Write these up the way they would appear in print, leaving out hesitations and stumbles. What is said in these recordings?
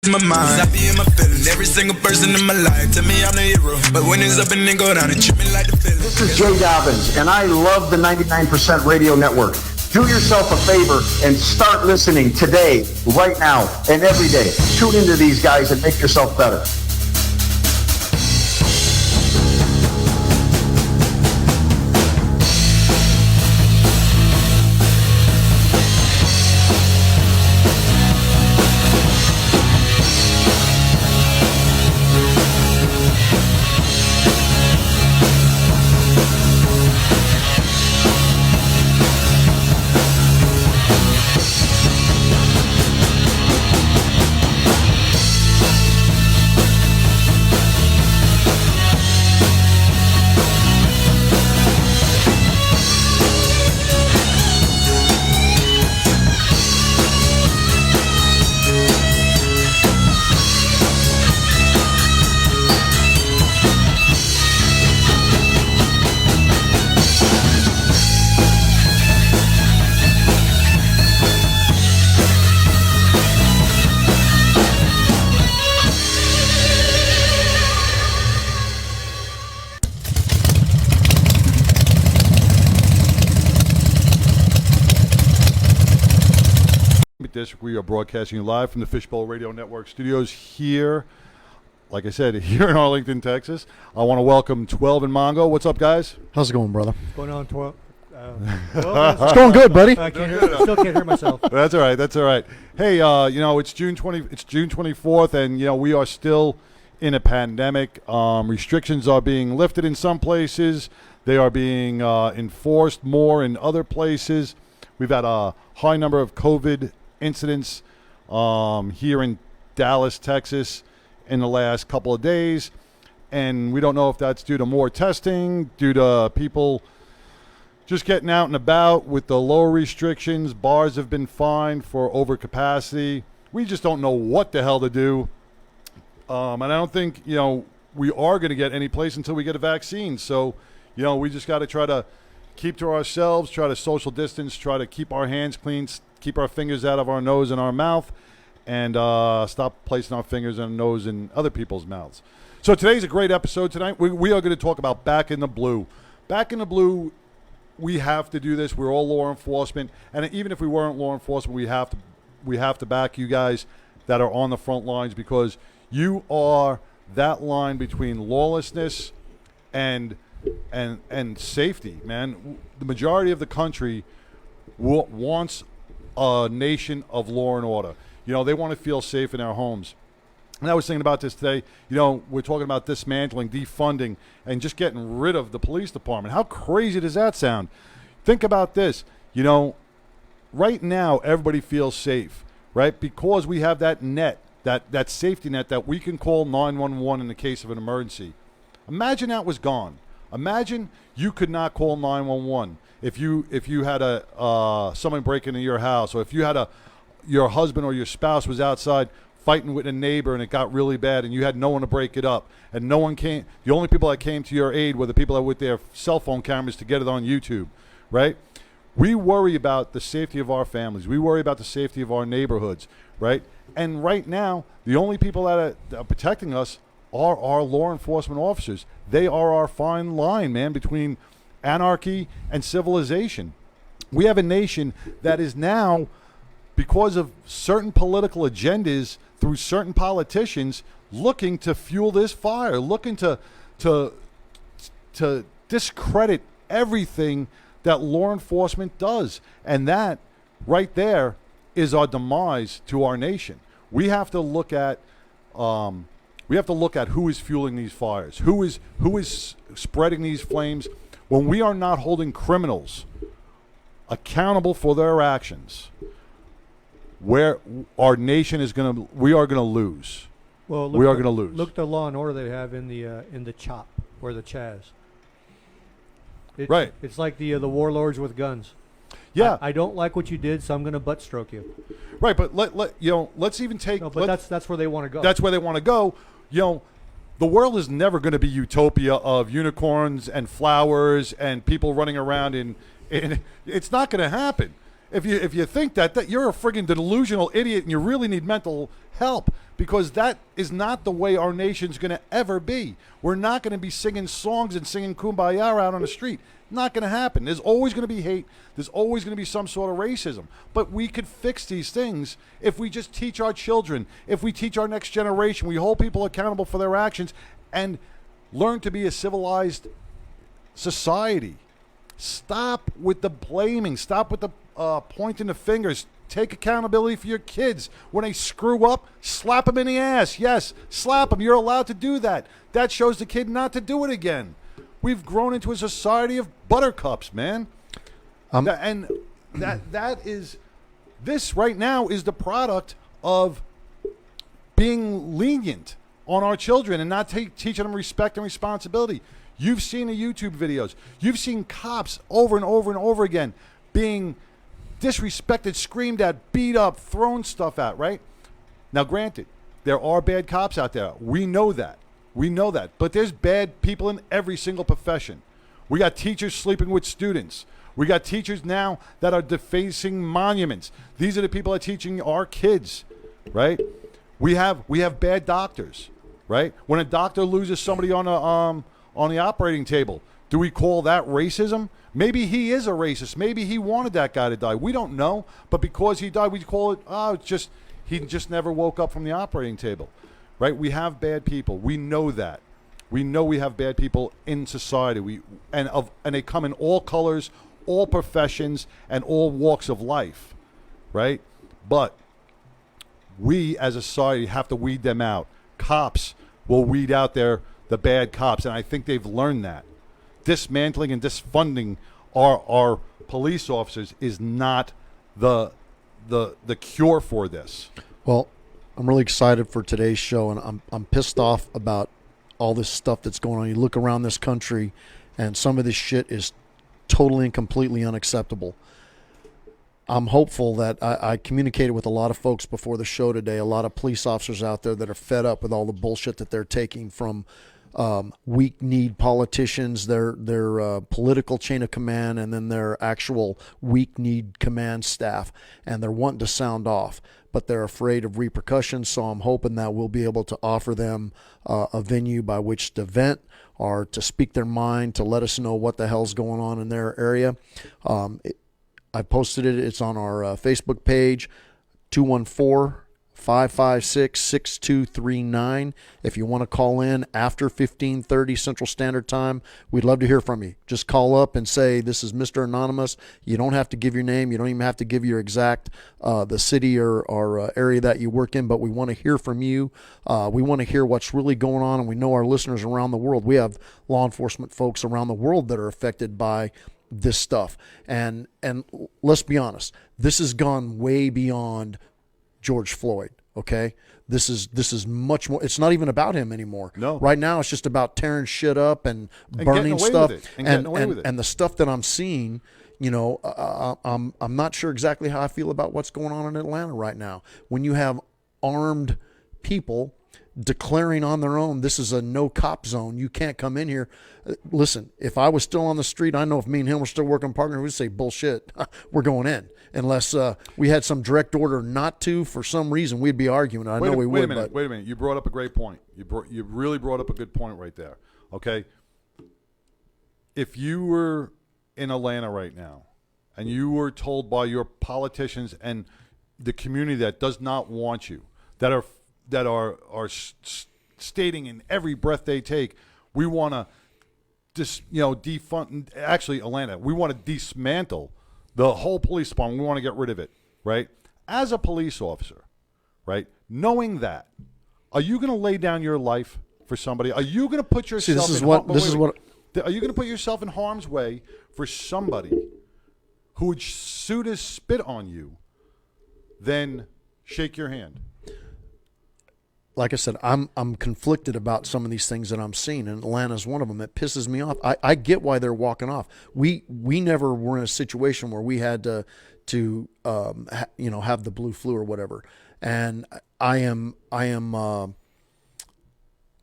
My mind, I be in my feelings. Every single person in my life tell me I'm the hero, but when it's up and then go down, it treat me like the villain. This is Jay Dobbins, and I love the 99% Radio Network. Do yourself a favor and start listening today, right now, and every day. Tune into these guys and make yourself better. District. We are broadcasting live from the Fishbowl Radio Network studios here, like I said, here in Arlington, Texas. I want to welcome 12 and Mongo. What's up, guys? How's it going, brother? What's going on, 12? It's going good, buddy. I still can't hear myself. That's all right. That's all right. Hey, it's June 24th, and we are still in a pandemic. Restrictions are being lifted in some places. They are being enforced more in other places. We've had a high number of COVID incidents here in Dallas, Texas in the last couple of days, and we don't know if that's due to more testing, due to people just getting out and about with the lower restrictions. Bars have been fined for overcapacity. We just don't know what the hell to do, and I don't think we are going to get any place until we get a vaccine. So we just got to try to keep to ourselves, try to social distance, try to keep our hands clean, keep our fingers out of our nose and our mouth, and stop placing our fingers and nose in other people's mouths. So today's a great episode tonight. We are going to talk about Back in the Blue. Back in the Blue, we have to do this. We're all law enforcement, and even if we weren't law enforcement, we have to back you guys that are on the front lines, because you are that line between lawlessness and safety, man. The majority of the country wants a nation of law and order. They want to feel safe in their homes. And I was thinking about this today. We're talking about dismantling, defunding, and just getting rid of the police department. How crazy does that sound? Think about this. Right now everybody feels safe, right? Because we have that net, that safety net that we can call 911 in the case of an emergency. Imagine that was gone. Imagine you could not call 911 if you had someone break into your house, or if you had your husband or your spouse was outside fighting with a neighbor and it got really bad and you had no one to break it up, and no one came. The only people that came to your aid were the people that were with their cell phone cameras to get it on YouTube, right? We worry about the safety of our families. We worry about the safety of our neighborhoods, right? And right now, the only people that are protecting us are our law enforcement officers. They are our fine line, man, between anarchy and civilization. We have a nation that is now, because of certain political agendas through certain politicians, looking to fuel this fire, looking to discredit everything that law enforcement does. And that right there is our demise to our nation. We have to look at who is fueling these fires, who is spreading these flames, when we are not holding criminals accountable for their actions. Where our nation we are gonna lose. Well, we are gonna lose. Look at the law and order they have in the CHOP or the Chaz. Right. It's like the warlords with guns. Yeah. I don't like what you did, so I'm gonna butt stroke you. Right, but let's even take. No, but that's where they want to go. That's where they want to go. The world is never going to be utopia of unicorns and flowers and people running around in it's not going to happen. If you think that you're a friggin' delusional idiot and you really need mental help, because that is not the way our nation's going to ever be. We're not going to be singing songs and singing Kumbaya out on the street. Not going to happen. There's always going to be hate. There's always going to be some sort of racism. But we could fix these things if we just teach our children, if we teach our next generation, we hold people accountable for their actions and learn to be a civilized society. Stop with the blaming. Stop with the pointing the fingers. Take accountability for your kids. When they screw up, slap them in the ass. Yes, slap them. You're allowed to do that. That shows the kid not to do it again. We've grown into a society of buttercups, man. That is, this right now is the product of being lenient on our children and not teaching them respect and responsibility. You've seen the YouTube videos. You've seen cops over and over and over again being disrespected, screamed at, beat up, thrown stuff at, right? Now, granted, there are bad cops out there. We know that. We know that. But there's bad people in every single profession. We got teachers sleeping with students. We got teachers now that are defacing monuments. These are the people that are teaching our kids, right? We have bad doctors, right? When a doctor loses somebody on the operating table, do we call that racism? Maybe he is a racist. Maybe he wanted that guy to die. We don't know. But because he died, we call it, he just never woke up from the operating table, right? We have bad people. We know that. We know we have bad people in society. And they come in all colors, all professions, and all walks of life, right? But we as a society have to weed them out. Cops will weed out the bad cops, and I think they've learned that. Dismantling and disfunding our police officers is not the cure for this. Well, I'm really excited for today's show, and I'm pissed off about all this stuff that's going on. You look around this country, and some of this shit is totally and completely unacceptable. I'm hopeful that I communicated with a lot of folks before the show today, a lot of police officers out there that are fed up with all the bullshit that they're taking from weak-kneed politicians, their political chain of command, and then their actual weak-kneed command staff, and they're wanting to sound off, but they're afraid of repercussions. So I'm hoping that we'll be able to offer them a venue by which to vent or to speak their mind, to let us know what the hell's going on in their area. I posted it. It's on our Facebook page, 214-556-6239. If you want to call in after 15:30 Central Standard Time, we'd love to hear from you. Just call up and say, this is Mr. Anonymous. You don't have to give your name. You don't even have to give your exact the city or area that you work in, but we want to hear from you. We want to hear what's really going on, and we know our listeners around the world. We have law enforcement folks around the world that are affected by this stuff. And let's be honest, this has gone way beyond George Floyd. Okay, this is much more. It's not even about him anymore. No, right now it's just about tearing shit up and burning stuff and the stuff that I'm seeing. You know, I'm not sure exactly how I feel about what's going on in Atlanta right now. When you have armed people declaring on their own, this is a no cop zone. You can't come in here. Listen, if I was still on the street, I know if me and him were still working partner, we'd say, bullshit, we're going in. Unless we had some direct order not to, for some reason, we'd be arguing. I know we would. Wait a minute. You brought up a great point. You really brought up a good point right there. Okay. If you were in Atlanta right now and you were told by your politicians and the community that does not want you, that are stating in every breath they take, we want to defund. Actually, Atlanta, we want to dismantle the whole police department. We want to get rid of it, right? As a police officer, right? Knowing that, are you going to lay down your life for somebody? Are you going to put yourself? Are you going to put yourself in harm's way for somebody who would sooner spit on you than shake your hand? Like I said, I'm conflicted about some of these things that I'm seeing, and Atlanta's one of them. It pisses me off. I get why they're walking off. We never were in a situation where we had to have the blue flu or whatever. And I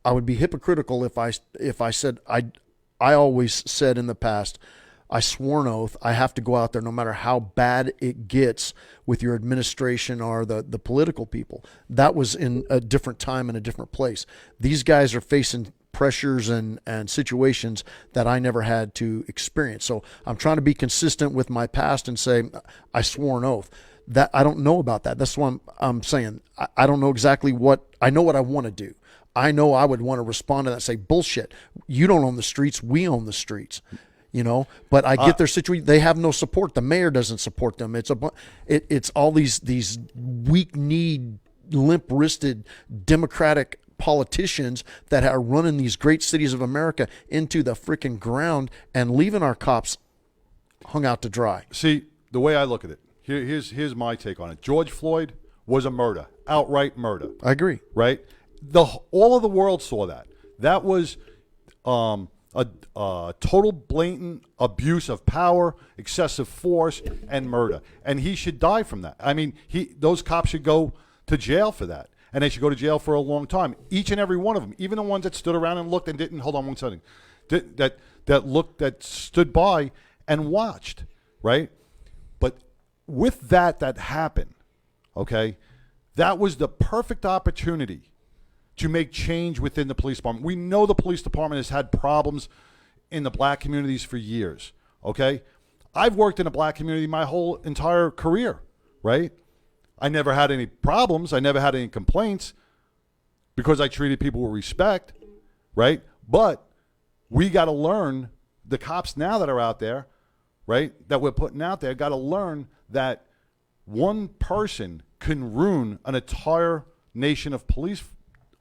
would be hypocritical if I said I always said in the past, I swore an oath. I have to go out there no matter how bad it gets with your administration or the political people. That was in a different time and a different place. These guys are facing pressures and situations that I never had to experience. So I'm trying to be consistent with my past and say I swore an oath. That I don't know about that. That's what I'm saying. I don't know exactly I know what I want to do. I know I would want to respond to that and say, bullshit, you don't own the streets, we own the streets. But I get their situation. They have no support. The mayor doesn't support them. It's all these weak-kneed, limp-wristed Democratic politicians that are running these great cities of America into the freaking ground and leaving our cops hung out to dry. See, the way I look at it, here's my take on it. George Floyd was a murder, outright murder. I agree. Right? All of the world saw that. That was a total blatant abuse of power, excessive force, and murder. And he should die from that. I mean, those cops should go to jail for that. And they should go to jail for a long time. Each and every one of them, even the ones that stood around and looked and didn't, hold on one second, that stood by and watched, right? But with that happened, okay, that was the perfect opportunity to make change within the police department. We know the police department has had problems in the black communities for years, okay? I've worked in a black community my whole entire career, right? I never had any problems. I never had any complaints because I treated people with respect, right? But we got to learn, the cops now that are out there, right, that we're putting out there, got to learn that one person can ruin an entire nation of police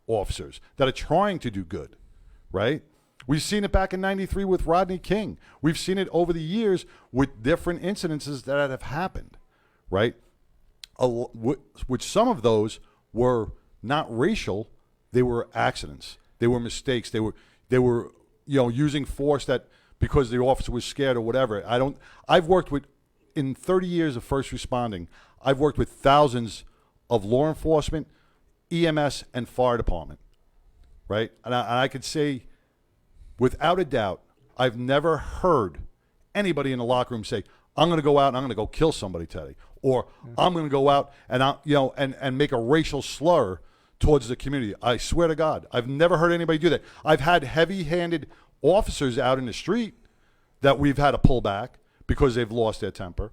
officers that are trying to do good, right? We've seen it back in '93 with Rodney King. We've seen it over the years with different incidences that have happened, right? Which some of those were not racial, they were accidents, they were mistakes, they were using force that because the officer was scared or whatever. I've worked with, in 30 years of first responding, I've worked with thousands of law enforcement, EMS, and fire department, right? And I could say, without a doubt, I've never heard anybody in the locker room say, I'm going to go out and I'm going to go kill somebody today, or I'm going to go out and and make a racial slur towards the community. I swear to God, I've never heard anybody do that. I've had heavy-handed officers out in the street that we've had to pull back because they've lost their temper,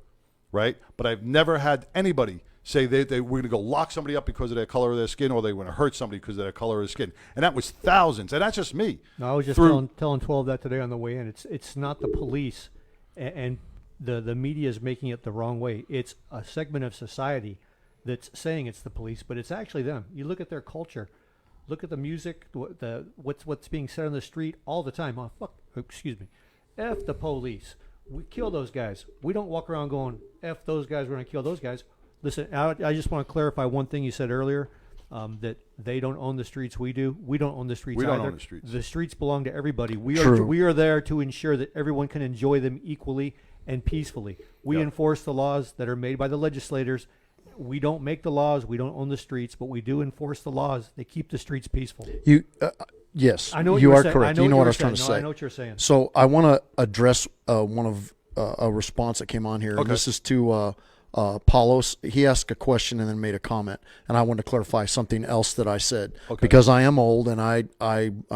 right? But I've never had anybody say they were going to go lock somebody up because of their color of their skin, or they were going to hurt somebody because of their color of their skin. And that was thousands, and that's just me. No, I was just telling 12 that today on the way in. It's not the police, and the media is making it the wrong way. It's a segment of society that's saying it's the police, but it's actually them. You look at their culture, look at the music, what's being said on the street all the time. Oh, fuck, excuse me, F the police. We kill those guys. We don't walk around going, F those guys, we're going to kill those guys. Listen, I just want to clarify one thing you said earlier, that they don't own the streets. We do. We don't own the streets either. We don't own the streets. The streets belong to everybody. We True. are there to ensure that everyone can enjoy them equally and peacefully. We enforce the laws that are made by the legislators. We don't make the laws. We don't own the streets, but we do enforce the laws. They keep the streets peaceful. Yes, I know what you were are saying. correct. You know what I was saying. trying to No, say. I know what you're saying. So I want to address one of a response that came on here. Okay. And this is to Paulos. He asked a question and then made a comment, and I wanted to clarify something else that I said, because I am old and I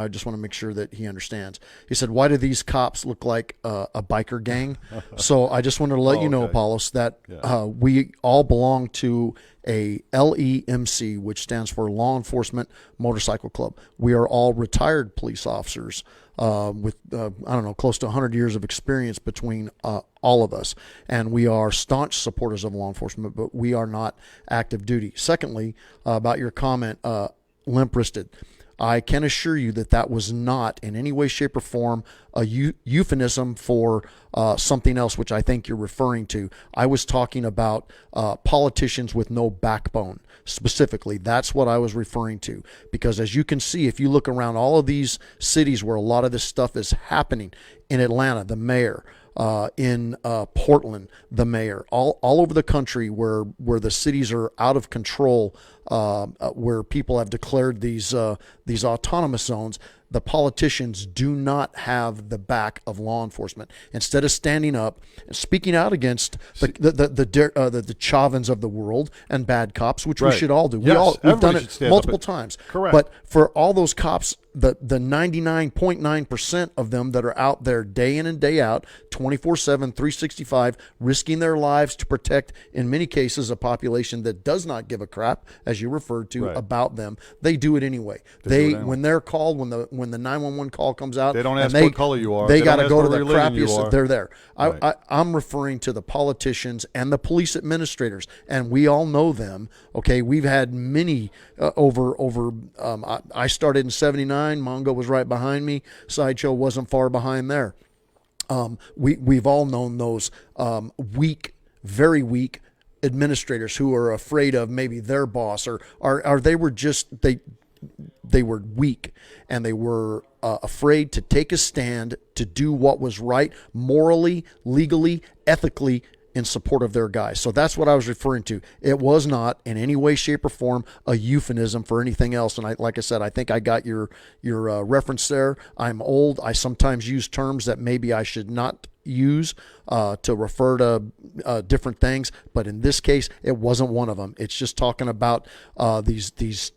just want to make sure that he understands. He said, "Why do these cops look like a biker gang?" So I just wanted to let you know, Paulos, that we all belong to a LEMC, which stands for Law Enforcement Motorcycle Club. We are all retired police officers with, close to 100 years of experience between all of us. And we are staunch supporters of law enforcement, but we are not active duty. Secondly, about your comment, limp-wristed. I can assure you that was not in any way, shape, or form a euphemism for something else, which I think you're referring to. I was talking about politicians with no backbone. Specifically, that's what I was referring to. Because as you can see, if you look around all of these cities where a lot of this stuff is happening, in Atlanta, the mayor, in Portland, the mayor, all over the country where the cities are out of control where people have declared these autonomous zones, the politicians do not have the back of law enforcement. Instead of standing up and speaking out against the Chavins of the world and bad cops, which we Right. should all do. Yes, We've done everybody should it stand up multiple and- times. Correct. But for all those cops, the 99.9% of them that are out there day in and day out, 24/7, 365, risking their lives to protect, in many cases, a population that does not give a crap, as you referred to, Right. about them, they do it anyway. They do it anyway. When they're called, when the 911 call comes out, They don't and ask what color you are. They They got don't to ask go to what the religion you crappiest. are. They're there. Right. I'm referring to the politicians and the police administrators, and we all know them. Okay, we've had many over. I started in '79. Mongo was right behind me. Sideshow wasn't far behind there. We've all known those weak, very weak administrators who are afraid of maybe their boss, or they were just they were weak, and they were afraid to take a stand to do what was right morally, legally, ethically in support of their guys. So that's what I was referring to. It was not in any way, shape, or form a euphemism for anything else. And like I said, I think I got your reference there. I'm old. I sometimes use terms that maybe I should not use to refer to different things. But in this case, it wasn't one of them. It's just talking about these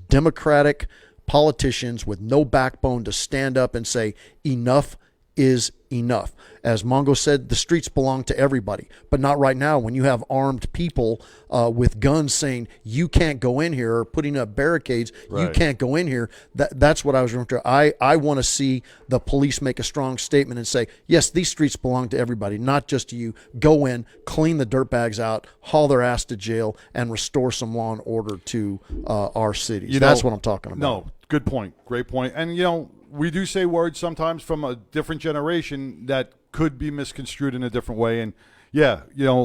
Democratic politicians with no backbone to stand up and say enough is enough. As Mongo said, the streets belong to everybody, but not right now when you have armed people with guns saying you can't go in here, or putting up barricades, you Right. can't go in here. That's what I was referring to. I want to see the police make a strong statement and say, yes, these streets belong to everybody, not just to you. Go in, clean the dirtbags out, haul their ass to jail, and restore some law and order to our cities. That's what I'm talking about. No, good point. Great point. And, we do say words sometimes from a different generation that could be misconstrued in a different way. And, yeah,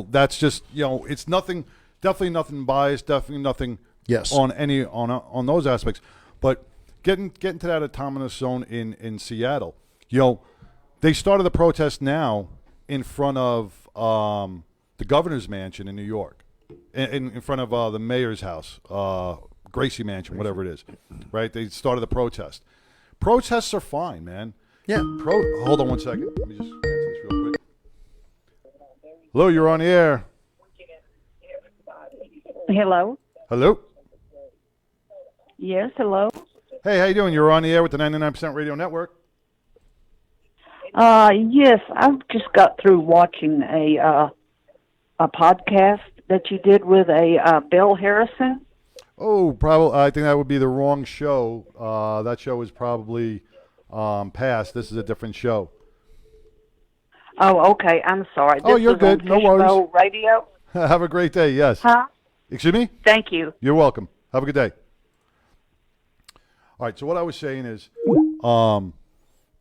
that's just, it's nothing, definitely nothing biased, definitely nothing Yes. on those aspects. But getting to that autonomous zone in Seattle, they started the protest now in front of the governor's mansion in New York, in front of the mayor's house, Gracie Mansion, whatever it is, right? They started the protest. Protests are fine, man. Yeah. Hold on one second. Let me just answer this real quick. Hello, you're on the air. Hello? Hello? Yes, hello? Hey, how you doing? You're on the air with the 99% Radio Network. Yes, I've just got through watching a podcast that you did with Bill Harrison. Oh, probably. I think that would be the wrong show. That show is probably past. This is a different show. Oh, okay. I'm sorry. Oh, This you're was on good. No worries. Fishbowl Radio. Have a great day. Yes. Huh? Excuse me? Thank you. You're welcome. Have a good day. All right. So what I was saying is,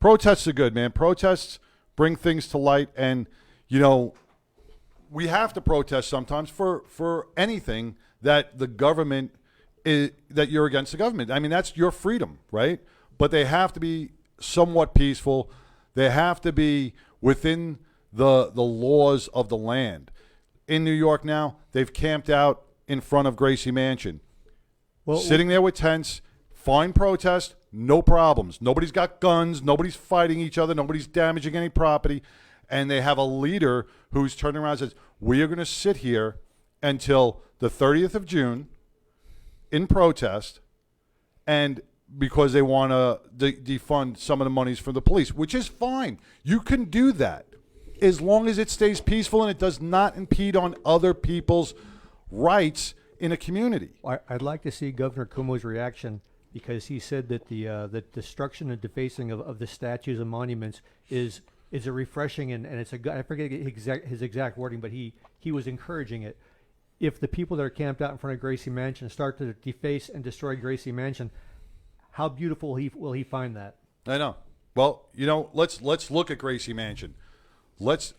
protests are good, man. Protests bring things to light, and we have to protest sometimes for anything that the government is, that you're against the government. I mean, that's your freedom, right? But they have to be somewhat peaceful. They have to be within the laws of the land. In New York now, they've camped out in front of Gracie Mansion, sitting there with tents. Fine protest, no problems. Nobody's got guns. Nobody's fighting each other. Nobody's damaging any property. And they have a leader who's turning around and says, we are going to sit here until the 30th of June in protest, and because they want to defund some of the monies from the police, which is fine. You can do that as long as it stays peaceful and it does not impede on other people's rights in a community. I'd like to see Governor Cuomo's reaction, because he said that the destruction and defacing of the statues and monuments is a refreshing and it's I forget his exact wording, but he was encouraging it. If the people that are camped out in front of Gracie Mansion start to deface and destroy Gracie Mansion, how beautiful will he find that? I know. Well, let's look at Gracie Mansion. Let's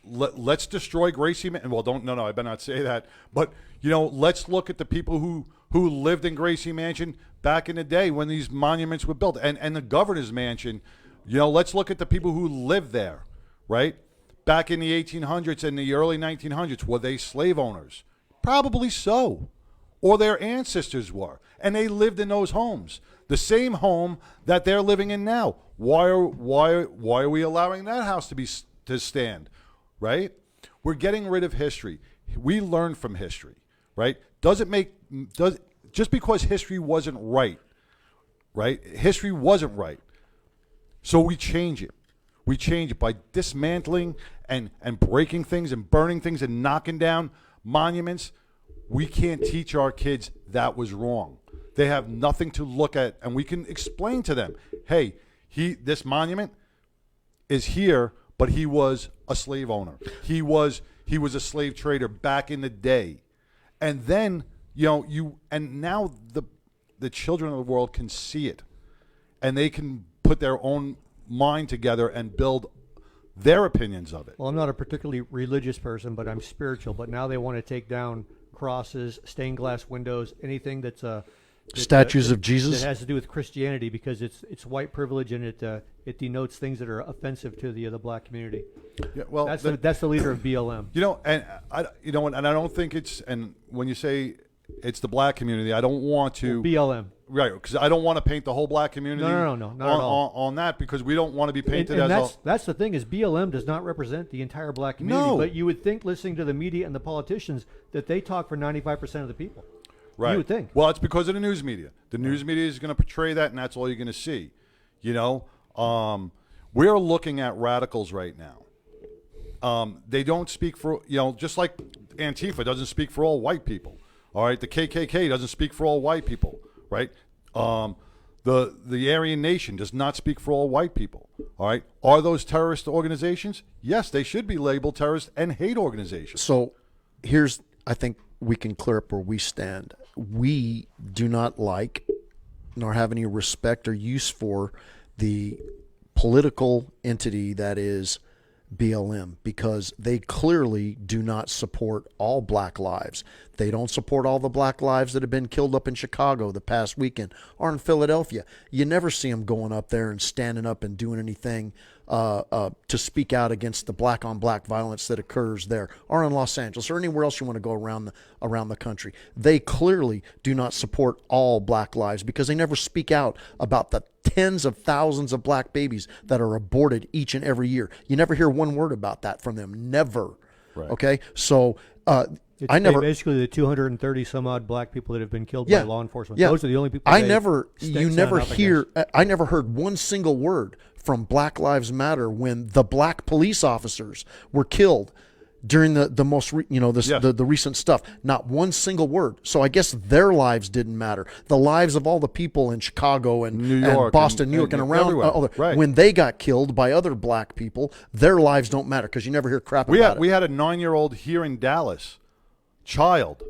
destroy Gracie Mansion. Well, I better not say that. But let's look at the people who lived in Gracie Mansion back in the day when these monuments were built, and the governor's mansion. Let's look at the people who lived there, right? Back in the 1800s and the early 1900s, were they slave owners? Probably so. or their ancestors were, and they lived in those homes, the same home that they're living in now. Why are we allowing that house to stand, right? We're getting rid of history. We learn from history, right? Just because history wasn't right? History wasn't right. So we change it. We change it by dismantling and breaking things and burning things and knocking down monuments. We can't teach our kids that was wrong. They have nothing to look at, and we can explain to them, hey, this monument is here, but he was a slave owner. He was a slave trader back in the day. And then, now the children of the world can see it, and they can put their own mind together and build their opinions of it. Well, I'm not a particularly religious person, but I'm spiritual. But now they want to take down crosses, stained glass windows, anything that's statues of Jesus that has to do with Christianity, because it's white privilege, and it denotes things that are offensive to the black community. Yeah, well, that's the leader of BLM. And I don't think it's, and when you say it's the black community, I don't want to BLM. Right, because I don't want to paint the whole black community. No, not at all. On that, because we don't want to be painted and that's the thing, is BLM does not represent the entire black community. No. But you would think, listening to the media and the politicians, that they talk for 95% of the people. Right. You would think. Well, it's because of the news media. The news media is going to portray that, and that's all you're going to see. We're looking at radicals right now. They don't speak for, just like Antifa doesn't speak for all white people. All right, the KKK doesn't speak for all white people. Right? The Aryan Nation does not speak for all white people. All right? Are those terrorist organizations? Yes, they should be labeled terrorist and hate organizations. So I think we can clear up where we stand. We do not like nor have any respect or use for the political entity that is BLM, because they clearly do not support all black lives. They don't support all the black lives that have been killed up in Chicago the past weekend or in Philadelphia. You never see them going up there and standing up and doing anything to speak out against the black on black violence that occurs there, or in Los Angeles, or anywhere else you want to go around the country. They clearly do not support all black lives, because they never speak out about the tens of thousands of black babies that are aborted each and every year. You never hear one word about that from them. Never. Right. Okay? So I never basically the 230 some odd black people that have been killed by law enforcement. Yeah. Those are the only people. I never heard one single word from Black Lives Matter when the black police officers were killed during the recent stuff. Not one single word. So I guess their lives didn't matter. The lives of all the people in Chicago and New York, and Boston, New York, and around right. When they got killed by other black people, their lives don't matter, because you never hear crap about it. We had a 9-year-old here in Dallas, child,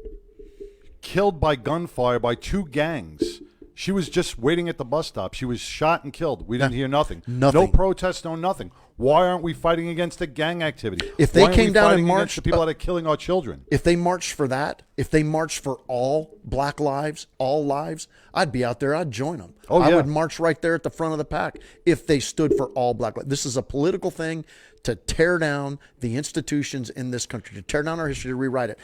killed by gunfire by 2 gangs. She was just waiting at the bus stop. She was shot and killed. We didn't hear nothing. Nothing. No protests, no nothing. Why aren't we fighting against the gang activity? If they came down and marched, the people that are killing our children. If they marched for that, if they marched for all black lives, all lives, I'd be out there. I'd join them. I would march right there at the front of the pack if they stood for all black lives. This is a political thing to tear down the institutions in this country, to tear down our history, to rewrite it.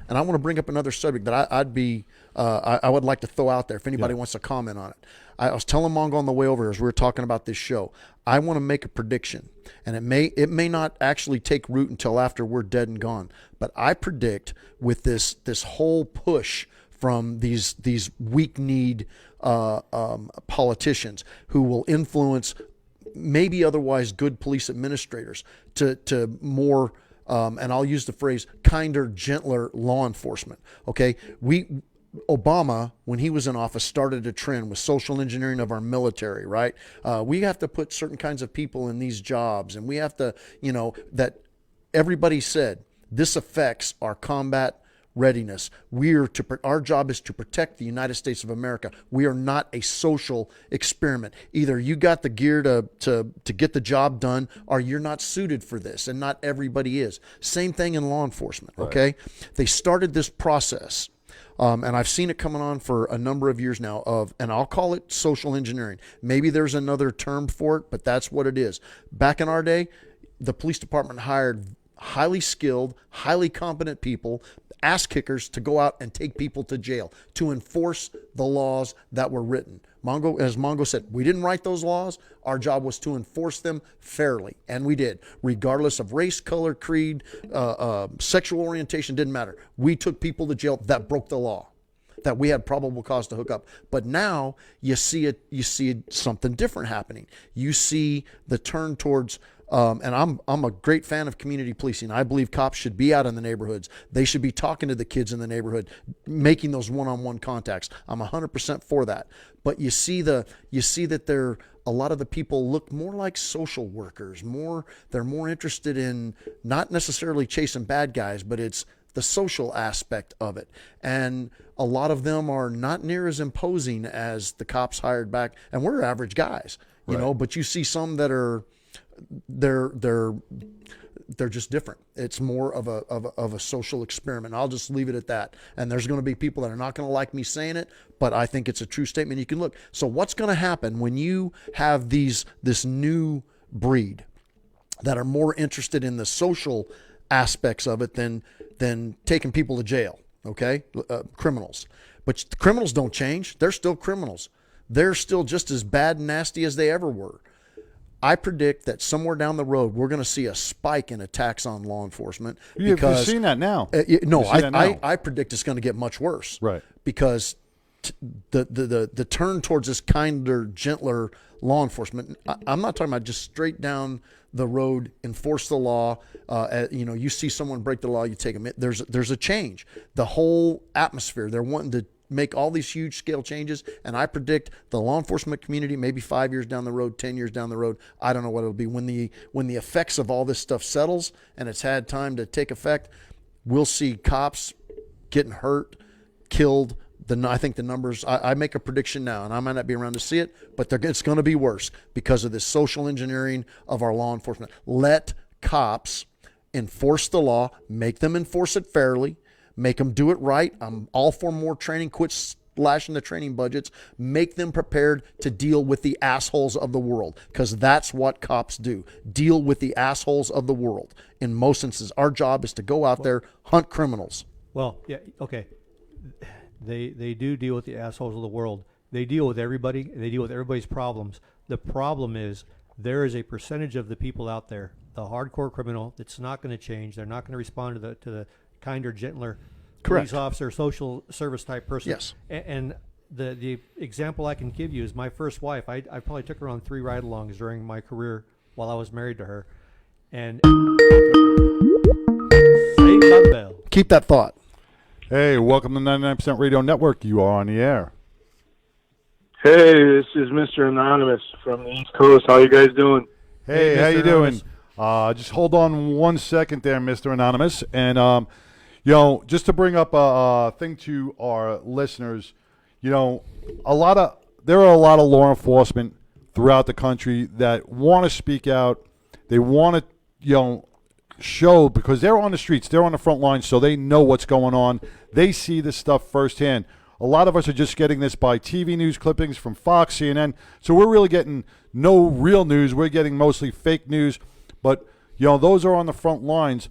And I want to bring up another subject that I would like to throw out there if anybody wants to comment on it. I was telling Mongo on the way over as we were talking about this show, I want to make a prediction, and it may not actually take root until after we're dead and gone. But I predict with this whole push from these weak-kneed politicians who will influence maybe otherwise good police administrators to more, and I'll use the phrase, kinder, gentler law enforcement. Okay, Obama, when he was in office, started a trend with social engineering of our military, right? We have to put certain kinds of people in these jobs, and we have to, that everybody said, this affects our combat readiness. Our job is to protect the United States of America. We are not a social experiment. Either you got the gear to get the job done, or you're not suited for this, and not everybody is. Same thing in law enforcement, okay? They started this process. And I've seen it coming on for a number of years now and I'll call it social engineering. Maybe there's another term for it, but that's what it is. Back in our day, the police department hired highly skilled, highly competent people, ass kickers, to go out and take people to jail, to enforce the laws that were written. As Mongo said, we didn't write those laws. Our job was to enforce them fairly, and we did, regardless of race, color, creed, sexual orientation, didn't matter. We took people to jail that broke the law, that we had probable cause to hook up. But now you see something different happening. You see the turn towards, and I'm a great fan of community policing. I believe cops should be out in the neighborhoods. They should be talking to the kids in the neighborhood, making those one-on-one contacts. I'm 100% for that. But you see that a lot of the people look more like social workers. They're more interested in not necessarily chasing bad guys, but it's the social aspect of it. And a lot of them are not near as imposing as the cops hired back. And we're average guys, you know, but you see some that are, they're just different. It's more of a social experiment. I'll just leave it at that. And there's going to be people that are not going to like me saying it, but I think it's a true statement. You can look. So what's going to happen when you have this new breed that are more interested in the social aspects of it than taking people to jail, okay? Criminals. But the criminals don't change. They're still criminals. They're still just as bad and nasty as they ever were. I predict that somewhere down the road, we're going to see a spike in attacks on law enforcement. You've seen that now. I predict it's going to get much worse. Right. Because the turn towards this kinder, gentler law enforcement, I'm not talking about just straight down the road, enforce the law. You see someone break the law, you take them. There's a change. The whole atmosphere, they're wanting to make all these huge scale changes, and I predict the law enforcement community, maybe 5 years down the road, 10 years down the road, I don't know what it'll be, when the effects of all this stuff settles and it's had time to take effect, we'll see cops getting hurt, killed. I think the numbers, I make a prediction now, and I might not be around to see it, but it's going to be worse because of this social engineering of our law enforcement. Let cops enforce the law, make them enforce it fairly, make them do it right. I'm all for more training. Quit slashing the training budgets. Make them prepared to deal with the assholes of the world, because that's what cops do. Deal with the assholes of the world. In most instances, our job is to go out there, hunt criminals. Well, yeah, okay. They do deal with the assholes of the world. They deal with everybody. They deal with everybody's problems. The problem is there is a percentage of the people out there, the hardcore criminal, that's not going to change. They're not going to respond to the kinder, gentler police officer, social service type person. Yes. And the example I can give you is my first wife. I probably took her on 3 ride-alongs during my career while I was married to her. And Saved by the Bell. Keep that thought. Hey, welcome to 99% Radio Network. You are on the air. Hey, this is Mr. Anonymous from the East Coast. How you guys doing? Hey, Mr. how you Anonymous. doing? Just hold on 1 second there, Mr. Anonymous. And, just to bring up a thing to our listeners, there are a lot of law enforcement throughout the country that want to speak out. They want to, show, because they're on the streets, they're on the front lines, so they know what's going on. They see this stuff firsthand. A lot of us are just getting this by TV news clippings from Fox, CNN, so we're really getting no real news. We're getting mostly fake news, but those are on the front lines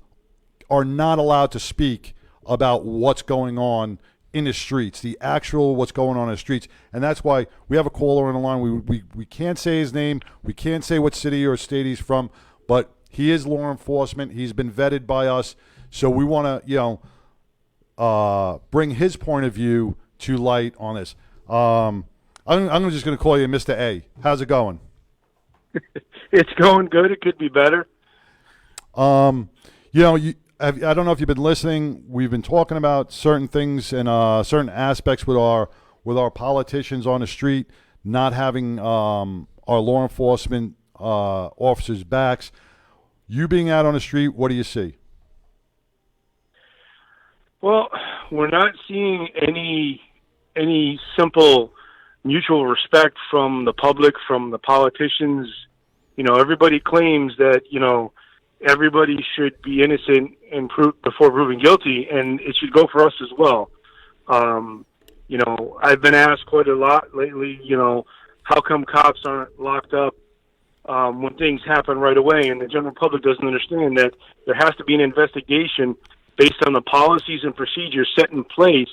are not allowed to speak about what's going on in the streets, the actual what's going on in the streets. And that's why we have a caller on the line. We can't say his name. We can't say what city or state he's from, but he is law enforcement. He's been vetted by us. So we want to, bring his point of view to light on this. I'm just going to call you Mr. A. How's it going? It's going good. It could be better. I don't know if you've been listening. We've been talking about certain things and certain aspects with our politicians on the street, not having our law enforcement officers' backs. You being out on the street, what do you see? Well, we're not seeing any simple mutual respect from the public, from the politicians. Everybody claims that, everybody should be innocent and before proven guilty, and it should go for us as well. I've been asked quite a lot lately, how come cops aren't locked up when things happen right away, and the general public doesn't understand that there has to be an investigation based on the policies and procedures set in place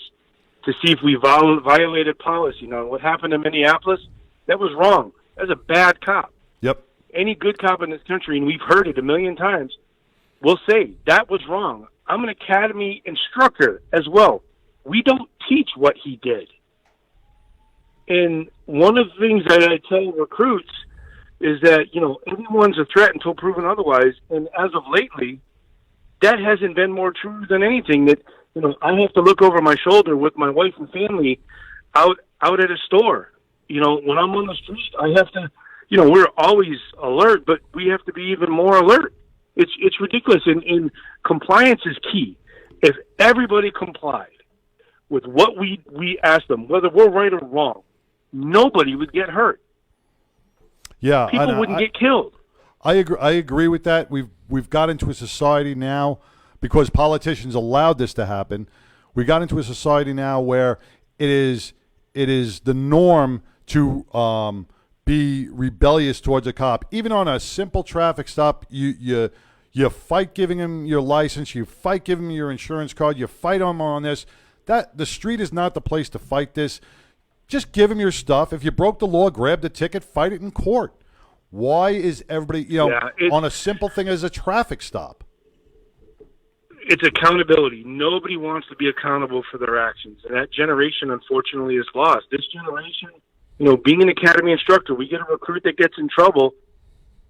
to see if we violated policy. Now, what happened in Minneapolis, that was wrong. That's a bad cop. Yep. Any good cop in this country, and we've heard it a million times, will say that was wrong. I'm an academy instructor as well. We don't teach what he did. And one of the things that I tell recruits is that, everyone's a threat until proven otherwise. And as of lately, that hasn't been more true than anything. That, I have to look over my shoulder with my wife and family out at a store. When I'm on the street, I have to, we're always alert, but we have to be even more alert. It's ridiculous. And compliance is key. If everybody complied with what we asked them, whether we're right or wrong, nobody would get hurt. Yeah, people wouldn't get killed. I agree with that. We've got into a society now, because politicians allowed this to happen. We got into a society now where it is the norm to be rebellious towards a cop, even on a simple traffic stop. You fight giving him your license. You fight giving him your insurance card. You fight him on this. That the street is not the place to fight this. Just give him your stuff. If you broke the law, grab the ticket, fight it in court. Why is everybody, on a simple thing as a traffic stop? It's accountability. Nobody wants to be accountable for their actions. And that generation, unfortunately, is lost. This generation, being an academy instructor, we get a recruit that gets in trouble.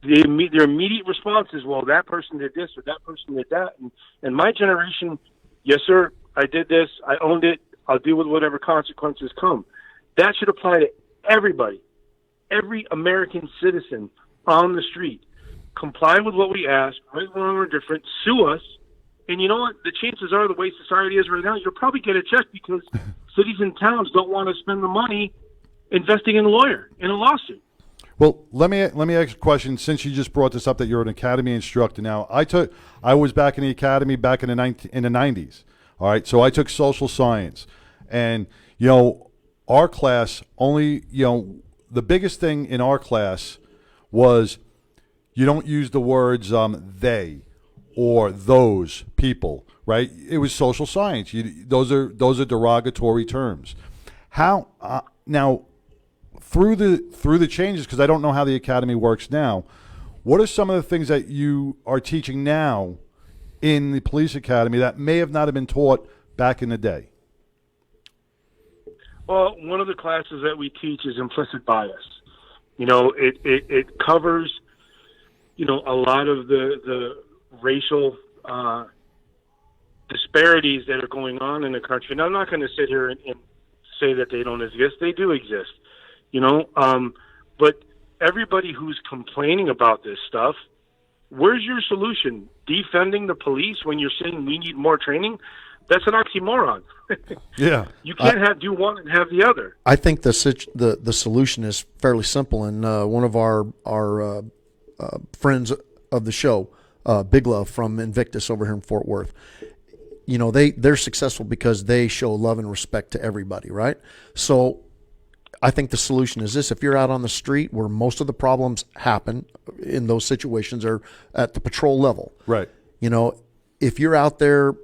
Their immediate response is, well, that person did this or that person did that. And my generation, yes, sir, I did this. I owned it. I'll deal with whatever consequences come. That should apply to everybody, every American citizen on the street. Comply with what we ask, right, wrong, or different. Sue us. And you know what? The chances are, the way society is right now, you'll probably get a check, because cities and towns don't want to spend the money investing in a lawyer in a lawsuit. Well, let me ask a question. Since you just brought this up, that you're an academy instructor now, I was back in the academy back in the 90s. All right, so I took social science, and our class only, the biggest thing in our class was you don't use the words they or those people, right? It was social science. Those are derogatory terms. How now through the changes, because I don't know how the academy works now, what are some of the things that you are teaching now in the police academy that may have not have been taught back in the day? Well, one of the classes that we teach is implicit bias. It covers, a lot of the racial disparities that are going on in the country. And I'm not going to sit here and say that they don't exist. They do exist, but everybody who's complaining about this stuff, where's your solution? Defending the police when you're saying we need more training? That's an oxymoron. Yeah, you can't do one and have the other. I think the solution is fairly simple, and one of our friends of the show, Big Love from Invictus over here in Fort Worth, they're successful because they show love and respect to everybody, right? So I think the solution is this: if you're out on the street where most of the problems happen in those situations are at the patrol level, right? If you're out there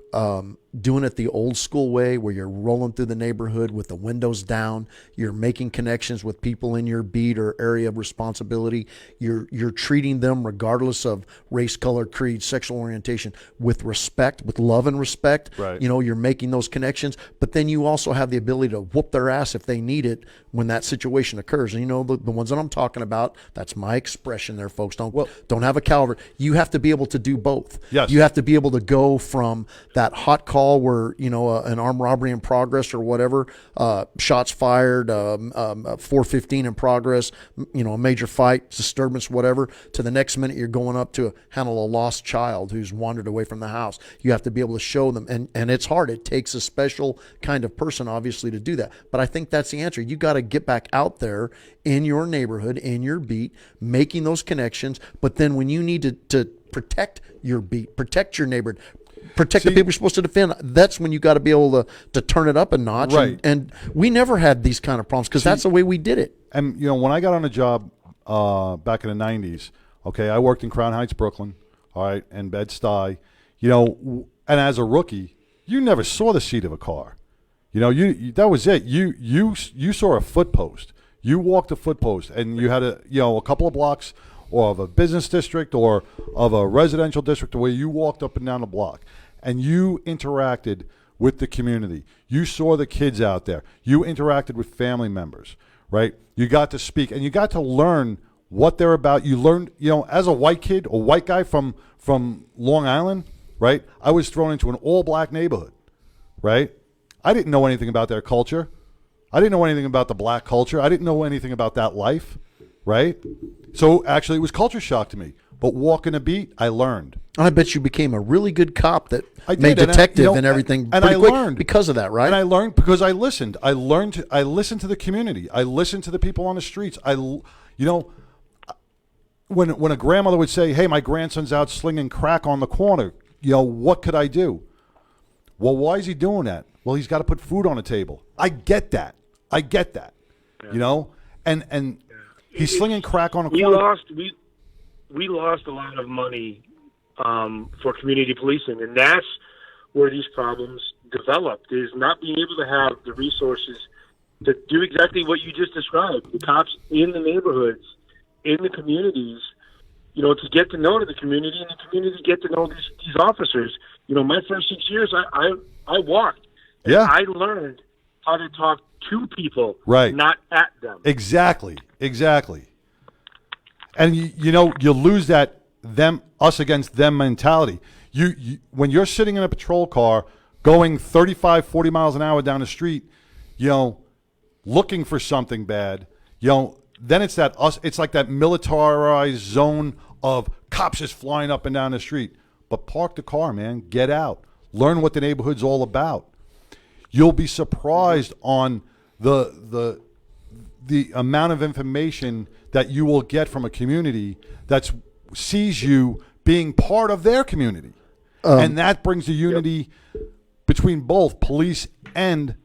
doing it the old school way, where you're rolling through the neighborhood with the windows down, you're making connections with people in your beat or area of responsibility, you're treating them regardless of race, color, creed, sexual orientation with respect, with love and respect. Right. You're making those connections, but then you also have the ability to whoop their ass if they need it when that situation occurs. And the ones that I'm talking about, that's my expression there, folks. Don't have a caliber. You have to be able to do both. Yes. You have to be able to go from that hot call where an armed robbery in progress or whatever, shots fired, 415 in progress, a major fight, disturbance, whatever, to the next minute you're going up to handle a lost child who's wandered away from the house. You have to be able to show them, and it's hard. It takes a special kind of person, obviously, to do that. But I think that's the answer. You got to get back out there in your neighborhood, in your beat, making those connections. But then when you need to protect your beat, protect your neighborhood, protect the people you're supposed to defend, that's when you got to be able to turn it up a notch. Right. And we never had these kind of problems because that's the way we did it. And when I got on a job back in the 90s. Okay, I worked in Crown Heights, Brooklyn, all right, and Bed-Stuy. You know, and as a rookie, you never saw the seat of a car. You know, you that was it. You saw a foot post. You walked a foot post, and you had a couple of blocks or of a business district or of a residential district where you walked up and down the block, and you interacted with the community. You saw the kids out there. You interacted with family members, right? You got to speak, and you got to learn what they're about. You learned, as a white kid, a white guy from Long Island, right? I was thrown into an all-black neighborhood, right? I didn't know anything about their culture. I didn't know anything about the black culture. I didn't know anything about that life, right? So actually, it was culture shock to me. But walking a beat, I learned. And I bet you became a really good cop that I did, made detective and everything. And I quick learned because of that, right? And I learned because I listened. I listened to the community. I listened to the people on the streets. When a grandmother would say, "Hey, my grandson's out slinging crack on the corner," what could I do? Well, why is he doing that? Well, he's got to put food on the table. I get that. Yeah. And he's slinging crack on a corner. We lost a lot of money for community policing, and that's where these problems developed, is not being able to have the resources to do exactly what you just described. The cops in the neighborhoods, in the communities, to get to know the community, and the community get to know these officers. My first 6 years, I walked. Yeah. I learned how to talk to people, right, not at them. Exactly. And you lose that us against them mentality. You when you're sitting in a patrol car going 35, 40 miles an hour down the street, looking for something bad, then it's like that militarized zone of cops just flying up and down the street. But park the car, man. Get out. Learn what the neighborhood's all about. You'll be surprised on the amount of information that you will get from a community that sees you being part of their community. And that brings the unity between both police and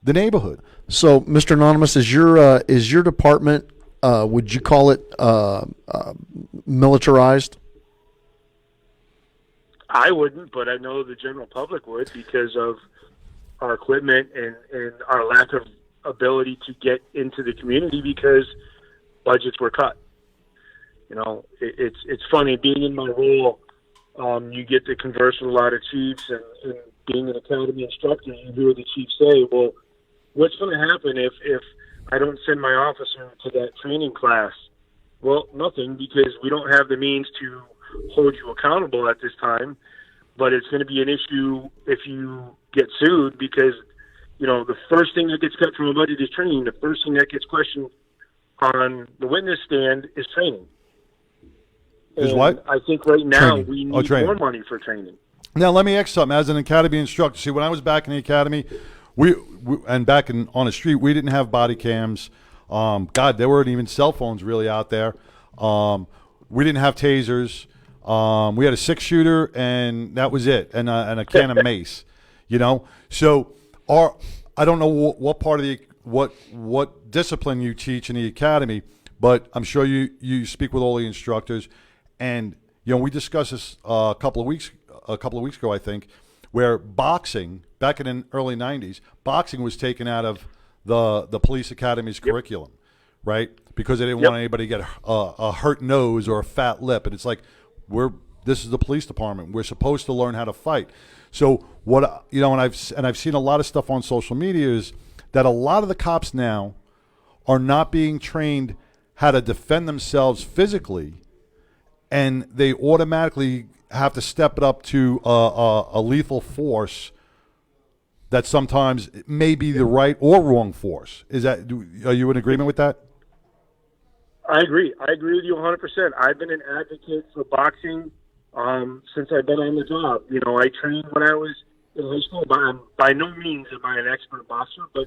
the neighborhood. So, Mr. Anonymous, is your department, would you call it militarized? I wouldn't, but I know the general public would, because of our equipment and our lack of ability to get into the community because budgets were cut. It's funny, being in my role, you get to converse with a lot of chiefs, and being an academy instructor, you hear the chiefs say, well, what's going to happen if I don't send my officer to that training class? Well, nothing, because we don't have the means to hold you accountable at this time, but it's going to be an issue if you get sued, because the first thing that gets cut from a budget is training. The first thing that gets questioned on the witness stand is training. Is what? I think right now training. We need more money for training. Now, let me ask you something. As an academy instructor, see, when I was back in the academy, we on the street, we didn't have body cams. God, there weren't even cell phones really out there. We didn't have tasers. We had a 6-shooter, and that was it, and a can of mace. So I don't know what part of what discipline you teach in the academy, but I'm sure you speak with all the instructors, and we discussed this a couple of weeks ago, I think, where boxing back in the early 90s, boxing was taken out of the police academy's curriculum, right? Because they didn't want anybody to get a hurt nose or a fat lip, and it's like this is the police department. We're supposed to learn how to fight. So what and I've seen a lot of stuff on social media is that a lot of the cops now are not being trained how to defend themselves physically, and they automatically have to step it up to a lethal force that sometimes may be the right or wrong force. Are you in agreement with that? I agree. I agree with you 100%. I've been an advocate for boxing since I've been on the job. I trained when I was in high school. By no means am I an expert boxer, but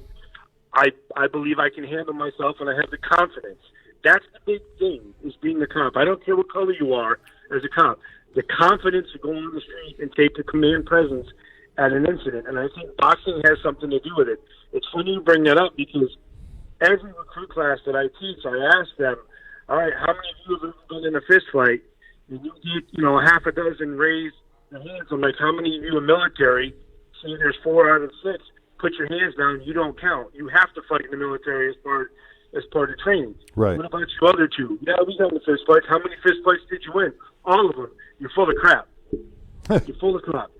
I believe I can handle myself, and I have the confidence. That's the big thing, is being the cop. I don't care what color you are as a cop. The confidence to go on the street and take the command presence at an incident. And I think boxing has something to do with it. It's funny you bring that up, because every recruit class that I teach, I ask them, all right, how many of you have ever been in a fist fight? And you get, a half a dozen raise their hands. I'm like, how many of you are military? See, there's 4 out of 6. Put your hands down. You don't count. You have to fight in the military as part of training. Right. What about you other two? Yeah, we got in the fist fights. How many fist fights did you win? All of them. You're full of crap. You're full of crap.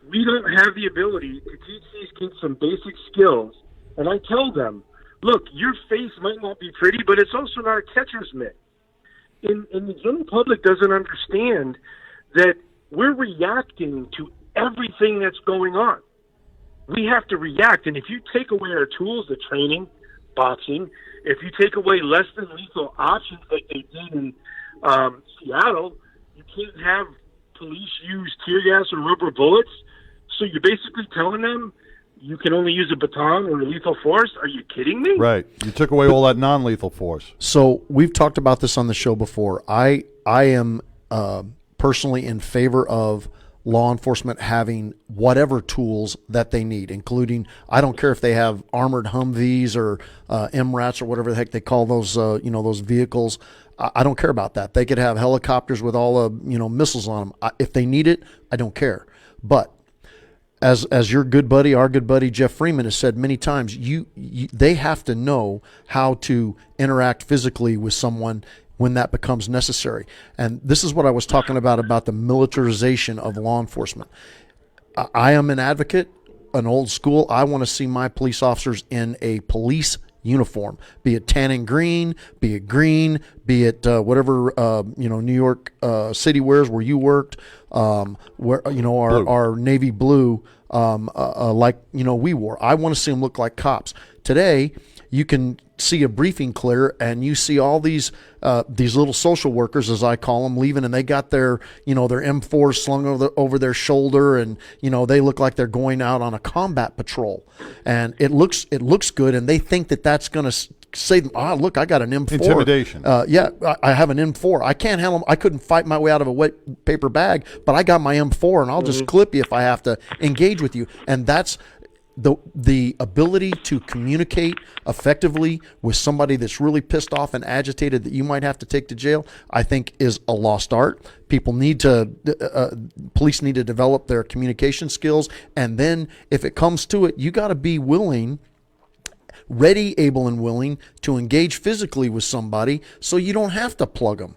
We don't have the ability to teach these kids some basic skills. And I tell them, look, your face might not be pretty, but it's also not a catcher's mitt. And the general public doesn't understand that we're reacting to everything that's going on. We have to react. And if you take away our tools, the training, boxing, if you take away less than lethal options like they did in Seattle, you can't have police use tear gas or rubber bullets. So you're basically telling them you can only use a baton or a lethal force? Are you kidding me? Right. You took away all that non-lethal force. So we've talked about this on the show before. I am personally in favor of law enforcement having whatever tools that they need, including, I don't care if they have armored Humvees or MRATs or whatever the heck they call those, those vehicles. I don't care about that. They could have helicopters with all the, missiles on them. If they need it, I don't care. But as your good buddy, our good buddy Jeff Freeman has said many times, they have to know how to interact physically with someone when that becomes necessary. And this is what I was talking about the militarization of law enforcement. I am an advocate, an old school. I want to see my police officers in a police uniform, be it tan and green, be it green, be it whatever New York City wears where you worked, where our navy blue, like we wore. I want to see them look like cops. Today, you can see a briefing clear, and you see all these little social workers, as I call them, leaving, and they got their their M4 slung over their shoulder, and they look like they're going out on a combat patrol, and it looks good, and they think that that's going to say, look, I got an M4. Intimidation. Yeah, I have an M4. I can't handle. I couldn't fight my way out of a wet paper bag, but I got my M4, and I'll just clip you if I have to engage with you, and that's. The ability to communicate effectively with somebody that's really pissed off and agitated that you might have to take to jail, I think is a lost art. Police need to develop their communication skills, and then if it comes to it, you got to be ready, able, and willing to engage physically with somebody, so you don't have to plug them,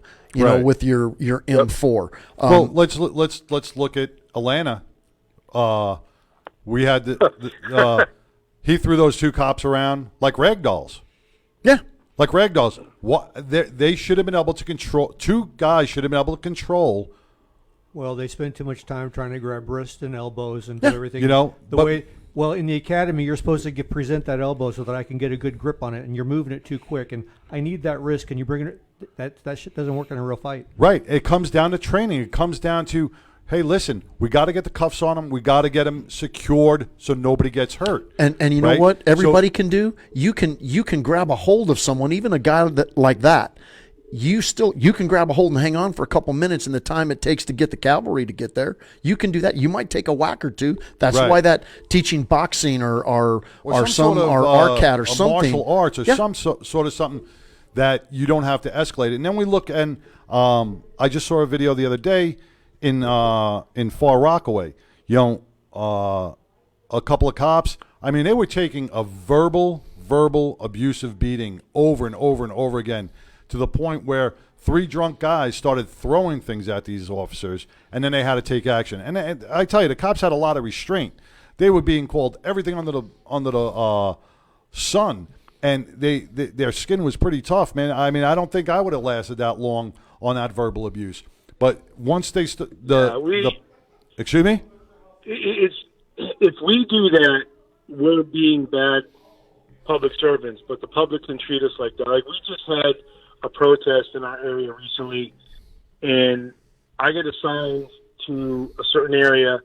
with your M4. Well, let's look at Atlanta. We had he threw those 2 cops around like rag dolls. Yeah. Like rag dolls. They should have been able to control. 2 guys should have been able to control. Well, they spend too much time trying to grab wrists and elbows and do everything. Well, in the academy, you're supposed to present that elbow so that I can get a good grip on it, and you're moving it too quick, and I need that wrist. Can you bring it? That shit doesn't work in a real fight. Right. It comes down to training. It comes down to, hey, listen, we got to get the cuffs on them. We got to get them secured so nobody gets hurt. And you know what everybody can do? You can grab a hold of someone, even a guy like that. You can grab a hold and hang on for a couple minutes in the time it takes to get the cavalry to get there. You can do that. You might take a whack or two. That's why that teaching boxing or some RCAT or something, martial arts or some sort of something that you don't have to escalate it. And then we look, and I just saw a video the other day in Far Rockaway. A couple of cops. I mean, they were taking a verbal abusive beating over and over and over again, to the point where 3 drunk guys started throwing things at these officers, and then they had to take action. And I tell you, the cops had a lot of restraint. They were being called everything under the sun, and their skin was pretty tough, man. I mean, I don't think I would have lasted that long on that verbal abuse. But once they excuse me, if we do that, we're being bad public servants. But the public can treat us like that. Like, we just had a protest in our area recently, and I get assigned to a certain area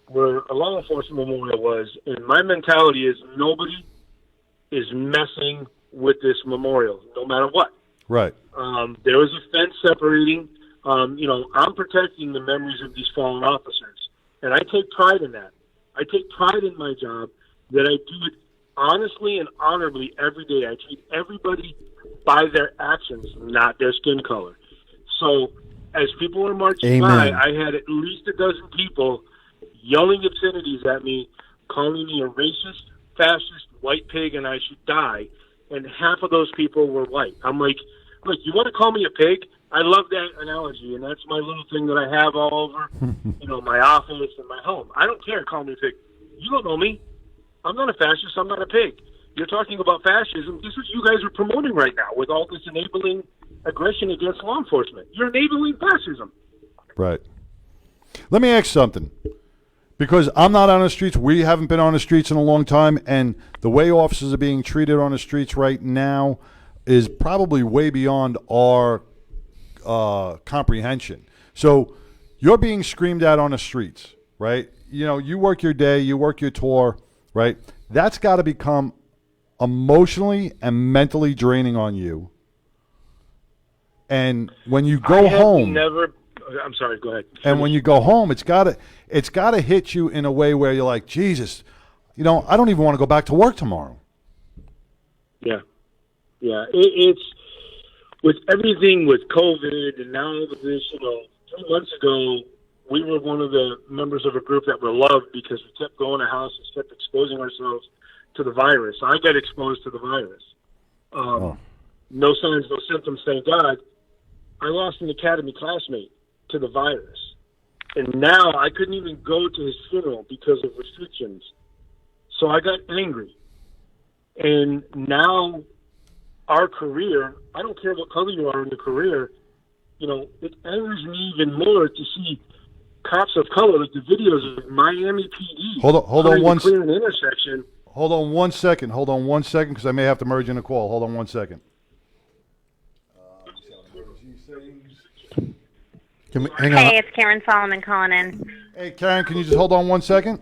where a law enforcement memorial was, and my mentality is nobody is messing with this memorial, no matter what. Right. There was a fence separating. I'm protecting the memories of these fallen officers, and I take pride in that. I take pride in my job that I do it honestly and honorably every day. I treat everybody by their actions, not their skin color. So as people were marching by, Amen. I had at least a dozen people yelling obscenities at me, calling me a racist, fascist, white pig, and I should die. And half of those people were white. I'm like, look, you want to call me a pig? I love that analogy, and that's my little thing that I have all over, my office and my home. I don't care. Call me a pig. You don't know me. I'm not a fascist. I'm not a pig. You're talking about fascism. This is what you guys are promoting right now with all this enabling aggression against law enforcement. You're enabling fascism. Right. Let me ask something. Because I'm not on the streets. We haven't been on the streets in a long time. And the way officers are being treated on the streets right now is probably way beyond our comprehension. So you're being screamed at on the streets, right? You work your day, you work your tour, right? That's got to become emotionally and mentally draining on you. And when you go home, I'm sorry, go ahead. and when you go home, it's got to hit you in a way where you're like, Jesus, I don't even want to go back to work tomorrow. Yeah. It's with everything with COVID and now with this, 3 months ago, we were one of the members of a group that were loved because we kept going to houses, kept exposing ourselves to the virus. I got exposed to the virus. No signs, no symptoms, thank God. I lost an academy classmate to the virus. And now I couldn't even go to his funeral because of restrictions. So I got angry. And now our career, I don't care what color you are in the career, it angers me even more to see cops of color, like the videos of Miami PD. Hold on one clear an intersection. Hold on 1 second. Because I may have to merge in a call. Hold on 1 second. Hang on. Hey, it's Karen Solomon calling in. Hey, Karen, can you just hold on 1 second?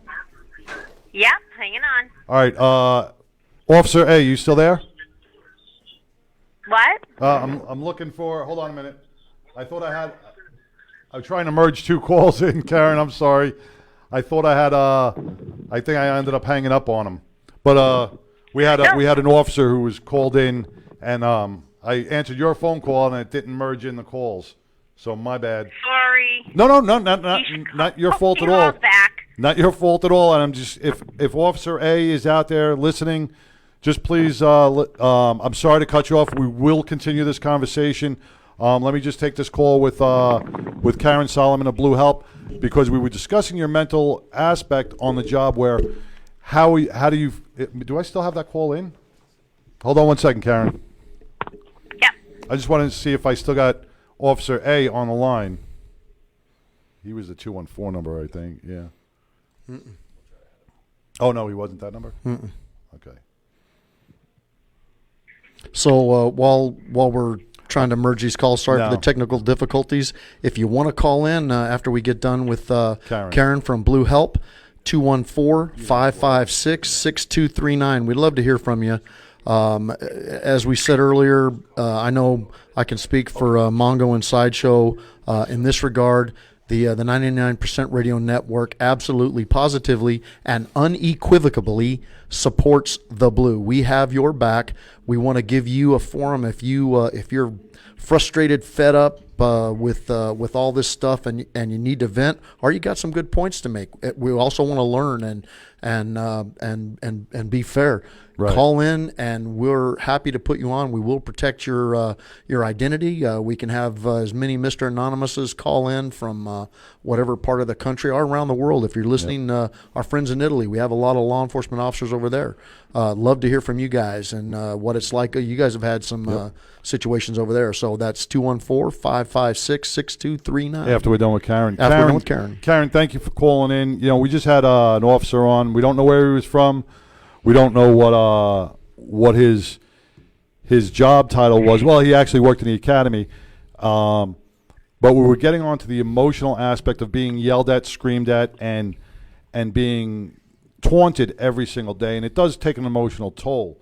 Yep, hanging on. All right. Officer A, you still there? What? I'm looking for. Hold on a minute. I'm trying to merge two calls in, Karen. I'm sorry. I thought I had. I think I ended up hanging up on him. But we had an officer who was called in, and I answered your phone call, and it didn't merge in the calls. So my bad. Sorry. No, not your fault at all. Back. Not your fault at all. And I'm just if Officer A is out there listening, just please. I'm sorry to cut you off. We will continue this conversation. Let me just take this call with Karen Solomon of Blue Help, because we were discussing your mental aspect on the job. Where how do you? Do I still have that call in? Hold on 1 second, Karen. Yep. I just wanted to see if I still got Officer A on the line. He was the 214 number, I think. Yeah. Mm-mm. Oh no, he wasn't that number. Mm-mm. Okay. So while we're trying to merge these calls, sorry for the technical difficulties. If you want to call in after we get done with Karen from Blue Help, 214-556-6239. We'd love to hear from you. As we said earlier, I know I can speak for Mongo and Sideshow in this regard. The 99% Radio Network absolutely, positively, and unequivocally supports the Blue. We have your back. We want to give you a forum if you're frustrated, fed up with all this stuff, and you need to vent, or you got some good points to make. We also want to learn and be fair. Right. Call in, and we're happy to put you on. We will protect your identity. We can have as many Mr. Anonymouses call in from whatever part of the country or around the world. If you're listening, our friends in Italy, we have a lot of law enforcement officers over there. Love to hear from you guys and what it's like. You guys have had some situations over there. So that's 214-556-6239. After we're done with Karen. After we're done with Karen. Karen, thank you for calling in. We just had an officer on. We don't know where he was from. We don't know what his job title was. Well, he actually worked in the academy. But we were getting onto the emotional aspect of being yelled at, screamed at, and being taunted every single day. And it does take an emotional toll.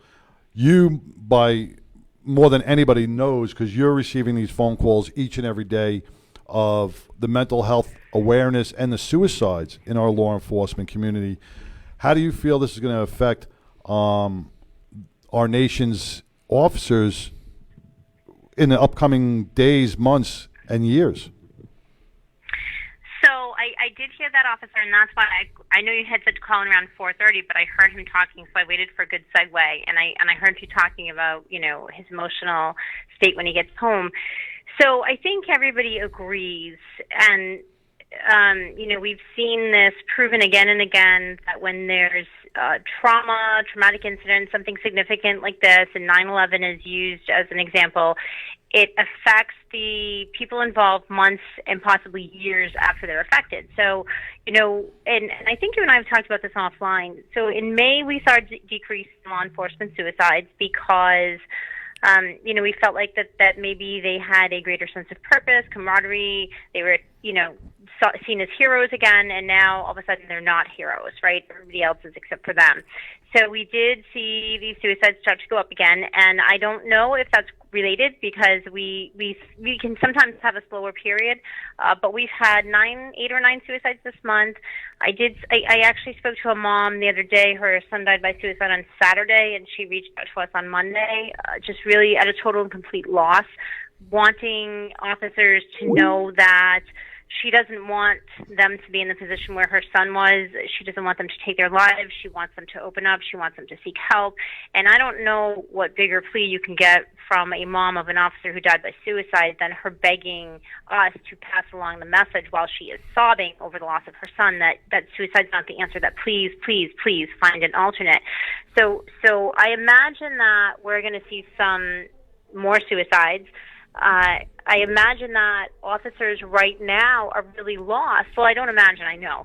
You, by more than anybody, knows, because you're receiving these phone calls each and every day of the mental health awareness and the suicides in our law enforcement community. How do you feel this is going to affect our nation's officers in the upcoming days, months, and years. So I did hear that, officer, and that's why I know you had said to call in around 4:30, but I heard him talking, so I waited for a good segue, and I heard you talking about his emotional state when he gets home. So I think everybody agrees, and we've seen this proven again and again that when there's traumatic incident, something significant like this, and 9/11 is used as an example, it affects the people involved months and possibly years after they're affected. So, and I think you and I have talked about this offline. So in May, we saw a decrease in law enforcement suicides because we felt like that maybe they had a greater sense of purpose, camaraderie. They were, seen as heroes again, and now all of a sudden they're not heroes, right? Everybody else is except for them. So we did see these suicides start to go up again, and I don't know if that's related because we can sometimes have a slower period, but we've had 8 or 9 suicides this month. I actually spoke to a mom the other day. Her son died by suicide on Saturday, and she reached out to us on Monday, just really at a total and complete loss, wanting officers to know that she doesn't want them to be in the position where her son was. She doesn't want them to take their lives. She wants them to open up. She wants them to seek help. And I don't know what bigger plea you can get from a mom of an officer who died by suicide than her begging us to pass along the message while she is sobbing over the loss of her son that suicide's not the answer, that please, please, please find an alternate. So I imagine that we're going to see some more suicides. I imagine that officers right now are really lost. Well, I don't imagine, I know.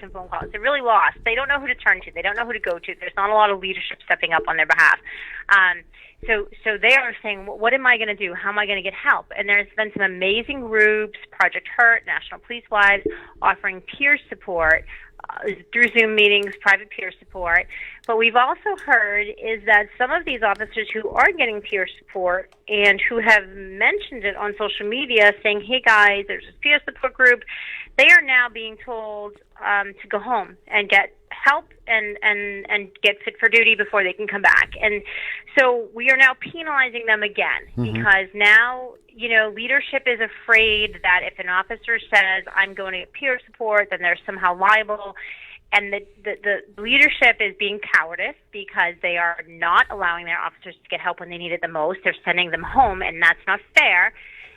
Some phone calls. They're really lost. They don't know who to turn to. They don't know who to go to. There's not a lot of leadership stepping up on their behalf. So they are saying, what am I going to do? How am I going to get help? And there's been some amazing groups, Project HURT, National Police Wives, offering peer support through Zoom meetings, private peer support. But we've also heard is that some of these officers who are getting peer support and who have mentioned it on social media saying, hey guys, there's this peer support group, they are now being told to go home and get help and get fit for duty before they can come back. And so we are now penalizing them again because now, leadership is afraid that if an officer says, I'm going to get peer support, then they're somehow liable. And the leadership is being cowardice because they are not allowing their officers to get help when they need it the most. They're sending them home, and that's not fair.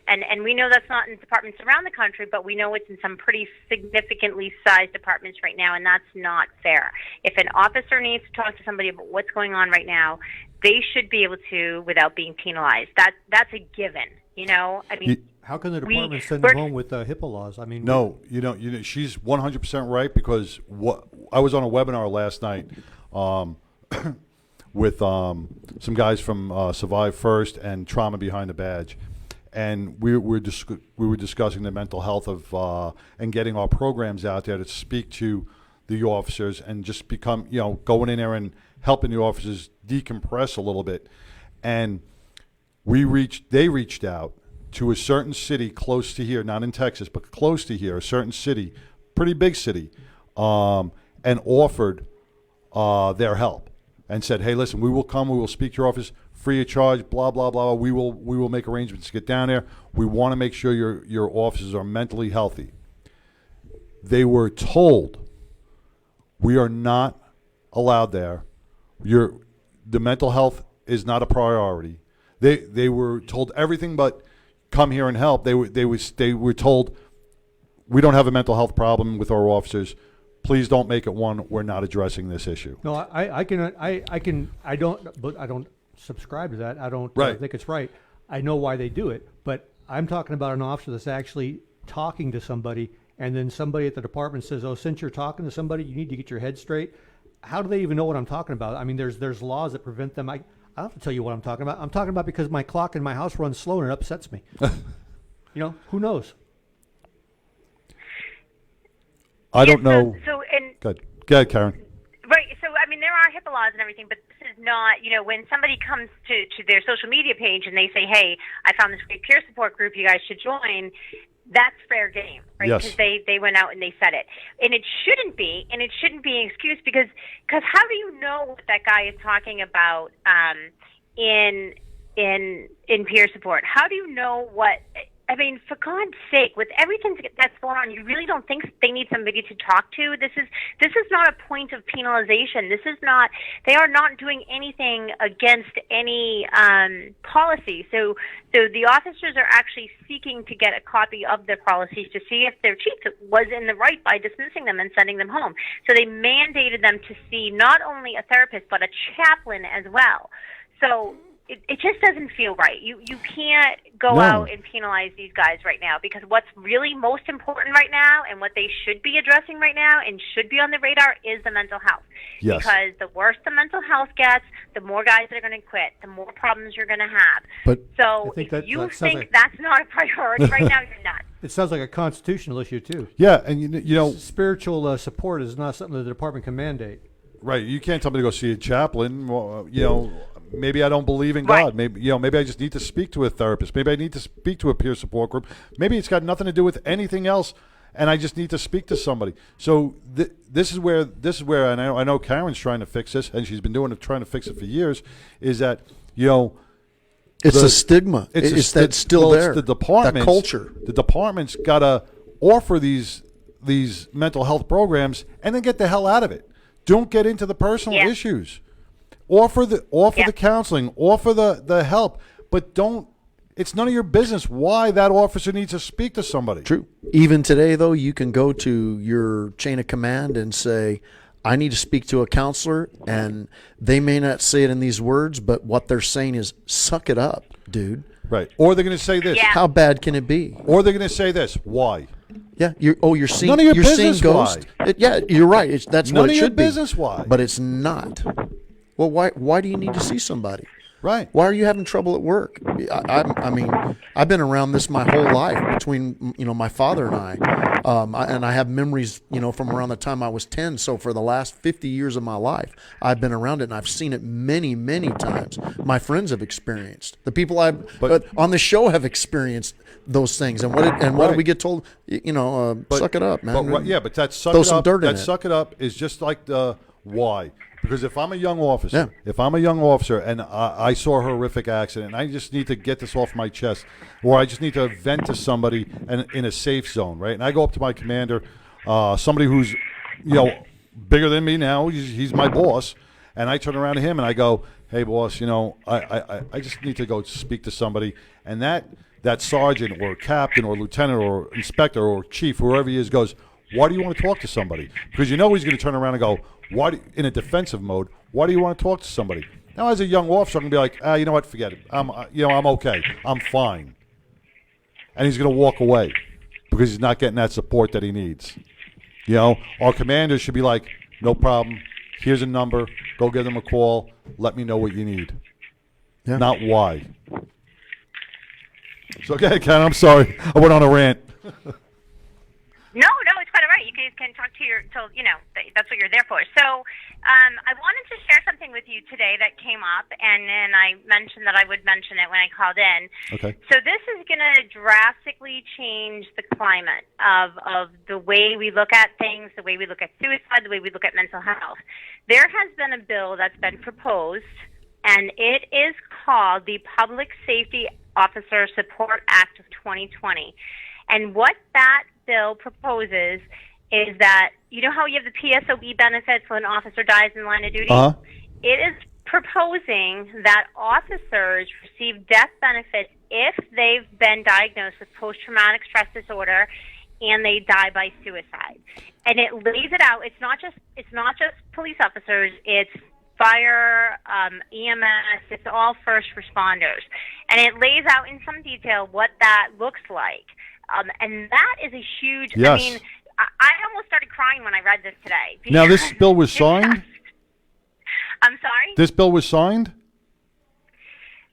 And we know that's not in departments around the country, but we know it's in some pretty significantly sized departments right now, and that's not fair. If an officer needs to talk to somebody about what's going on right now, they should be able to without being penalized. That's a given, I mean, how can the department send them home with HIPAA laws? I mean, no, she's 100% right because I was on a webinar last night with some guys from Survive First and Trauma Behind the Badge. And we were discussing the mental health of and getting our programs out there to speak to the officers and just become, going in there and helping the officers decompress a little bit. And they reached out to a certain city close to here, not in Texas, but close to here, a certain city, pretty big city, and offered their help and said, hey, listen, we will speak to your office free of charge, blah, blah, blah. We will make arrangements to get down there. We want to make sure your officers are mentally healthy. They were told, we are not allowed there. The mental health is not a priority. They were told everything but come here and help. They were told, we don't have a mental health problem with our officers. Please don't make it one. We're not addressing this issue. No, I don't subscribe to that. I don't think it's right. I know why they do it, but I'm talking about an officer that's actually talking to somebody, and then somebody at the department says, "Oh, since you're talking to somebody, you need to get your head straight." How do they even know what I'm talking about? I mean, there's laws that prevent them. I don't have to tell you what I'm talking about. I'm talking about because my clock in my house runs slow and it upsets me. Who knows? I don't know. Go ahead, Karen. Right. So, I mean, there are HIPAA laws and everything, but this is not, when somebody comes to their social media page and they say, hey, I found this great peer support group, you guys should join, that's fair game, right? Yes. Because they went out and they said it, and it shouldn't be an excuse because how do you know what that guy is talking about in peer support? How do you know what? I mean, for God's sake, with everything that's going on, you really don't think they need somebody to talk to? This is not a point of penalization. This is not. They are not doing anything against any policy. So the officers are actually seeking to get a copy of their policies to see if their chief was in the right by dismissing them and sending them home. So they mandated them to see not only a therapist but a chaplain as well. So it just doesn't feel right. You can't go out and penalize these guys right now, because what's really most important right now and what they should be addressing right now and should be on the radar is the mental health. Yes. Because the worse the mental health gets, the more guys that are going to quit, the more problems you're going to have. But so think if you that sounds think like- that's not a priority right now, you're nuts. It sounds like a constitutional issue too. Yeah, and you know, Spiritual support is not something the department can mandate. right? You can't tell me to go see a chaplain. Well, you know, maybe I don't believe in Right. God. Maybe maybe I just need to speak to a therapist. Maybe I need to speak to a peer support group. Maybe it's got nothing to do with anything else, and I just need to speak to somebody. So this is where, and I know Karen's trying to fix this, and she's been trying to fix it for years. Is that it's the- a stigma. It's that's still there. It's the department, that culture. The department's got to offer these mental health programs and then get the hell out of it. Don't get into the personal issues. Offer the counseling, offer the help, but don't. It's none of your business why that officer needs to speak to somebody. True. Even today, though, you can go to your chain of command and say, I need to speak to a counselor, and they may not say it in these words, but what they're saying is, suck it up, dude. Right. Or they're going to say this. Yeah. How bad can it be? Or they're going to say this. Why? Yeah, you're seeing None of your you're seeing business ghosts. why. Yeah, you're right. That's None what of it your should be. business why. But it's not. Well, why do you need to see somebody? Right. Why are you having trouble at work? I mean, I've been around this my whole life between my father and I, and I have memories from around the time I was 10. So for the last 50 years of my life, I've been around it, and I've seen it many, many times. My friends have experienced. The people but on the show have experienced those things. And what Right. do we get told? Suck it up, man. But that suck Throw it some up. dirt in That it. suck it up is just like the why. Because if I'm a young officer, Yeah. and I saw a horrific accident, and I just need to get this off my chest, or I just need to vent to somebody in a safe zone, right? And I go up to my commander, somebody who's, bigger than me now. He's my boss, and I turn around to him and I go, "Hey, boss, I just need to go speak to somebody," and that sergeant or captain or lieutenant or inspector or chief, whoever he is, goes, "Why do you want to talk to somebody?" Because he's going to turn around and go, in a defensive mode, why do you want to talk to somebody? Now, as a young officer, I'm going to be like, you know what, forget it. I'm okay. I'm fine. And he's going to walk away because he's not getting that support that he needs. Our commanders should be like, no problem. Here's a number. Go give them a call. Let me know what you need. Yeah. Not why. So, okay, Ken, I'm sorry. I went on a rant. No, it's quite all right. You guys can talk to that's what you're there for. So I wanted to share something with you today that came up, and then I mentioned that I would mention it when I called in. Okay. So this is going to drastically change the climate of the way we look at things, the way we look at suicide, the way we look at mental health. There has been a bill that's been proposed, and it is called the Public Safety Officer Support Act of 2020. And what that bill proposes is that, how you have the PSOE benefits when an officer dies in line of duty? Uh-huh. It is proposing that officers receive death benefits if they've been diagnosed with post-traumatic stress disorder and they die by suicide. And it lays it out. It's not just police officers. It's fire, EMS, it's all first responders. And it lays out in some detail what that looks like. And that is a huge, Yes. I mean, I almost started crying when I read this today. Now, this bill was signed? I'm sorry? This bill was signed?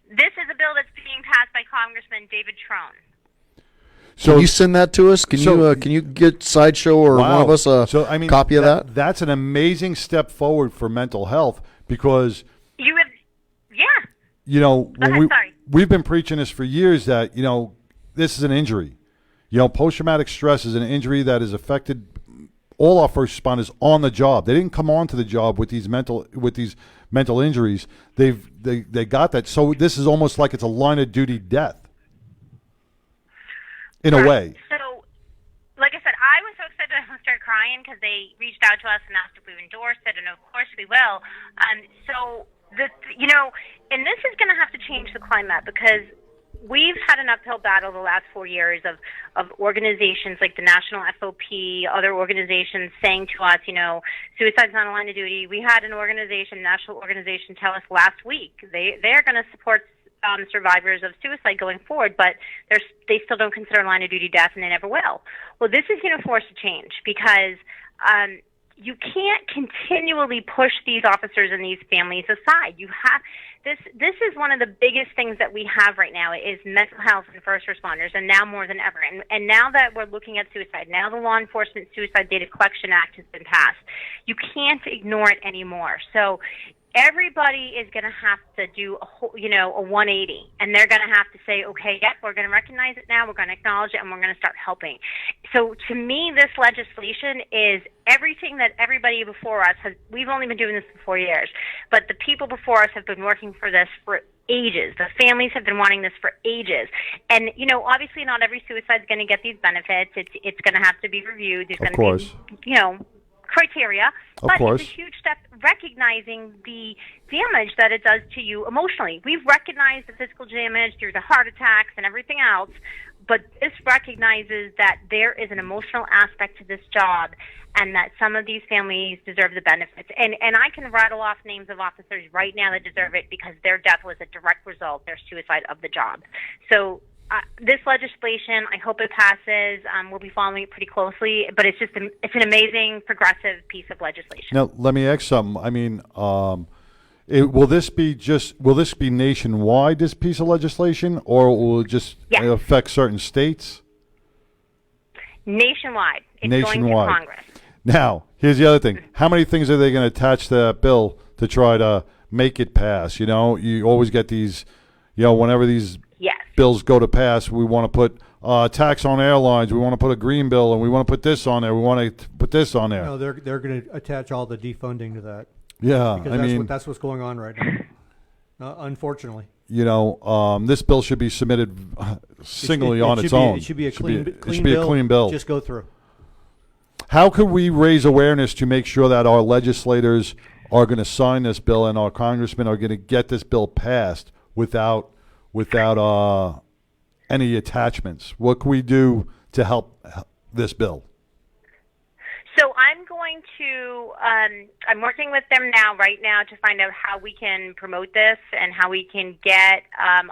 This is a bill that's being passed by Congressman David Trone. So Can you send that to us? Can you get Sideshow or one of us a copy of that? That's an amazing step forward for mental health because You have, yeah. when ahead, sorry. we've been preaching this for years that this is an injury. You know, post-traumatic stress is an injury that has affected all our first responders on the job. They didn't come onto the job with these mental injuries. They got that. So this is almost like it's a line of duty death in a way. So, like I said, I was so excited I started crying because they reached out to us and asked if we would endorse it, and of course we will. And this is going to have to change the climate, because we've had an uphill battle the last 4 years of organizations like the National FOP, other organizations saying to us, suicide's not a line of duty. We had an organization, national organization, tell us last week they're going to support survivors of suicide going forward, but they still don't consider a line of duty death, and they never will. Well, this is going to force a change, because you can't continually push these officers and these families aside. You have this is one of the biggest things that we have right now is mental health and first responders, and now more than ever. And now that we're looking at suicide, now the Law Enforcement Suicide Data Collection Act has been passed. You can't ignore it anymore. So everybody is going to have to do a 180, and they're going to have to say, okay, yep, we're going to recognize it now, we're going to acknowledge it, and we're going to start helping. So to me, this legislation is everything that everybody before us has. We've only been doing this for 4 years, but the people before us have been working for this for ages. The families have been wanting this for ages. And, obviously not every suicide is going to get these benefits. It's going to have to be reviewed. There's going to be, criteria, but it's a huge step recognizing the damage that it does to you emotionally. We've recognized the physical damage through the heart attacks and everything else, but this recognizes that there is an emotional aspect to this job, and that some of these families deserve the benefits. And I can rattle off names of officers right now that deserve it because their death was a direct result, their suicide of the job. So this legislation, I hope it passes. We'll be following it pretty closely, but it's an amazing progressive piece of legislation. Now, let me ask something. I mean, will this be nationwide, this piece of legislation, or will it just affect certain states? Nationwide. It's going to Congress. Now, here's the other thing. How many things are they going to attach to that bill to try to make it pass? You always get these, whenever these bills go to pass, we want to put tax on airlines, we want to put a green bill, and we want to put this on there, we want to put this on there. No, they're going to attach all the defunding to that. Yeah, because that's what's going on right now, unfortunately. This bill should be submitted singly on its own. It should be a clean bill. Just go through. How could we raise awareness to make sure that our legislators are going to sign this bill and our congressmen are going to get this bill passed without any attachments? What can we do to help this bill? So I'm going to, I'm working with them right now to find out how we can promote this and how we can get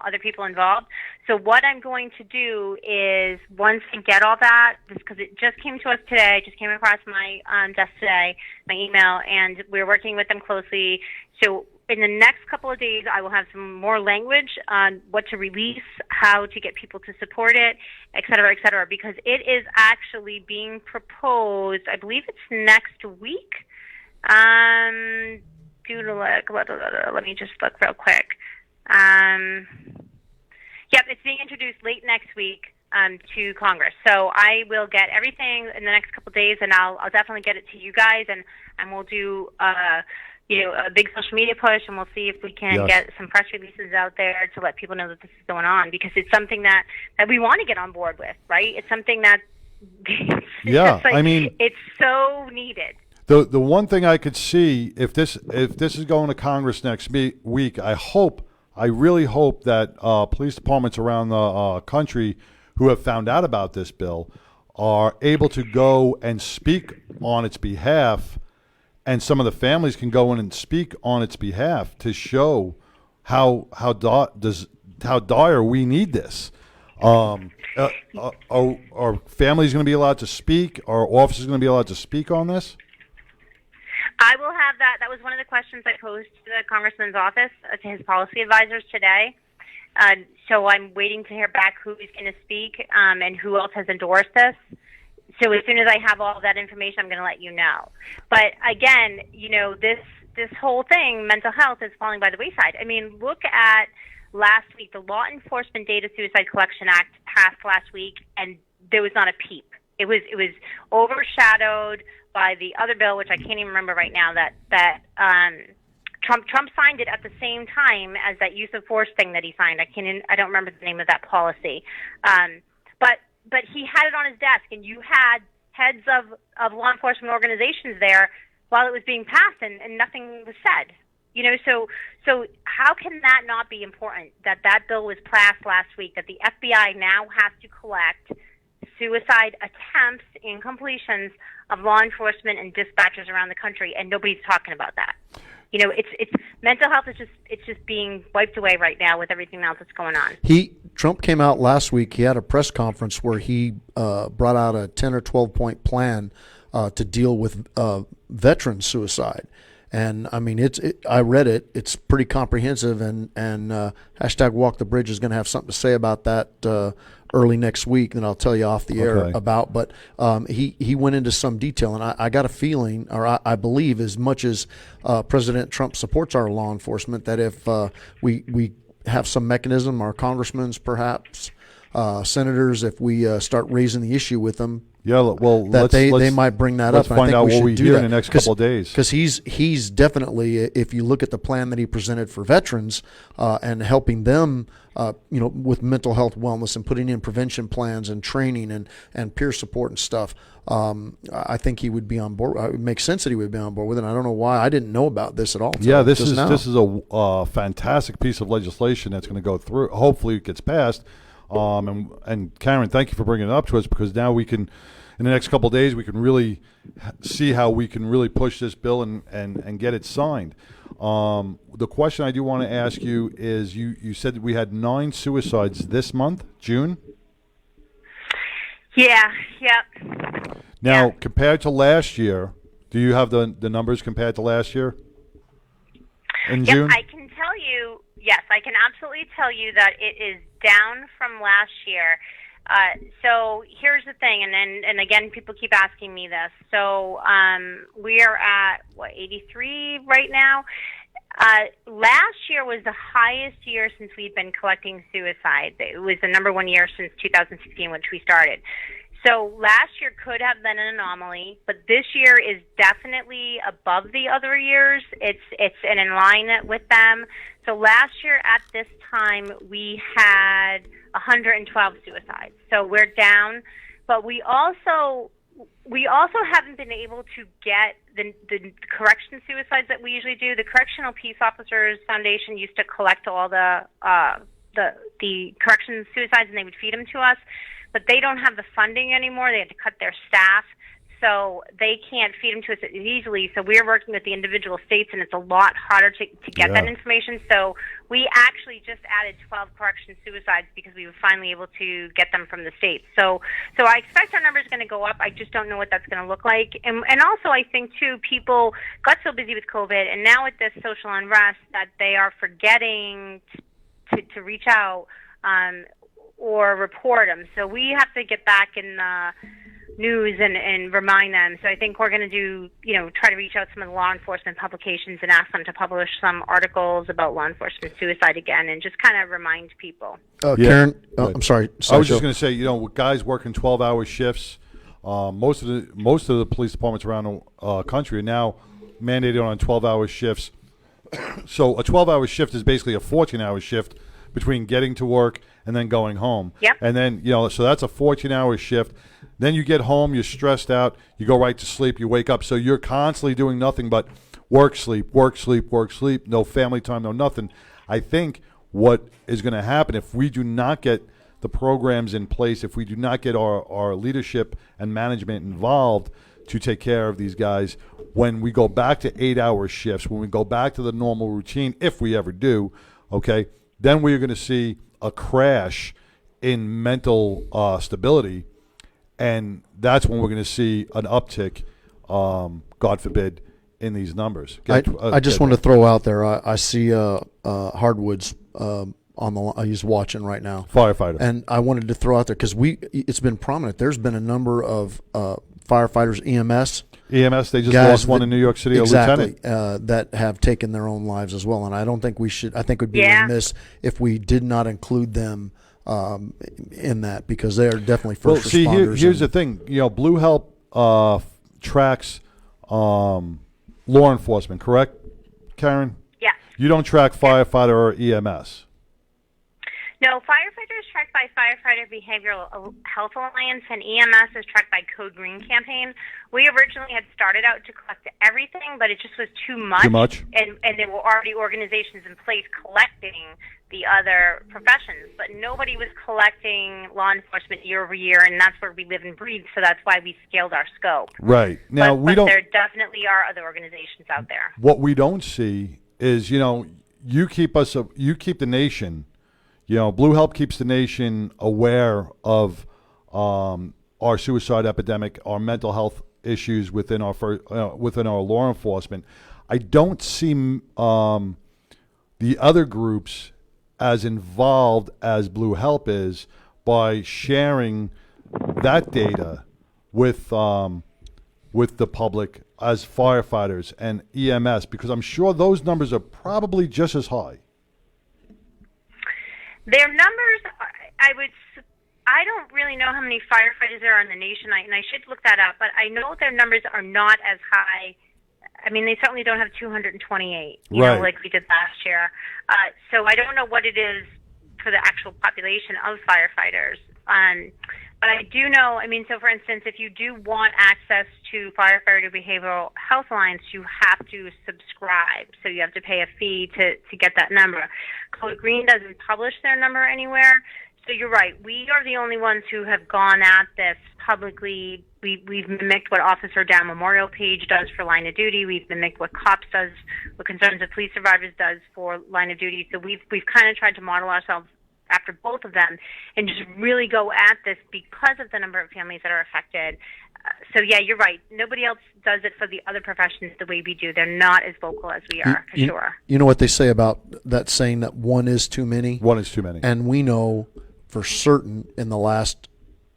other people involved. So what I'm going to do is, once I get all that, because it just came to us today, just came across my desk today, my email, and we're working with them closely. So in the next couple of days, I will have some more language on what to release, how to get people to support it, et cetera, because it is actually being proposed, I believe it's next week. Let me just look real quick. Yep, it's being introduced late next week to Congress. So I will get everything in the next couple of days, and I'll definitely get it to you guys, and we'll do a big social media push, and we'll see if we can get some press releases out there to let people know that this is going on, because it's something that we want to get on board with, right? It's something that it's so needed. The one thing I could see, if this is going to Congress next week, I really hope that police departments around the country who have found out about this bill are able to go and speak on its behalf, and some of the families can go in and speak on its behalf to show how dire we need this. Are families going to be allowed to speak? Are officers going to be allowed to speak on this? I will have that. That was one of the questions I posed to the Congressman's office, to his policy advisors today. So I'm waiting to hear back who is going to speak and who else has endorsed this. So as soon as I have all that information, I'm going to let you know. But again, this whole thing, mental health, is falling by the wayside. I mean, look at last week, the Law Enforcement Data Suicide Collection Act passed last week, and there was not a peep. It was overshadowed by the other bill, which I can't even remember right now. That Trump signed it at the same time as that use of force thing that he signed. I don't remember the name of that policy. But he had it on his desk, and you had heads of law enforcement organizations there while it was being passed, and nothing was said. You know, so how can that not be important? That bill was passed last week. That the FBI now has to collect suicide attempts and completions of law enforcement and dispatchers around the country, and nobody's talking about that. You know, it's mental health is just being wiped away right now with everything else that's going on. Trump came out last week. He had a press conference where he brought out a 10 or 12 point plan to deal with veteran suicide. And I mean, I read it. It's pretty comprehensive, and hashtag Walk the Bridge is going to have something to say about that early next week, and I'll tell you off the air about. But he went into some detail, and I got a feeling, or I believe, as much as President Trump supports our law enforcement, that if we have some mechanism, our congressmen, perhaps senators, if we start raising the issue with them. Yeah, well, that they might bring that let's up. Find I think out we what should we do hear that in the next couple of days. Because he's definitely, if you look at the plan that he presented for veterans and helping them, with mental health wellness and putting in prevention plans and training and peer support and stuff, I think he would be on board. It makes sense that he would be on board with it. And I don't know why I didn't know about this at all. Yeah, this is a fantastic piece of legislation that's going to go through. Hopefully, it gets passed. And Karen, thank you for bringing it up to us, because now we can, in the next couple of days, we can really see how we can really push this bill and get it signed. The question I do want to ask you is, you said that we had 9 suicides this month, June? Yeah, yep. Now, compared to last year, do you have the numbers compared to last year in June? I can tell you, yes, I can absolutely tell you that it is down from last year. So here's the thing, and again, people keep asking me this. So we are at 83 right now. Last year was the highest year since we've been collecting suicides. It was the number one year since 2016, which we started. So last year could have been an anomaly, but this year is definitely above the other years. It's in line with them. So last year at this time we had 112 suicides. So we're down, but we also haven't been able to get the correction suicides that we usually do. The Correctional Peace Officers Foundation used to collect all the correction suicides, and they would feed them to us. But they don't have the funding anymore. They had to cut their staff, so they can't feed them to us as easily. So we're working with the individual states, and it's a lot harder to get that information. So we actually just added 12 correction suicides because we were finally able to get them from the states. So I expect our numbers are going to go up. I just don't know what that's going to look like. And also I think, too, people got so busy with COVID, and now with this social unrest, that they are forgetting to reach out or report them. So we have to get back in the news and remind them. So I think we're going to do, try to reach out to some of the law enforcement publications and ask them to publish some articles about law enforcement suicide again, and just kind of remind people. Karen, I'm sorry. I was just going to say, with guys working 12-hour shifts, most of the police departments around the country are now mandated on 12-hour shifts. So a 12-hour shift is basically a 14-hour shift between getting to work and then going home. Yep. And then, so that's a 14-hour shift. Then you get home, you're stressed out, you go right to sleep, you wake up. So you're constantly doing nothing but work, sleep, no family time, no nothing. I think what is going to happen if we do not get the programs in place, if we do not get our leadership and management involved to take care of these guys, when we go back to 8-hour shifts, when we go back to the normal routine, if we ever do, okay, then we're going to see a crash in mental stability, and that's when we're going to see an uptick, God forbid, in these numbers. I just want to throw out there, I see Hardwoods he's watching right now. Firefighter. And I wanted to throw out there, because it's been prominent. There's been a number of firefighters, EMS, they just lost one in New York City, exactly, a lieutenant. that have taken their own lives as well. And I don't think we should. I think it would be remiss if we did not include them in that, because they are definitely Well, first see, responders. here's the thing. Blue Help tracks law enforcement, correct, Karen? Yeah. You don't track firefighter or EMS. No, firefighters tracked by Firefighter Behavioral Health Alliance, and EMS is tracked by Code Green Campaign. We originally had started out to collect everything, but it just was too much. Too much? And there were already organizations in place collecting the other professions, but nobody was collecting law enforcement year over year, and that's where we live and breathe, so that's why we scaled our scope. Right. Now, but there definitely are other organizations out there. What we don't see is, you keep the nation, Blue Help keeps the nation aware of our suicide epidemic, our mental health issues within our law enforcement. I don't see the other groups as involved as Blue Help is by sharing that data with the public as firefighters and EMS, because I'm sure those numbers are probably just as high. Their numbers, I don't really know how many firefighters there are in the nation, and I should look that up, but I know their numbers are not as high. I mean, they certainly don't have 228, like we did last year. So I don't know what it is for the actual population of firefighters. But I do know, so for instance, if you do want access to Firefighter Behavioral Health Alliance, you have to subscribe. So you have to pay a fee to get that number. Code Green doesn't publish their number anywhere. So you're right. We are the only ones who have gone at this publicly. We've mimicked what Officer Down Memorial Page does for Line of Duty. We've mimicked what COPS does, what Concerns of Police Survivors does for Line of Duty. So we've kind of tried to model ourselves after both of them and just really go at this because of the number of families that are affected. So, yeah, you're right. Nobody else does it for the other professions the way we do. They're not as vocal as we are, for sure. You know what they say about that saying that one is too many? One is too many. And we know for certain in the last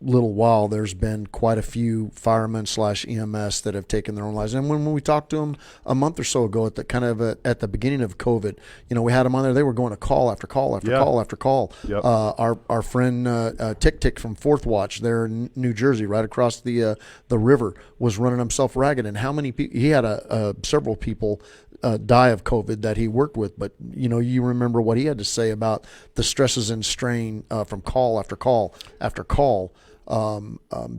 little while there's been quite a few firemen / EMS that have taken their own lives. And when we talked to them a month or so ago at the beginning of COVID, we had them on there. They were going to call after call after call after call. Yep. Our friend Tick from Fourth Watch there in New Jersey, right across the river, was running himself ragged. And how many people? He had several people die of COVID that he worked with, but you remember what he had to say about the stresses and strain from call after call after call,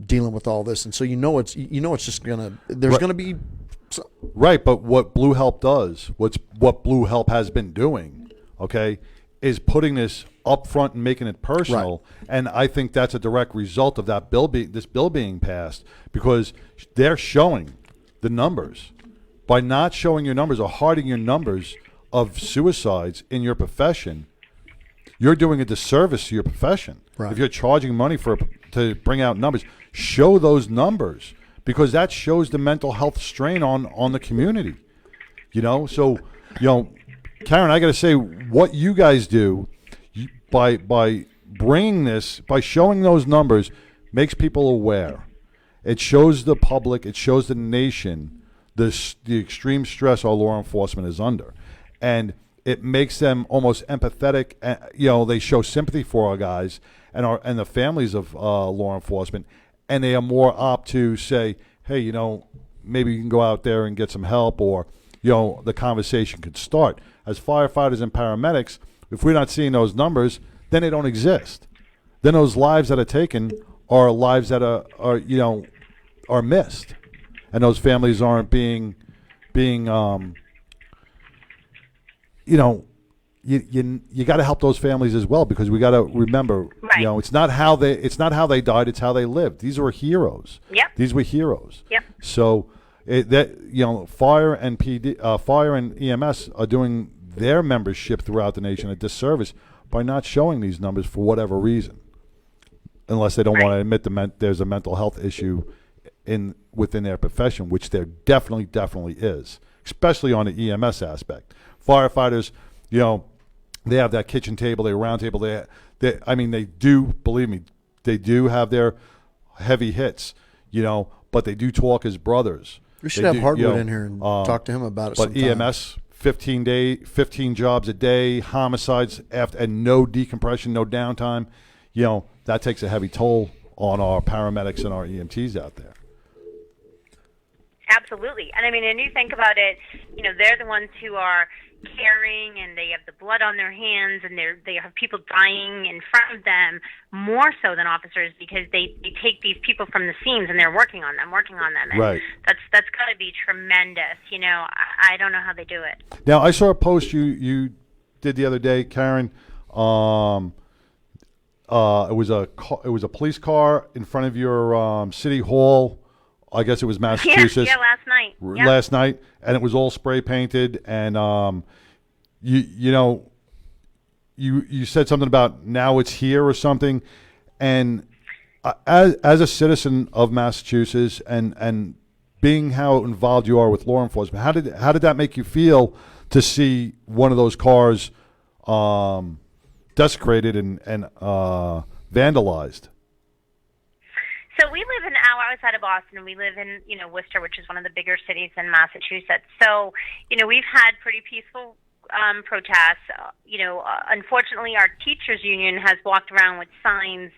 dealing with all this, and so it's just gonna be right. But what Blue Help does, what Blue Help has been doing, is putting this up front and making it personal, right. And I think that's a direct result of that this bill being passed, because they're showing the numbers. By not showing your numbers or hiding your numbers of suicides in your profession, you're doing a disservice to your profession. Right. If you're charging money to bring out numbers, show those numbers, because that shows the mental health strain on the community. So, Karen, I got to say, what you guys do by bringing this, by showing those numbers, makes people aware. It shows the public, it shows the nation the extreme stress our law enforcement is under, and it makes them almost empathetic. They show sympathy for our guys and the families of law enforcement, and they are more apt to say, hey, maybe you can go out there and get some help, or the conversation could start. As firefighters and paramedics, if we're not seeing those numbers, then they don't exist. Then those lives that are taken are lives that are missed. And those families aren't being you got to help those families as well, because we got to remember, right. It's not how they died, it's how they lived. These were heroes. Yep. These were heroes. Yep. So fire and EMS are doing their membership throughout the nation a disservice by not showing these numbers for whatever reason, unless they don't right. want to admit there's a mental health issue within their profession, which there definitely is, especially on the EMS aspect. Firefighters, they have that kitchen table, their round table. They do, believe me, they do have their heavy hits, but they do talk as brothers. We should have Hardwood in here and talk to him about it. But sometime. EMS, 15 jobs a day, homicides and no decompression, no downtime. that takes a heavy toll on our paramedics and our EMTs out there. Absolutely. And I mean, and you think about it, they're the ones who are caring, and they have the blood on their hands, and they have people dying in front of them more so than officers, because they take these people from the scenes and they're working on them. And right. That's got to be tremendous. I don't know how they do it. Now, I saw a post you did the other day, Karen. It was a police car in front of your city hall. I guess it was Massachusetts. Yeah, last night. Yep. Last night, and it was all spray painted. And you said something about now it's here or something. And as a citizen of Massachusetts, and being how involved you are with law enforcement, how did that make you feel to see one of those cars desecrated and vandalized? So we live an hour outside of Boston. We live in, Worcester, which is one of the bigger cities in Massachusetts. So, we've had pretty peaceful protests. Unfortunately, our teachers union has walked around with signs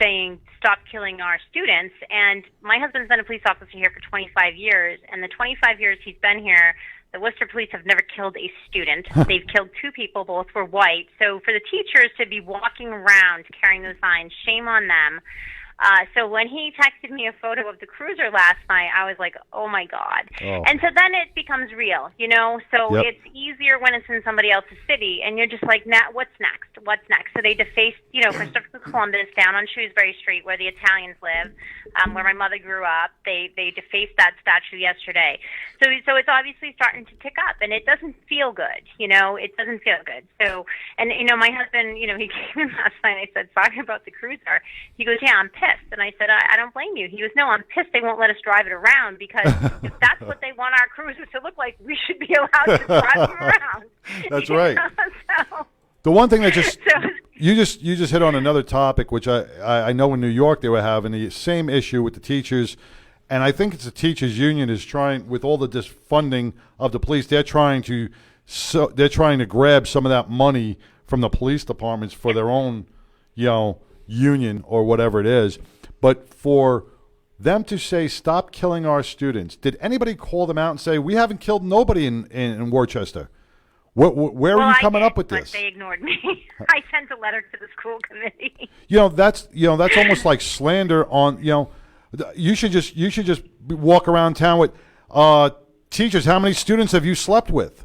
saying, "Stop killing our students." And my husband's been a police officer here for 25 years. And the 25 years he's been here, the Worcester police have never killed a student. They've killed 2 people. Both were white. So for the teachers to be walking around carrying those signs, shame on them. So when he texted me a photo of the cruiser last night, I was like, oh, my God. Oh. And so then it becomes real, So Yep. it's easier when it's in somebody else's city, and you're just like, what's next? What's next? So they defaced, Christopher Columbus down on Shrewsbury Street where the Italians live, where my mother grew up. They defaced that statue yesterday. So it's obviously starting to tick up, and it doesn't feel good, It doesn't feel good. So, and, my husband, he came in last night, and I said, sorry about the cruiser. He goes, yeah, I'm pissed. And I said, I don't blame you. He goes, no, I'm pissed they won't let us drive it around, because if that's what they want our cruisers to look like, we should be allowed to drive them around. That's right. So, the one thing that you just hit on another topic, which I know in New York they were having the same issue with the teachers, and I think it's the teachers union is trying, with all the disfunding of the police, they're trying to grab some of that money from the police departments for their own, union or whatever it is. But for them to say, stop killing our students, did anybody call them out and say, we haven't killed nobody in Worcester? Where are you coming up with this? But they ignored me. I sent a letter to the school committee. That's almost like slander on, you should just walk around town with teachers. How many students have you slept with?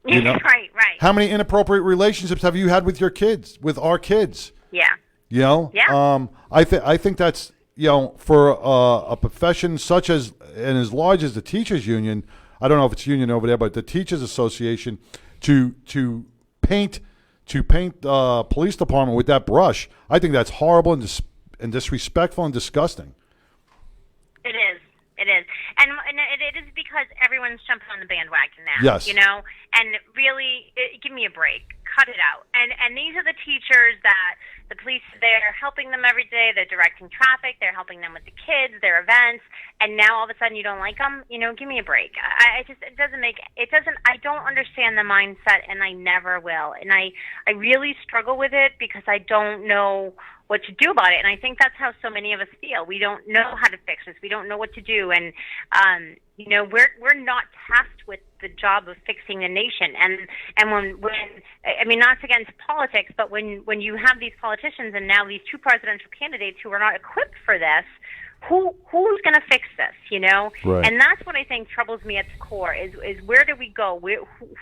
Right. How many inappropriate relationships have you had with your kids, with our kids? Yeah. Yeah. I think that's, for a profession such as, and as large as the teachers union, I don't know if it's union over there, but the teachers association, to paint police department with that brush, I think that's horrible and disrespectful and disgusting. It is. And it is because everyone's jumping on the bandwagon now. Yes. And really, give me a break. Cut it out. And these are the teachers that the police, they're helping them every day. They're directing traffic. They're helping them with the kids, their events. And now all of a sudden you don't like them? Give me a break. I don't understand the mindset, and I never will. And I really struggle with it because I don't know what to do about it. And I think that's how so many of us feel. We don't know how to fix this. We don't know what to do. And, we're not tasked with the job of fixing the nation. And when not against politics, but when you have these politicians and now these 2 presidential candidates who are not equipped for this, who's going to fix this, Right. And that's what I think troubles me at the core is where do we go?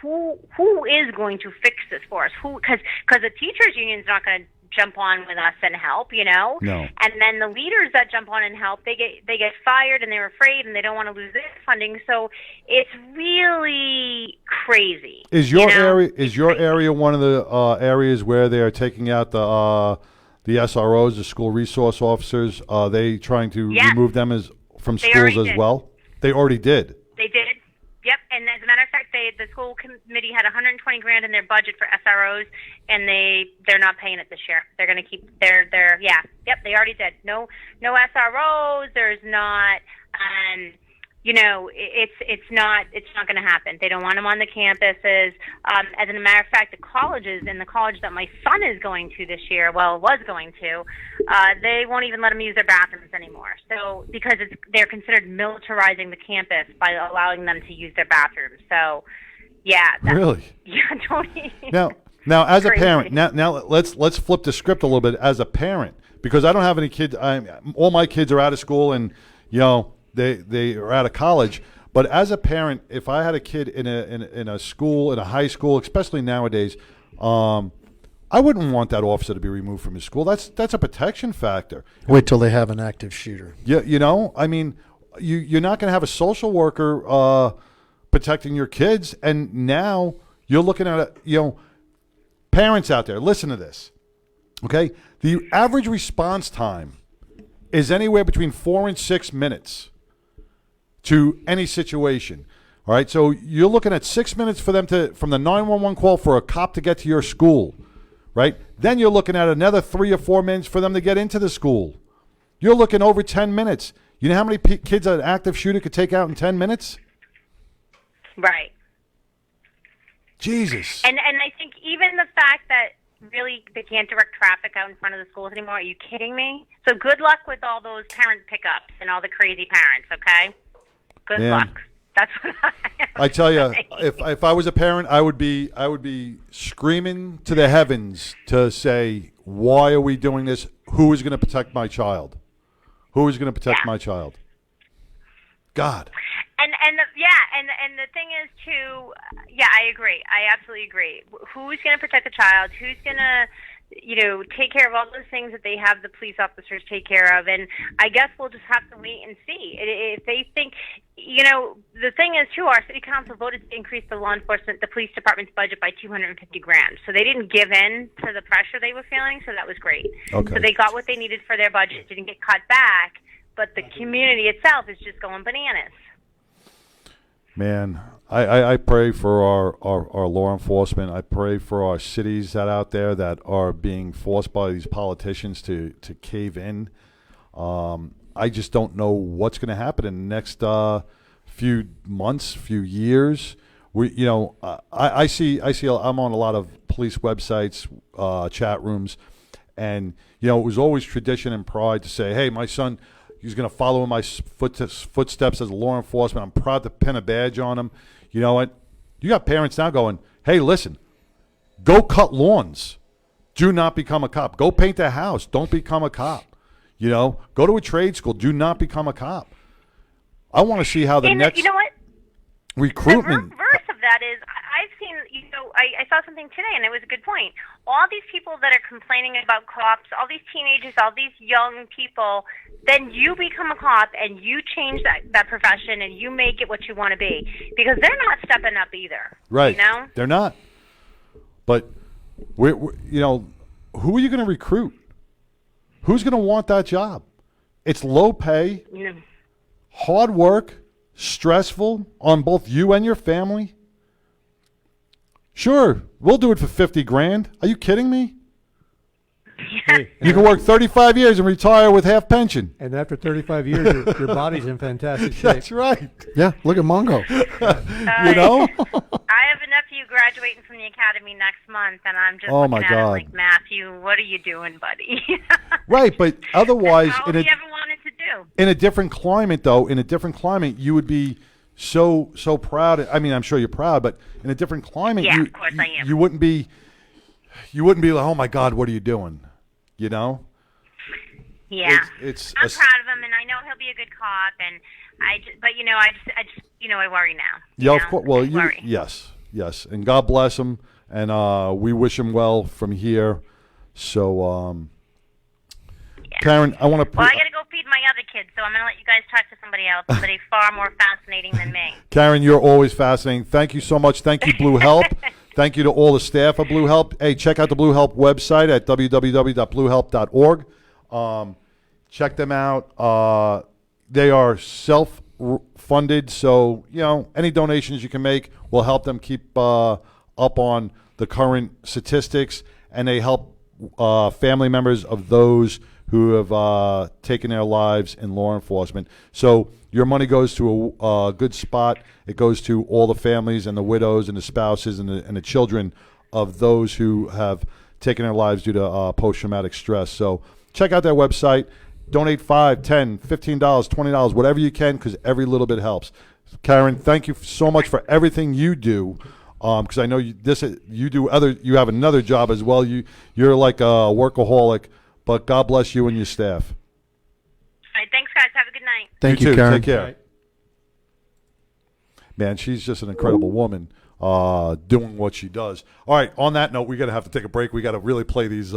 Who is going to fix this for us? Because the teachers union is not going to jump on with us and help, No. And then the leaders that jump on and help, they get fired, and they're afraid, and they don't want to lose their funding. So it's really crazy. Is your area one of the areas where they are taking out the SROs, the school resource officers? Are they trying to remove them from schools as well? They already did. They did. Yep, and as a matter of fact, the school committee had $120,000 in their budget for SROs, and they're not paying it this year. They're going to keep they already did. No SROs. There's not, it's not going to happen. They don't want them on the campuses. As a matter of fact, the colleges and the college that my son is going to this year, was going to, they won't even let them use their bathrooms anymore. So because they're considered militarizing the campus by allowing them to use their bathrooms. So yeah. Really? Yeah, don't. Now, as a Crazy. parent, now let's flip the script a little bit. As a parent, because I don't have any kids. All my kids are out of school, and they are out of college. But as a parent, if I had a kid in a school, in a high school, especially nowadays, I wouldn't want that officer to be removed from his school. That's a protection factor. Wait till they have an active shooter. Yeah, I mean, you're not going to have a social worker protecting your kids, and now you're looking at parents out there, listen to this, okay? The average response time is anywhere between 4 and 6 minutes to any situation. All right, so you're looking at 6 minutes for them from the 911 call for a cop to get to your school, right? Then you're looking at another 3 or 4 minutes for them to get into the school. You're looking over 10 minutes. You know how many kids an active shooter could take out in 10 minutes? Right. Jesus. And I think even the fact that really they can't direct traffic out in front of the schools anymore. Are you kidding me? So good luck with all those parent pickups and all the crazy parents, okay? Good luck. That's what I tell you, if I was a parent, I would be screaming to the heavens to say, why are we doing this? Who is going to protect my child? Who is going to protect my child? God. And the thing is too, I agree. I absolutely agree. Who's going to protect the child? Who's going to, take care of all those things that they have the police officers take care of? And I guess we'll just have to wait and see. If they think, the thing is too, our city council voted to increase the police department's budget by $250,000. So they didn't give in to the pressure they were feeling. So that was great. Okay. So they got what they needed for their budget. It didn't get cut back, but the community itself is just going bananas. Man, I pray for our law enforcement. I pray for our cities out there that are being forced by these politicians to cave in. I just don't know what's going to happen in the next few months, few years. I see. I'm on a lot of police websites, chat rooms, and it was always tradition and pride to say, "Hey, my son." He's going to follow in my footsteps as a law enforcement. I'm proud to pin a badge on him. You know what? You got parents now going, hey, listen, go cut lawns. Do not become a cop. Go paint a house. Don't become a cop. Go to a trade school. Do not become a cop. I want to see how the next recruitment. The reverse of that is, I've seen, I saw something today, and it was a good point. All these people that are complaining about cops, all these teenagers, all these young people, then you become a cop and you change that profession and you make it what you want to be, because they're not stepping up either. Right. They're not. But who are you going to recruit? Who's going to want that job? It's low pay, hard work, stressful on both you and your family. Sure, we'll do it for $50,000. Are you kidding me? Hey, you can work 35 years and retire with half pension. And after 35 years, your body's in fantastic shape. That's right. Yeah, look at Mongo. I have a nephew graduating from the academy next month, and I'm just looking at him like, Matthew, what are you doing, buddy? Right, but otherwise, That's all he ever wanted to do. In a different climate, though, you would be so proud. I mean, I'm sure you're proud, but in a different climate, of course I am. You wouldn't be like, oh my God, what are you doing? Yeah, it's I'm proud of him, and I know he'll be a good cop. And I worry now. Yeah, of course. Well, worry. yes, and God bless him, and we wish him well from here. So, Karen, I want to. Well, I got to go feed my other kids, so I'm going to let you guys talk to somebody else, somebody far more fascinating than me. Karen, you're always fascinating. Thank you so much. Thank you, Blue Help. Thank you to all the staff of Blue Help. Hey, check out the Blue Help website at www.bluehelp.org. Check them out. They are self-funded, so any donations you can make will help them keep up on the current statistics, and they help family members of those who have taken their lives in law enforcement. So your money goes to a good spot. It goes to all the families and the widows and the spouses and the children of those who have taken their lives due to post-traumatic stress. So check out their website. Donate $5, $10, $15, $20, whatever you can, because every little bit helps. Karen, thank you so much for everything you do. Because I know you have another job as well. You're like a workaholic, but God bless you and your staff. All right, thanks, guys. Have a good night. Thank you, too. Karen. Take care. Man, she's just an incredible woman doing what she does. All right, on that note, we're going to have to take a break. We got to really play these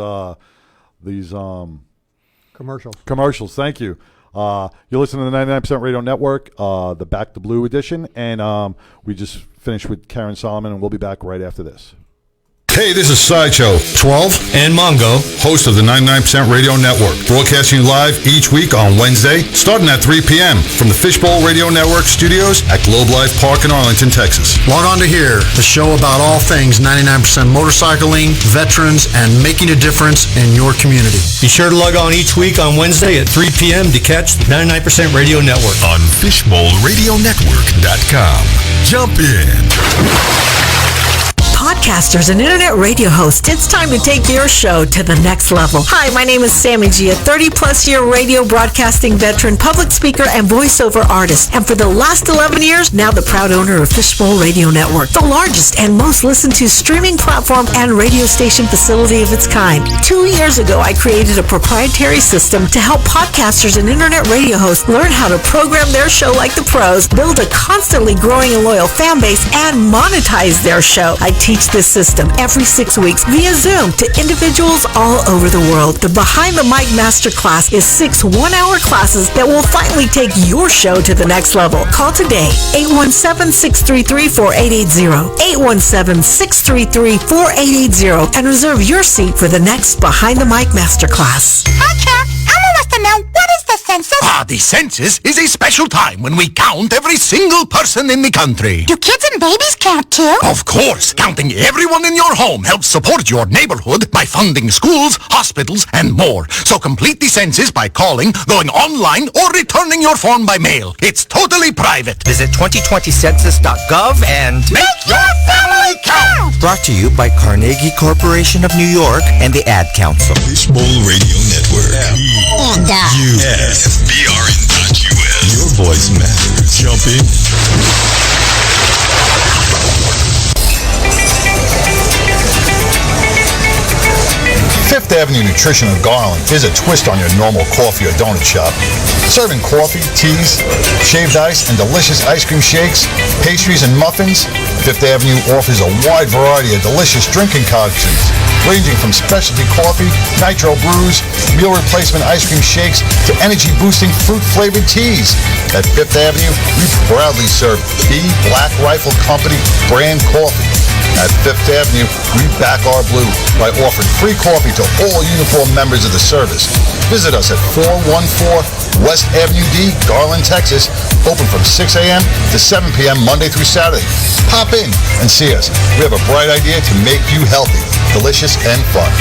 commercials. Thank you. You're listening to the 99% Radio Network, the Back to Blue edition, and we just finished with Karen Solomon, and we'll be back right after this. Hey, this is Sideshow 12 and Mongo, host of the 99% Radio Network, broadcasting live each week on Wednesday, starting at 3 p.m. from the Fishbowl Radio Network studios at Globe Life Park in Arlington, Texas. Log on to here, the show about all things 99% motorcycling, veterans, and making a difference in your community. Be sure to log on each week on Wednesday at 3 p.m. to catch the 99% Radio Network on FishbowlRadioNetwork.com. Jump in. Podcasters and internet radio hosts, it's time to take your show to the next level. Hi, my name is Sammy G, a 30-plus year radio broadcasting veteran, public speaker, and voiceover artist. And for the last 11 years, now the proud owner of Fishbowl Radio Network, the largest and most listened to streaming platform and radio station facility of its kind. 2 years ago, I created a proprietary system to help podcasters and internet radio hosts learn how to program their show like the pros, build a constantly growing and loyal fan base, and monetize their show. I teach this system every 6 weeks via Zoom to individuals all over the world. The Behind the Mic Masterclass is 6 one-hour classes that will finally take your show to the next level. Call today, 817-633-4880, 817-633-4880, and reserve your seat for the next Behind the Mic Masterclass. Hi, Chair. Elmo wants to know, what is the census? The census is a special time when we count every single person in the country. Do kids and babies count too? Of course, counting everyone in your home helps support your neighborhood by funding schools, hospitals, and more. So complete the census by calling, going online, or returning your form by mail. It's totally private. Visit 2020census.gov and make your family count! Brought to you by Carnegie Corporation of New York and the Ad Council. Fishbowl Radio Network. FBRN.US. Your voice matters. Jump in. Fifth Avenue Nutrition in Garland is a twist on your normal coffee or donut shop. Serving coffee, teas, shaved ice, and delicious ice cream shakes, pastries, and muffins, Fifth Avenue offers a wide variety of delicious drinking concoctions, ranging from specialty coffee, nitro brews, meal replacement ice cream shakes, to energy-boosting fruit-flavored teas. At Fifth Avenue, we proudly serve B Black Rifle Company brand coffee. At Fifth Avenue, we back our blue by offering free coffee to all uniformed members of the service. Visit us at 414 West Avenue D, Garland, Texas. Open from 6 a.m. to 7 p.m. Monday through Saturday. Pop in and see us. We have a bright idea to make you healthy, delicious, and fun.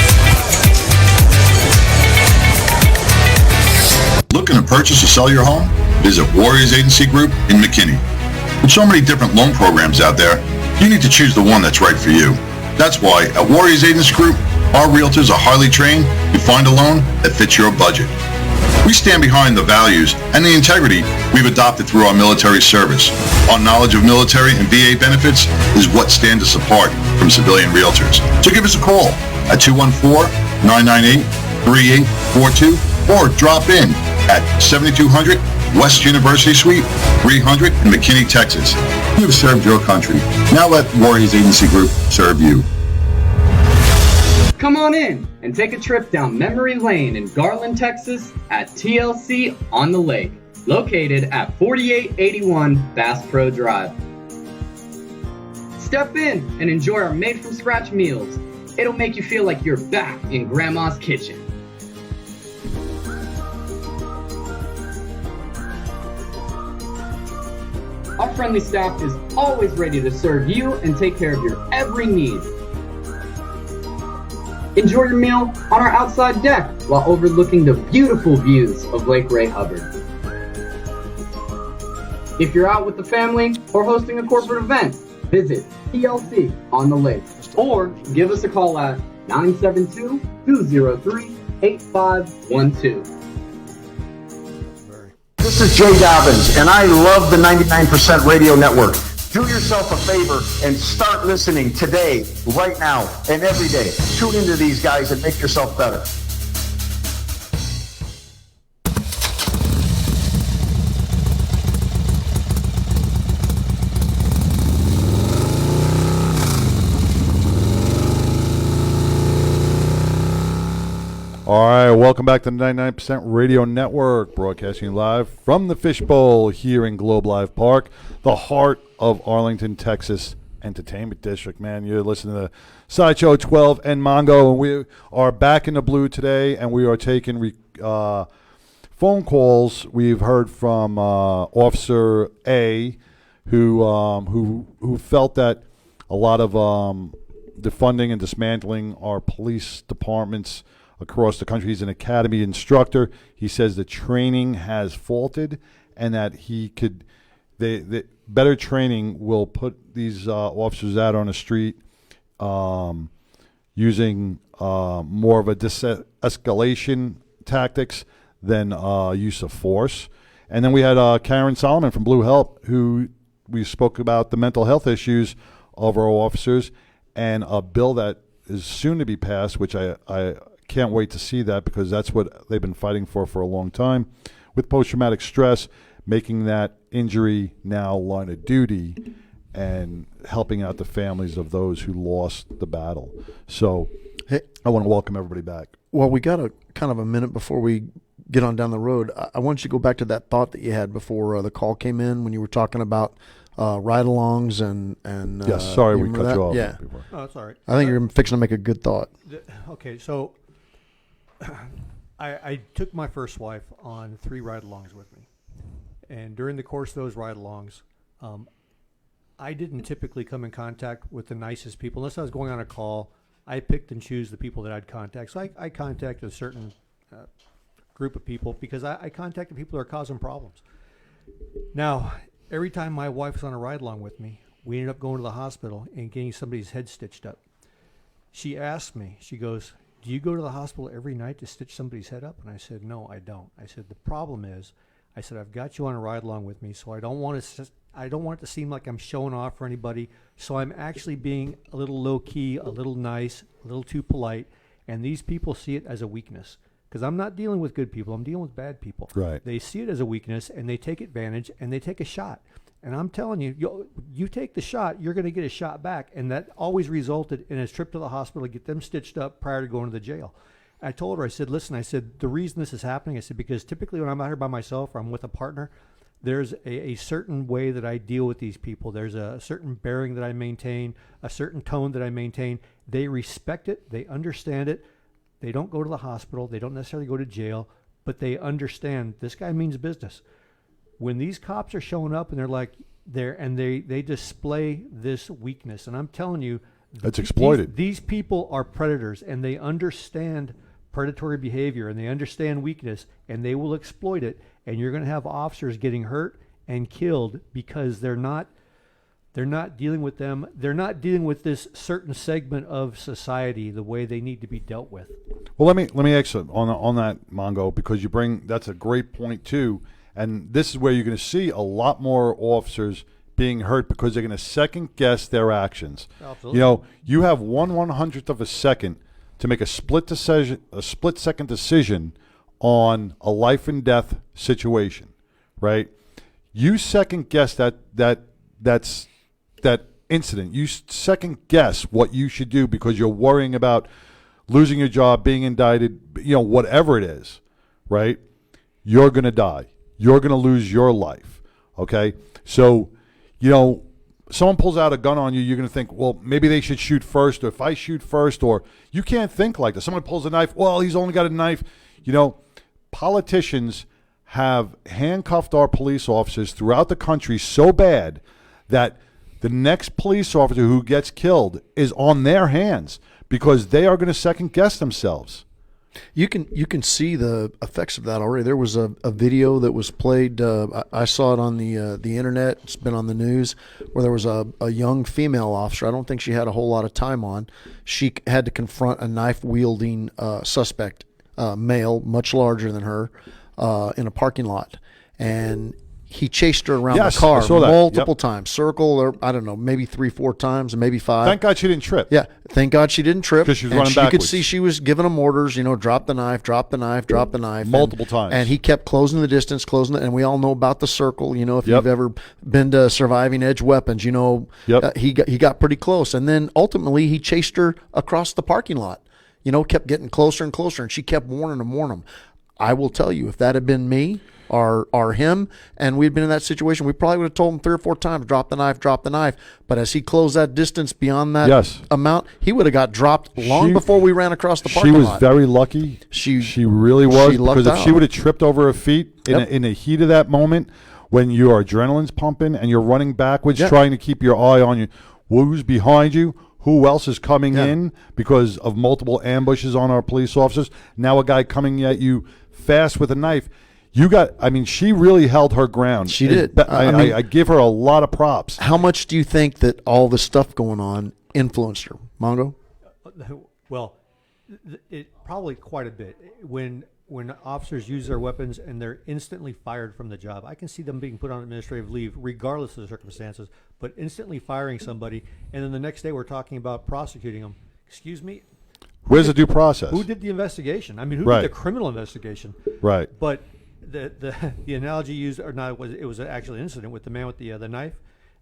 Looking to purchase or sell your home? Visit Warriors Agency Group in McKinney. With so many different loan programs out there, you need to choose the one that's right for you. That's why at Warriors Agency Group, our realtors are highly trained to find a loan that fits your budget. We stand behind the values and the integrity we've adopted through our military service. Our knowledge of military and VA benefits is what stands us apart from civilian realtors. So give us a call at 214-998-3842 or drop in at 7200 West University Suite, 300 in McKinney, Texas. You have served your country. Now let Warriors Agency Group serve you. Come on in and take a trip down memory lane in Garland, Texas at TLC on the Lake, located at 4881 Bass Pro Drive. Step in and enjoy our made-from-scratch meals. It'll make you feel like you're back in Grandma's kitchen. Our friendly staff is always ready to serve you and take care of your every need. Enjoy your meal on our outside deck while overlooking the beautiful views of Lake Ray Hubbard. If you're out with the family or hosting a corporate event, visit TLC on the Lake or give us a call at 972-203-8512. This is Jay Dobbins, and I love the 99% Radio Network. Do yourself a favor and start listening today, right now, and every day. Tune into these guys and make yourself better. All right, welcome back to the 99% Radio Network, broadcasting live from the Fishbowl here in Globe Life Park, the heart of Arlington, Texas Entertainment District. Man, you're listening to Sideshow 12 and Mongo, and we are back in the blue today, and we are taking phone calls. We've heard from Officer A, who felt that a lot of defunding and dismantling our police departments across the country. He's an academy instructor. He says the training has faltered, and that the better training will put these officers out on the street using more of a de-escalation tactics than use of force. And then we had Karen Solomon from Blue Help, who we spoke about the mental health issues of our officers, and a bill that is soon to be passed, which I can't wait to see that, because that's what they've been fighting for a long time, with post-traumatic stress, making that injury now line of duty and helping out the families of those who lost the battle. So hey, I want to welcome everybody back. Well, we got a kind of a minute before we get on down the road. I want you to go back to that thought that you had before the call came in, when you were talking about ride-alongs and yes, sorry we cut you off. Yeah, oh, that's all right. I think you're fixing to make a good thought. Okay, so I took my first wife on 3 ride-alongs with me, and during the course of those ride-alongs, I didn't typically come in contact with the nicest people unless I was going on a call. I picked and choose the people that I'd contact. So I contacted a certain group of people because I contacted people that are causing problems. Now, every time my wife was on a ride-along with me, we ended up going to the hospital and getting somebody's head stitched up. She asked me, she goes, "Do you go to the hospital every night to stitch somebody's head up?" And I said, "No, I don't." I said, "The problem is," I said, "I've got you on a ride-along with me, so I don't want it to seem like I'm showing off for anybody. So I'm actually being a little low-key, a little nice, a little too polite, and these people see it as a weakness. Because I'm not dealing with good people, I'm dealing with bad people. Right. They see it as a weakness, and they take advantage, and they take a shot. And I'm telling you, you take the shot, you're going to get a shot back. And that always resulted in a trip to the hospital to get them stitched up prior to going to the jail. I told her, I said, "Listen," I said, "the reason this is happening," I said, "because typically when I'm out here by myself or I'm with a partner, there's a certain way that I deal with these people. There's a certain bearing that I maintain, a certain tone that I maintain. They respect it. They understand it. They don't go to the hospital. They don't necessarily go to jail, but they understand this guy means business." When these cops are showing up and they're like, they display this weakness, and I'm telling you, it's exploited. These people are predators, and they understand predatory behavior, and they understand weakness, and they will exploit it. And you're going to have officers getting hurt and killed because they're not dealing with them. They're not dealing with this certain segment of society the way they need to be dealt with. Well, let me ask you on that, Mongo, because that's a great point too. And this is where you're going to see a lot more officers being hurt because they're going to second guess their actions. Absolutely. You know, you have 1/100th of a second to make a split second decision on a life and death situation, right? You second guess that incident. You second guess what you should do because you're worrying about losing your job, being indicted, whatever it is, right? You're going to die. You're going to lose your life, okay? So, someone pulls out a gun on you, you're going to think, well, maybe they should shoot first, or if I shoot first, or you can't think like that. Someone pulls a knife, well, he's only got a knife. Politicians have handcuffed our police officers throughout the country so bad that the next police officer who gets killed is on their hands because they are going to second guess themselves. You can see the effects of that already. There was a video that was played. I saw it on the internet. It's been on the news, where there was a young female officer. I don't think she had a whole lot of time on. She had to confront a knife wielding suspect, male, much larger than her, in a parking lot, and he chased her around the car multiple times, circle, or I don't know, maybe 3-4 times, maybe 5. Thank God she didn't trip. Yeah, thank God she didn't trip. Because she was running backwards. You could see she was giving him orders, drop the knife, drop the knife, drop the knife. Multiple times. And he kept closing the distance, and we all know about the circle. If you've ever been to Surviving Edge Weapons, he got pretty close. And then ultimately he chased her across the parking lot, kept getting closer and closer, and she kept warning him. I will tell you, if that had been me, or him, and we'd been in that situation, we probably would have told him 3 or 4 times, drop the knife. But as he closed that distance beyond that amount, he would have got dropped long before we ran across the parking lot. She was very lucky. She really was, because if she would have tripped over her feet in the heat of that moment, when your adrenaline's pumping and you're running backwards, trying to keep your eye on you, who's behind you, who else is coming in because of multiple ambushes on our police officers, now a guy coming at you fast with a knife. She really held her ground. She did. I give her a lot of props. How much do you think that all the stuff going on influenced her, Mongo? Well, it probably quite a bit. When officers use their weapons and they're instantly fired from the job, I can see them being put on administrative leave regardless of the circumstances, but instantly firing somebody, and then the next day we're talking about prosecuting them. Excuse me? Where's the due process? Who did the investigation? Who did the criminal investigation? Right. But the analogy used, or not, it was actually an incident with the man with the knife.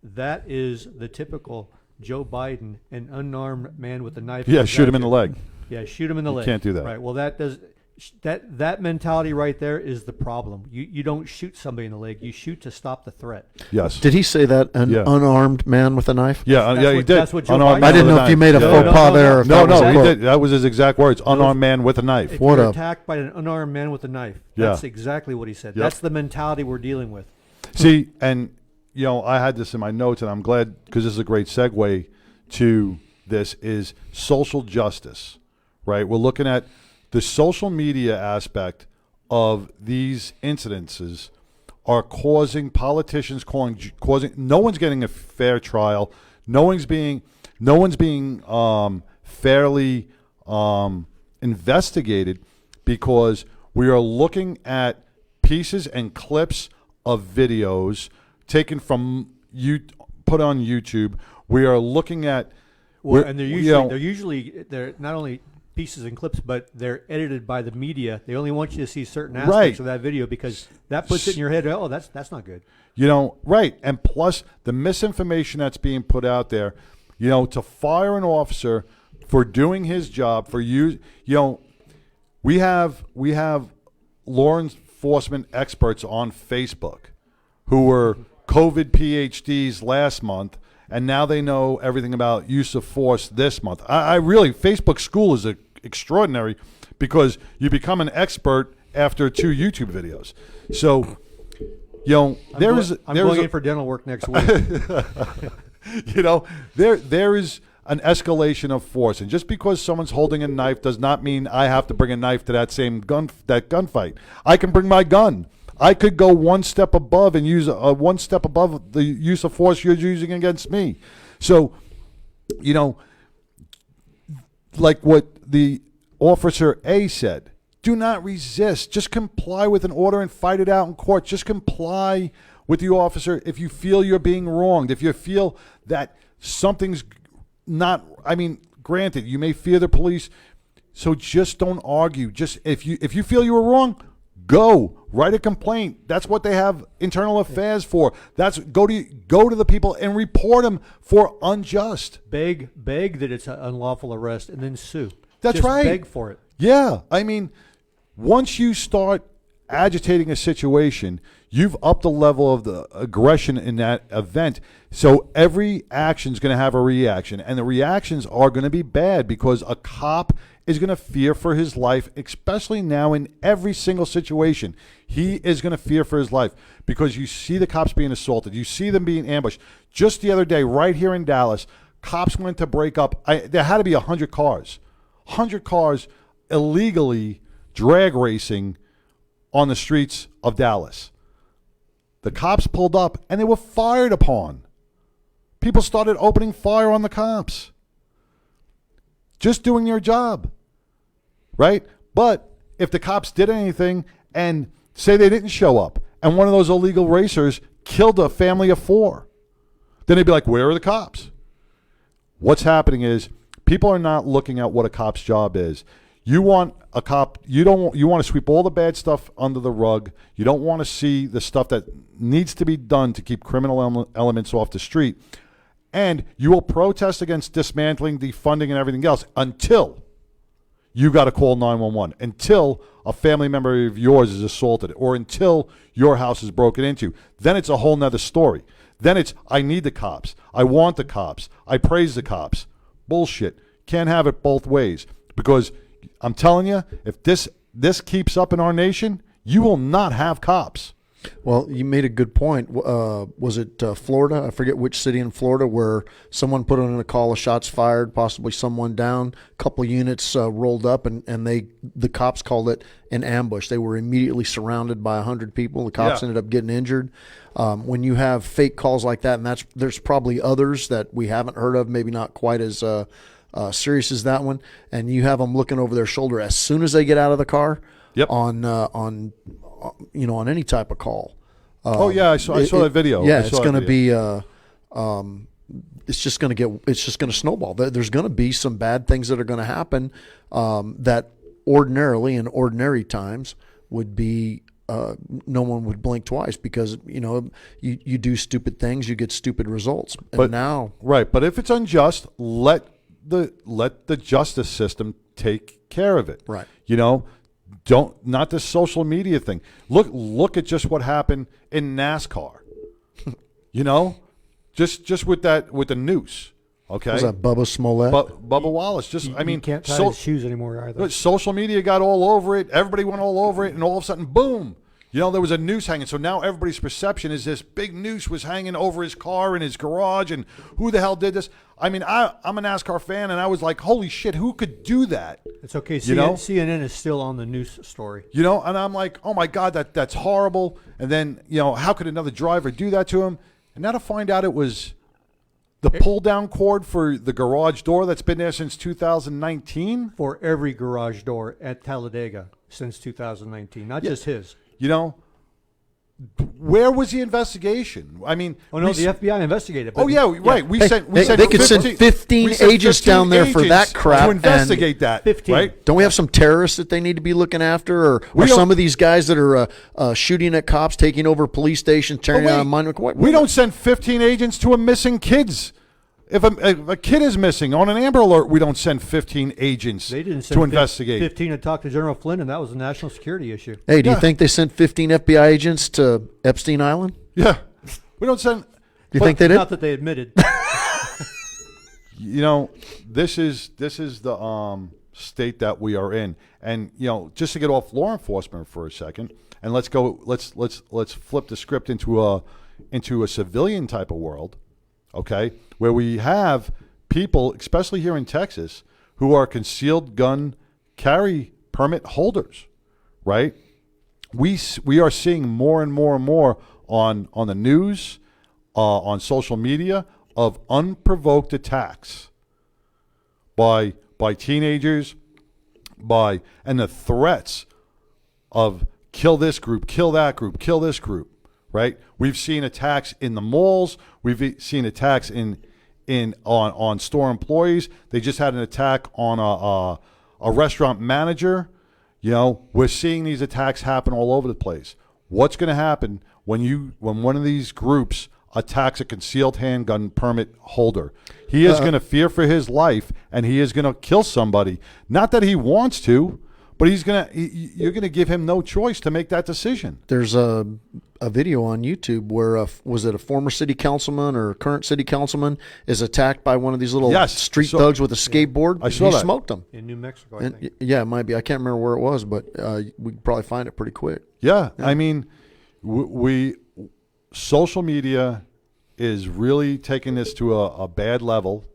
That is the typical Joe Biden, an unarmed man with a knife. Yeah, shoot him in the leg. Yeah, shoot him in the leg. Can't do that. Right. Well, that mentality right there is the problem. You don't shoot somebody in the leg. You shoot to stop the threat. Yes. Did he say that, unarmed man with a knife? Yeah, he did. That's what Joe Biden I didn't know if you made a faux pas there. No, he did. That was his exact words. Unarmed man with a knife. If you're attacked by an unarmed man with a knife, that's exactly what he said. Yep. That's the mentality we're dealing with. See, and I had this in my notes, and I'm glad, because this is a great segue to this, is social justice, right? We're looking at the social media aspect of these incidences are causing politicians causing no one's getting a fair trial. No one's being fairly investigated, because we are looking at pieces and clips of videos taken from put on YouTube. We are looking at and they're usually not only pieces and clips, but they're edited by the media. They only want you to see certain aspects of that video, because that puts it in your head, oh, that's not good. Right. And plus the misinformation that's being put out there, to fire an officer for doing his job, we have law enforcement experts on Facebook who were COVID PhDs last month, and now they know everything about use of force this month. I really, Facebook School is extraordinary, because you become an expert after 2 YouTube videos. So, I'm going in for dental work next week. There is an escalation of force, and just because someone's holding a knife does not mean I have to bring a knife to that same gunfight. I can bring my gun. I could go one step above and use one step above the use of force you're using against me. So, like what the officer A said, do not resist. Just comply with an order and fight it out in court. Just comply with the officer if you feel you're being wronged. If you feel that something's not, granted, you may fear the police, so just don't argue. Just if you feel you were wrong, go write a complaint. That's what they have internal affairs for. That's go to the people and report them for unjust. Beg that it's an unlawful arrest, and then sue. That's just right. Beg for it. Yeah, once you start agitating a situation, you've upped the level of the aggression in that event. So every action is going to have a reaction, and the reactions are going to be bad, because a cop is going to fear for his life, especially now in every single situation. He is going to fear for his life, because you see the cops being assaulted. You see them being ambushed. Just the other day, right here in Dallas, Cops went to break up. There had to be 100 cars. 100 cars illegally drag racing on the streets of Dallas. The cops pulled up and they were fired upon. People started opening fire on the cops. Just doing their job. Right? But if the cops did anything and say they didn't show up and one of those illegal racers killed a family of 4, then they'd be like, where are the cops? What's happening is people are not looking at what a cop's job is. You want a cop, you want to sweep all the bad stuff under the rug. You don't want to see the stuff that needs to be done to keep criminal elements off the street. And you will protest against dismantling, defunding, and everything else until you got to call 911, until a family member of yours is assaulted, or until your house is broken into. Then it's a whole nother story. Then it's, I need the cops. I want the cops. I praise the cops. Bullshit. Can't have it both ways. Because I'm telling you, if this keeps up in our nation, you will not have cops. Well, you made a good point. Was it Florida? I forget which city in Florida where someone put in a call of shots fired, possibly someone down, a couple units rolled up, and the cops called it an ambush. They were immediately surrounded by 100 people. The cops ended up getting injured. When you have fake calls like that, and there's probably others that we haven't heard of, maybe not quite as serious as that one, and you have them looking over their shoulder as soon as they get out of the car on any type of call. I saw that video. Yeah, it's going to be. It's just going to snowball. There's going to be some bad things that are going to happen that ordinarily in ordinary times would be. No one would blink twice because you do stupid things, you get stupid results. But if it's unjust, let the justice system take care of it. Right. Not this social media thing. Look at just what happened in NASCAR. Just with the noose. Okay. Was that Bubba Smollett? Bubba Wallace. You can't tie his shoes anymore either. Social media got all over it. Everybody went all over it, and all of a sudden, boom! There was a noose hanging. So now everybody's perception is this big noose was hanging over his car in his garage, and who the hell did this? I mean, I'm a NASCAR fan, and I was like, holy shit, who could do that? It's okay. CNN is still on the news story. And I'm like, oh my God, that's horrible. And then, how could another driver do that to him? And now to find out it was the pull-down cord for the garage door that's been there since 2019? For every garage door at Talladega since 2019, not just his. Where was the investigation? I mean, the FBI investigated. But right. We sent. They could send 15 agents down there for that crap to investigate that. 15. Right? Don't we have some terrorists that they need to be looking after, or some of these guys that are shooting at cops, taking over police stations, tearing down monuments? We don't send 15 agents to a missing kids. If a kid is missing on an Amber Alert, we don't send 15 agents to investigate. 15 to talk to General Flynn, and that was a national security issue. Hey, do you think they sent 15 FBI agents to Epstein Island? Yeah. We don't send... Do you think they did? Not that they admitted. This is the state that we are in. And, just to get off law enforcement for a second, and let's flip the script into a civilian type of world. Okay, where we have people, especially here in Texas, who are concealed gun carry permit holders, right? We are seeing more and more and more on the news, on social media, of unprovoked attacks by teenagers, and the threats of kill this group, kill that group, kill this group. Right, we've seen attacks in the malls. We've seen attacks on store employees. They just had an attack on a restaurant manager. We're seeing these attacks happen all over the place. What's going to happen when one of these groups attacks a concealed handgun permit holder? He is going to fear for his life, and he is going to kill somebody. Not that he wants to, but you're going to give him no choice to make that decision. There's a video on YouTube where was it a former city councilman or current city councilman is attacked by one of these little street thugs with a skateboard. I saw that. He smoked them in New Mexico. I think. Yeah, it might be. I can't remember where it was, but we could probably find it pretty quick. Yeah. I mean, social media is really taking this to a bad level.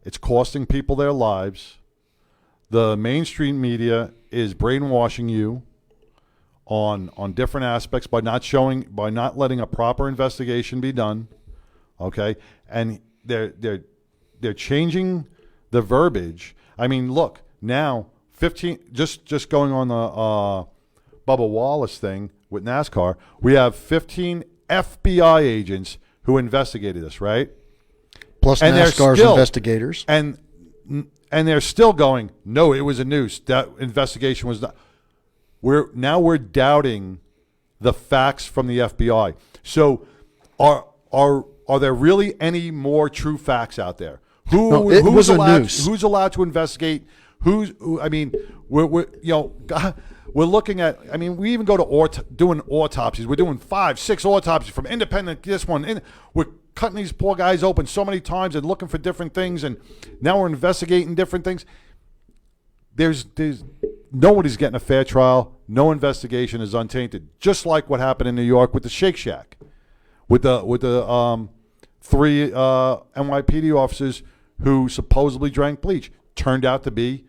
It's costing people their lives. The mainstream media is brainwashing you on different aspects by not letting a proper investigation be done. Okay, and they're changing the verbiage. I mean, look now, 15. Just going on the Bubba Wallace thing with NASCAR, we have 15 FBI agents who investigated this, right? Plus and NASCAR's investigators, and they're still going, no, it was a noose. That investigation was not. We're doubting the facts from the FBI. So, are there really any more true facts out there? Who's allowed to investigate? I mean, we're looking at. I mean, we even go to doing autopsies. We're doing 5, 6 autopsies from independent. This one, we're cutting these poor guys open so many times and looking for different things, and now we're investigating different things. There's nobody's getting a fair trial. No investigation is untainted. Just like what happened in New York with the Shake Shack, with the 3 NYPD officers who supposedly drank bleach. Turned out to be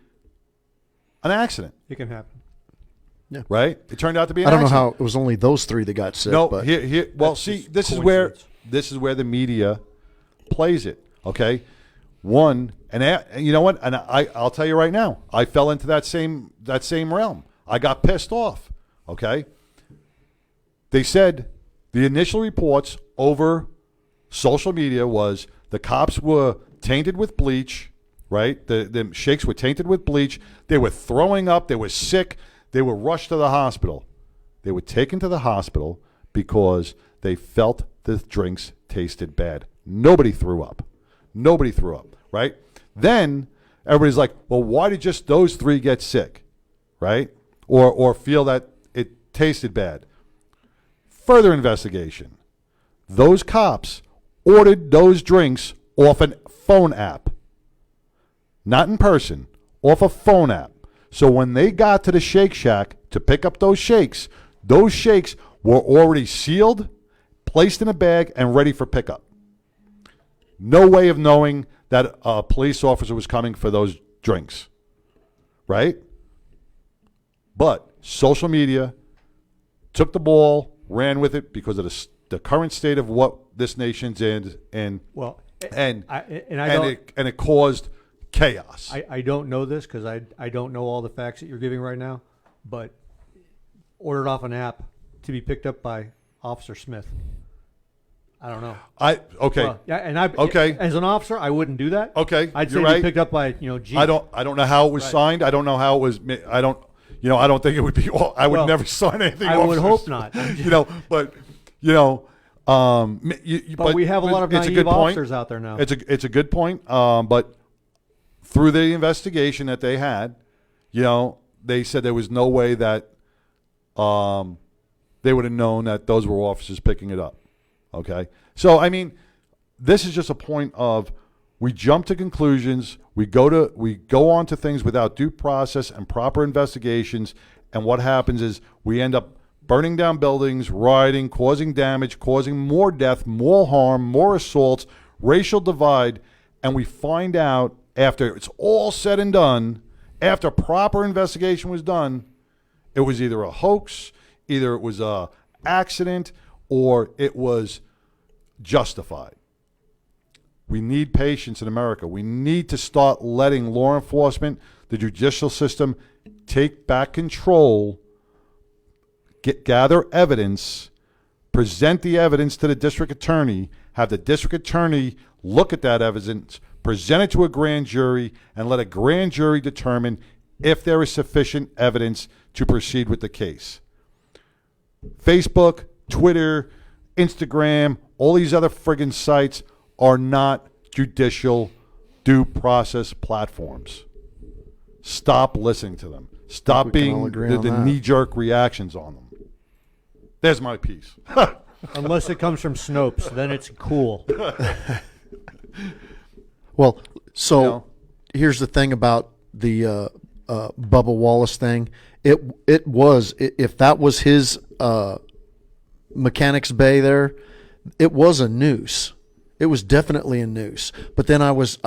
an accident. It can happen. Yeah. Right? It turned out to be an accident. I don't accident. know how it was only those 3 that got sick. No, but well, see, this is where the media plays it. Okay, one, and you know what? And I'll tell you right now, I fell into that same realm. I got pissed off. Okay, they said the initial reports over social media was the cops were tainted with bleach. Right, the shakes were tainted with bleach. They were throwing up. They were sick. They were rushed to the hospital. They were taken to the hospital because they felt the drinks tasted bad. Nobody threw up. Right? Then everybody's like, well, why did just those 3 get sick? Right? Or feel that it tasted bad. Further investigation. Those cops ordered those drinks off a phone app. Not in person, off a phone app. So when they got to the Shake Shack to pick up those shakes were already sealed, placed in a bag, and ready for pickup. No way of knowing that a police officer was coming for those drinks. Right? But social media took the ball, ran with it because of the current state of what this nation's in, and it caused chaos. I don't know this because I don't know all the facts that you're giving right now, but ordered off an app to be picked up by Officer Smith. I don't know. As an officer, I wouldn't do that. Okay, I'd say you're right. be picked up by G. I don't know how it was signed. I don't know how it was. I don't think it would be. I would never sign anything. I would hope not. But we have a lot of naive officers out there now. It's a good point. But through the investigation that they had, they said there was no way that they would have known that those were officers picking it up. Okay? So, I mean, this is just a point of we jump to conclusions, we go on to things without due process and proper investigations, and what happens is we end up burning down buildings, rioting, causing damage, causing more death, more harm, more assaults, racial divide, and we find out after it's all said and done, after proper investigation was done, it was either a hoax, either it was a accident, or it was justified. We need patience in America. We need to start letting law enforcement, the judicial system, take back control, gather evidence, present the evidence to the district attorney, have the district attorney look at that evidence, present it to a grand jury, and let a grand jury determine if there is sufficient evidence to proceed with the case. Facebook, Twitter, Instagram, all these other friggin' sites are not judicial due process platforms. Stop listening to them. Stop being the knee-jerk reactions on them. There's my piece. Unless it comes from Snopes, then it's cool. Well, so here's the thing about the Bubba Wallace thing. It was, if that was his mechanics bay there, it was a noose. It was definitely a noose. But then I was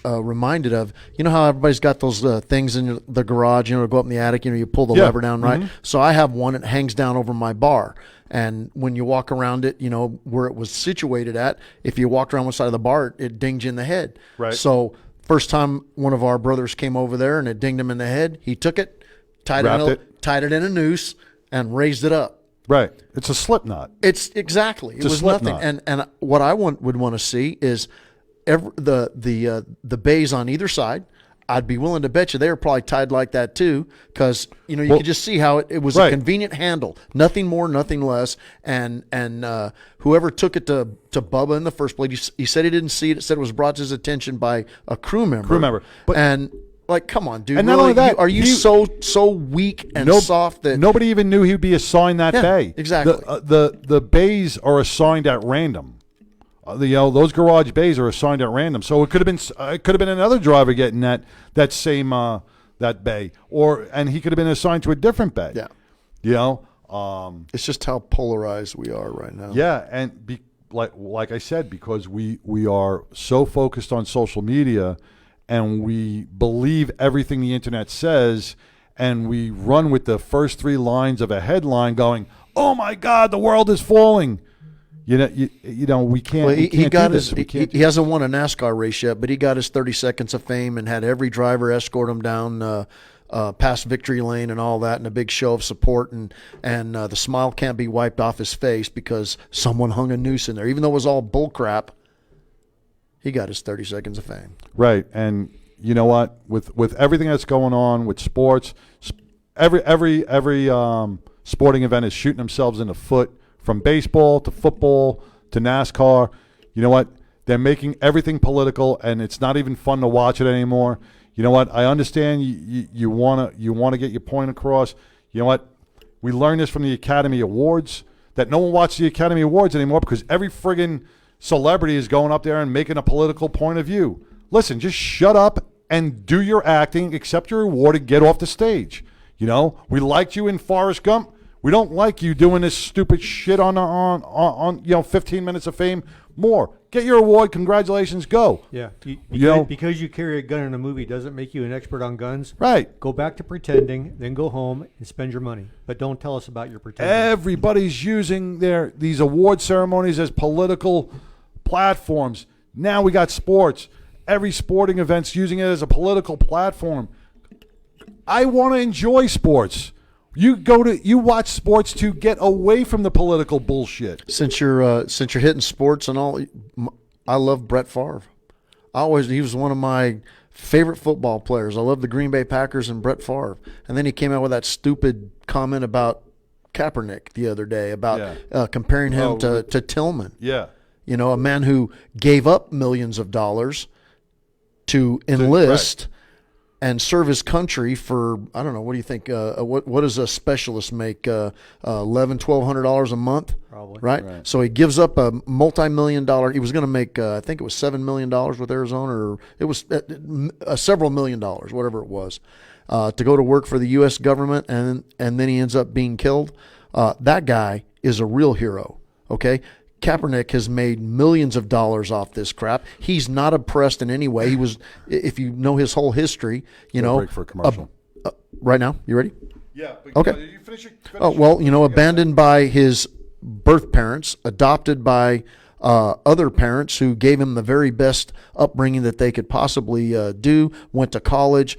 reminded of, how everybody's got those things in the garage, to go up in the attic, you pull the lever down, right? So I have one that hangs down over my bar. And when you walk around it, where it was situated at, if you walked around one side of the bar, it dinged you in the head. Right. So first time one of our brothers came over there and it dinged him in the head, he took it, tied it in a noose, and raised it up. Right. It's a slip knot. It's exactly. It was nothing. And what I would want to see is the bays on either side. I'd be willing to bet you they were probably tied like that too, because you could just see how it was a convenient handle, nothing more, nothing less. And whoever took it to Bubba in the first place, he said he didn't see it. It said it was brought to his attention by a crew member. Like, come on, dude. And not only that, are you so weak and soft that nobody even knew he'd be assigned that bay? Exactly. The bays are assigned at random. Those garage bays are assigned at random. So it could have been another driver getting that same that bay, and he could have been assigned to a different bay. Yeah. It's just how polarized we are right now. Yeah, and like I said, because we are so focused on social media. And we believe everything the internet says, and we run with the first 3 lines of a headline going, "Oh my God, the world is falling." We can't. Well, he got his. He hasn't won a NASCAR race yet, but he got his 30 seconds of fame and had every driver escort him down past victory lane and all that, and a big show of support. And the smile can't be wiped off his face because someone hung a noose in there, even though it was all bull crap. He got his 30 seconds of fame. Right, and you know what? With everything that's going on with sports, every sporting event is shooting themselves in the foot, from baseball to football to NASCAR. You know what? They're making everything political, and it's not even fun to watch it anymore. You know what? I understand you wanna get your point across. You know what? We learned this from the Academy Awards, that no one watches the Academy Awards anymore because every friggin' celebrity is going up there and making a political point of view. Listen, just shut up and do your acting, accept your reward, and get off the stage. We liked you in Forrest Gump. We don't like you doing this stupid shit on 15 minutes of fame. More. Get your award. Congratulations. Go. Yeah. Because you carry a gun in a movie doesn't make you an expert on guns. Right. Go back to pretending, then go home and spend your money. But don't tell us about your pretending. Everybody's using these award ceremonies as political platforms. Now we got sports. Every sporting event's using it as a political platform. I want to enjoy sports. You watch sports to get away from the political bullshit. Since you're hitting sports and all, I love Brett Favre. He was one of my favorite football players. I love the Green Bay Packers and Brett Favre. And then he came out with that stupid comment about Kaepernick the other day about comparing him to Tillman. Yeah. A man who gave up millions of dollars to enlist and serve his country for, I don't know, what do you think? What does a specialist make? $1,100-$1,200 a month? Probably. Right? So he gives up a multi-million-dollar. He was going to make, I think it was $7 million with Arizona, or it was several $1 million, whatever it was, to go to work for the U.S. government, and then he ends up being killed. That guy is a real hero, okay? Kaepernick has made millions of dollars off this crap. He's not oppressed in any way. He was, if you know his whole history, break for a commercial. Right now, you ready? Yeah. Okay. Did you finish abandoned by his birth parents, adopted by other parents who gave him the very best upbringing that they could possibly do. Went to college,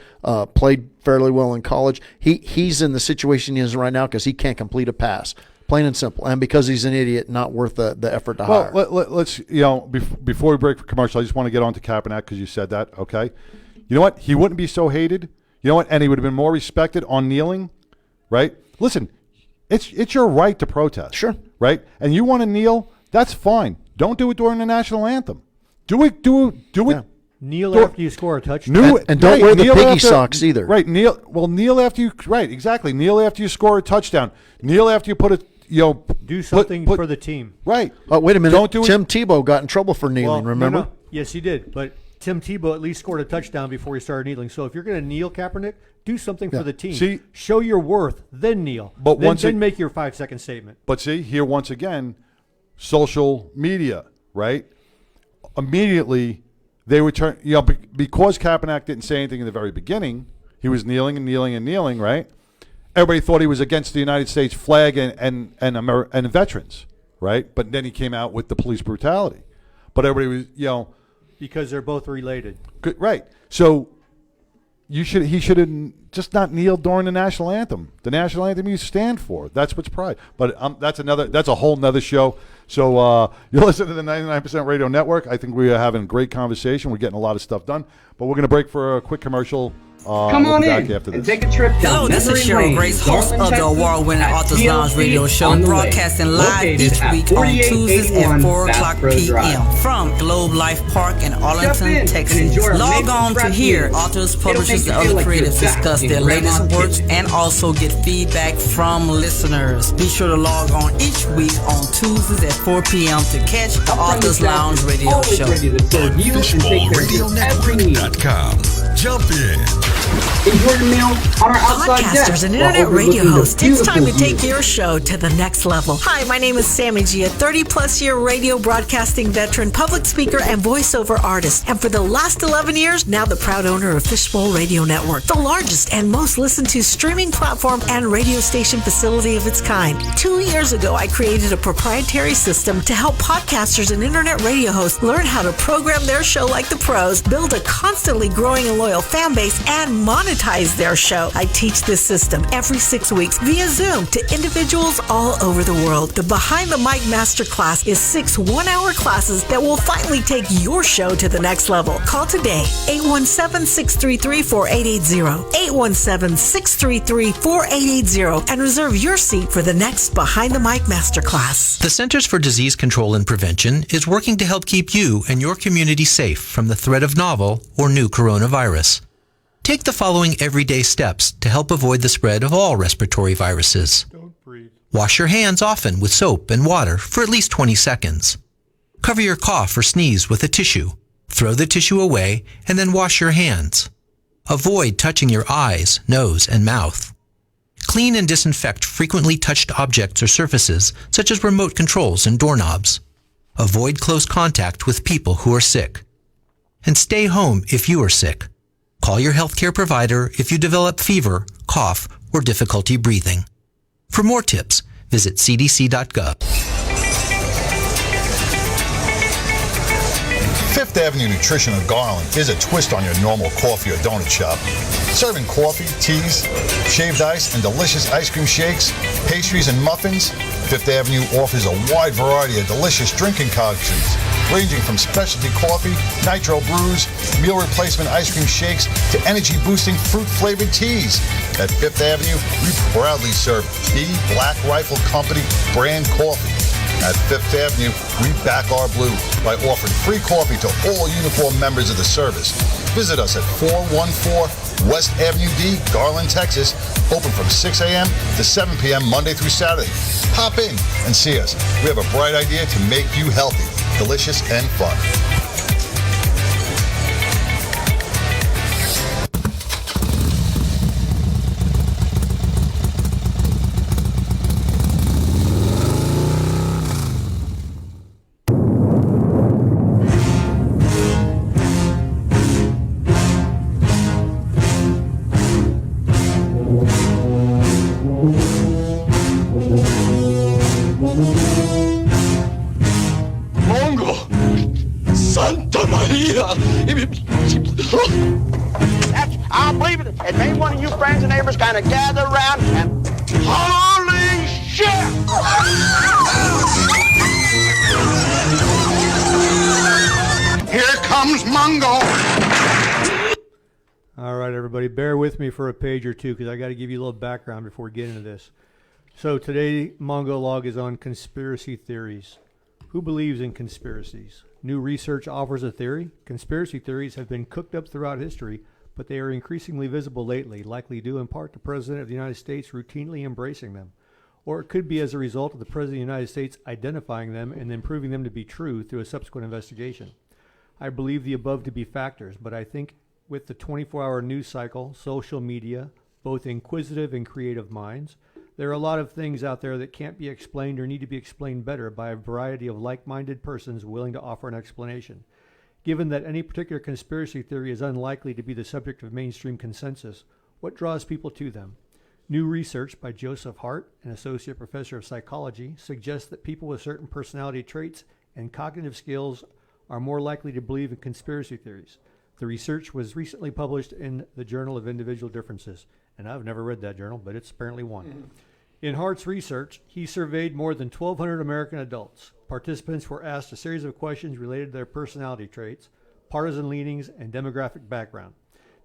played fairly well in college. He's in the situation he is right now because he can't complete a pass. Plain and simple, and because he's an idiot, not worth the effort to hire. Let's before we break for commercial, I just want to get on to Kaepernick because you said that. Okay, you know what? He wouldn't be so hated. You know what? And he would have been more respected on kneeling, right? Listen, it's your right to protest, sure, right? And you want to kneel? That's fine. Don't do it during the national anthem. Do it. Yeah. Kneel after you score a touchdown. And don't wear the piggy socks either. Right. Kneel after you. Right. Exactly. Kneel after you score a touchdown. Kneel after you put a. Do something for the team. Right. Oh, wait a minute. Tim Tebow got in trouble for kneeling, remember? No. Yes, he did. But Tim Tebow at least scored a touchdown before he started kneeling. So if you're going to kneel, Kaepernick, do something for the team. See, show your worth, then kneel. But then make your 5-second statement. But see, here once again, social media, right? immediately they would turn, because Kaepernick didn't say anything in the very beginning, he was kneeling and kneeling and kneeling, right? Everybody thought he was against the United States flag and veterans, right? But then he came out with the police brutality. But everybody was, because they're both related. Good, right. So he should have just not kneeled during the national anthem. The national anthem you stand for. That's what's pride. But that's a whole nother show. So you're listening to the 99% Radio Network. I think we are having a great conversation. We're getting a lot of stuff done. But we're going to break for a quick commercial. Come on in and take a trip down Hello, this is Cheryl Grace, host of the award-winning Authors Lounge radio show, broadcasting live each week on Tuesdays at 4 o'clock p.m. from Globe Life Park in Arlington, Texas. Log on to hear authors, publishers, and other creatives discuss their latest works and also get feedback from listeners. Be sure to log on each week on Tuesdays at 4 p.m. to catch the Authors Lounge radio show. FishboneRadioNetwork.com. Jump in. Enjoy your meal on our outside deck. Podcasters and internet radio hosts, it's time to take your show to the next level. Hi, my name is Sammy G, a 30-plus year radio broadcasting veteran, public speaker, and voiceover artist. And for the last 11 years, now the proud owner of Fishbowl Radio Network, the largest and most listened to streaming platform and radio station facility of its kind. 2 years ago, I created a proprietary system to help podcasters and internet radio hosts learn how to program their show like the pros, build a constantly growing and loyal fan base, and monetize their show. I teach this system every 6 weeks via Zoom to individuals all over the world. The Behind the Mic Masterclass is 6 one-hour classes that will finally take your show to the next level. Call today, 817-633-4880, 817-633-4880, and reserve your seat for the next Behind the Mic Masterclass. The Centers for Disease Control and Prevention is working to help keep you and your community safe from the threat of novel or new coronavirus. Take the following everyday steps to help avoid the spread of all respiratory viruses. Don't breathe. Wash your hands often with soap and water for at least 20 seconds. Cover your cough or sneeze with a tissue. Throw the tissue away and then wash your hands. Avoid touching your eyes, nose, and mouth. Clean and disinfect frequently touched objects or surfaces, such as remote controls and doorknobs. Avoid close contact with people who are sick. And stay home if you are sick. Call your healthcare provider if you develop fever, cough, or difficulty breathing. For more tips, visit cdc.gov. Fifth Avenue Nutrition of Garland is a twist on your normal coffee or donut shop. Serving coffee, teas, shaved ice, and delicious ice cream shakes, pastries, and muffins, Fifth Avenue offers a wide variety of delicious drinking concoctions, ranging from specialty coffee, nitro brews, meal replacement ice cream shakes, to energy-boosting fruit-flavored teas. At Fifth Avenue, we proudly serve B Black Rifle Company brand coffee. At Fifth Avenue, we back our blue by offering free coffee to all uniformed members of the service. Visit us at 414 West Avenue D, Garland, Texas. Open from 6 a.m. to 7 p.m. Monday through Saturday. Pop in and see us. We have a bright idea to make you healthy, delicious, and fun. I'll believe it. And maybe one of you friends and neighbors kind of gather around and holy shit! Here comes Mongo. All right, everybody, bear with me for a page or two because I got to give you a little background before we get into this. So today, Mongo Log is on conspiracy theories. Who believes in conspiracies? New research offers a theory. Conspiracy theories have been cooked up throughout history, but they are increasingly visible lately, likely due in part to the President of the United States routinely embracing them. Or it could be as a result of the President of the United States identifying them and then proving them to be true through a subsequent investigation. I believe the above to be factors, but I think with the 24-hour news cycle, social media, both inquisitive and creative minds, there are a lot of things out there that can't be explained or need to be explained better by a variety of like-minded persons willing to offer an explanation. Given that any particular conspiracy theory is unlikely to be the subject of mainstream consensus, what draws people to them? New research by Joseph Hart, an associate professor of psychology, suggests that people with certain personality traits and cognitive skills are more likely to believe in conspiracy theories. The research was recently published in the Journal of Individual Differences, and I've never read that journal, but it's apparently one. In Hart's research, he surveyed more than 1,200 American adults. Participants were asked a series of questions related to their personality traits, partisan leanings, and demographic background.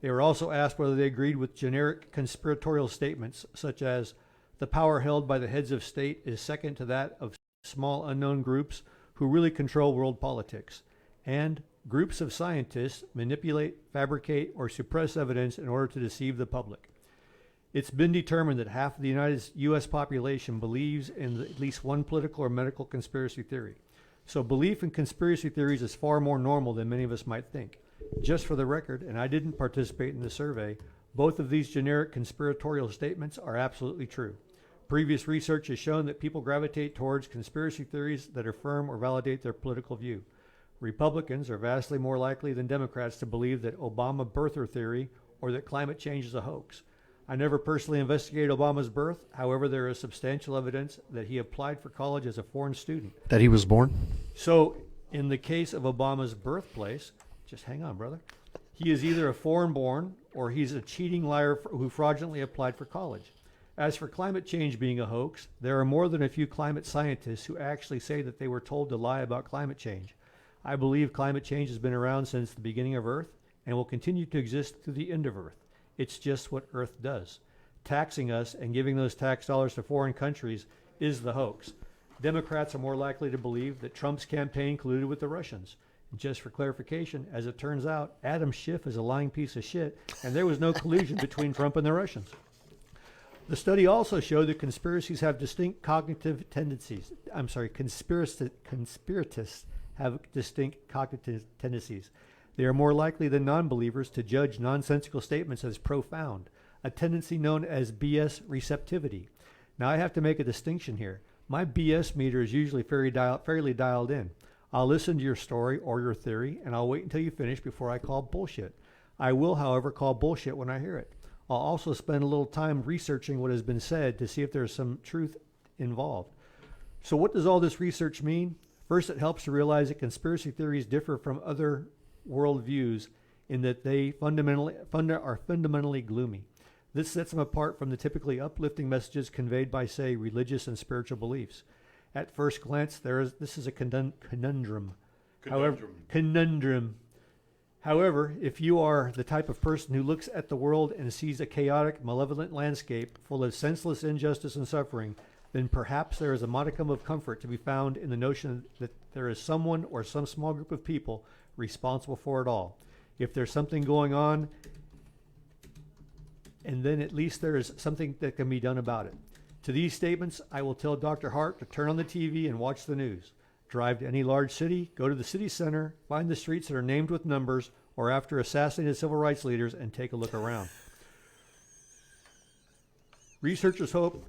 They were also asked whether they agreed with generic conspiratorial statements, such as, the power held by the heads of state is second to that of small unknown groups who really control world politics, and groups of scientists manipulate, fabricate, or suppress evidence in order to deceive the public. It's been determined that half of the U.S. population believes in at least one political or medical conspiracy theory. So belief in conspiracy theories is far more normal than many of us might think. Just for the record, and I didn't participate in the survey, both of these generic conspiratorial statements are absolutely true. Previous research has shown that people gravitate towards conspiracy theories that affirm or validate their political view. Republicans are vastly more likely than Democrats to believe that Obama birther theory or that climate change is a hoax. I never personally investigated Obama's birth. However, there is substantial evidence that he applied for college as a foreign student. That he was born? So, in the case of Obama's birthplace, just hang on, brother. He is either a foreign born or he's a cheating liar who fraudulently applied for college. As for climate change being a hoax, there are more than a few climate scientists who actually say that they were told to lie about climate change. I believe climate change has been around since the beginning of Earth and will continue to exist through the end of Earth. It's just what Earth does. Taxing us and giving those tax dollars to foreign countries is the hoax. Democrats are more likely to believe that Trump's campaign colluded with the Russians. Just for clarification, as it turns out, Adam Schiff is a lying piece of shit, and there was no collusion between Trump and the Russians. The study also showed that conspiracies have distinct cognitive tendencies. Conspiratists have distinct cognitive tendencies. They are more likely than non-believers to judge nonsensical statements as profound, a tendency known as BS receptivity. Now, I have to make a distinction here. My BS meter is usually fairly dialed in. I'll listen to your story or your theory, and I'll wait until you finish before I call bullshit. I will, however, call bullshit when I hear it. I'll also spend a little time researching what has been said to see if there's some truth involved. So what does all this research mean? First, it helps to realize that conspiracy theories differ from other worldviews in that they are fundamentally gloomy. This sets them apart from the typically uplifting messages conveyed by, say, religious and spiritual beliefs. At first glance, this is a conundrum. However, if you are the type of person who looks at the world and sees a chaotic, malevolent landscape full of senseless injustice and suffering, then perhaps there is a modicum of comfort to be found in the notion that there is someone or some small group of people responsible for it all. If there's something going on, and then at least there is something that can be done about it. To these statements, I will tell Dr. Hart to turn on the TV and watch the news. Drive to any large city, go to the city center, find the streets that are named with numbers or after assassinated civil rights leaders, and take a look around. Researchers hope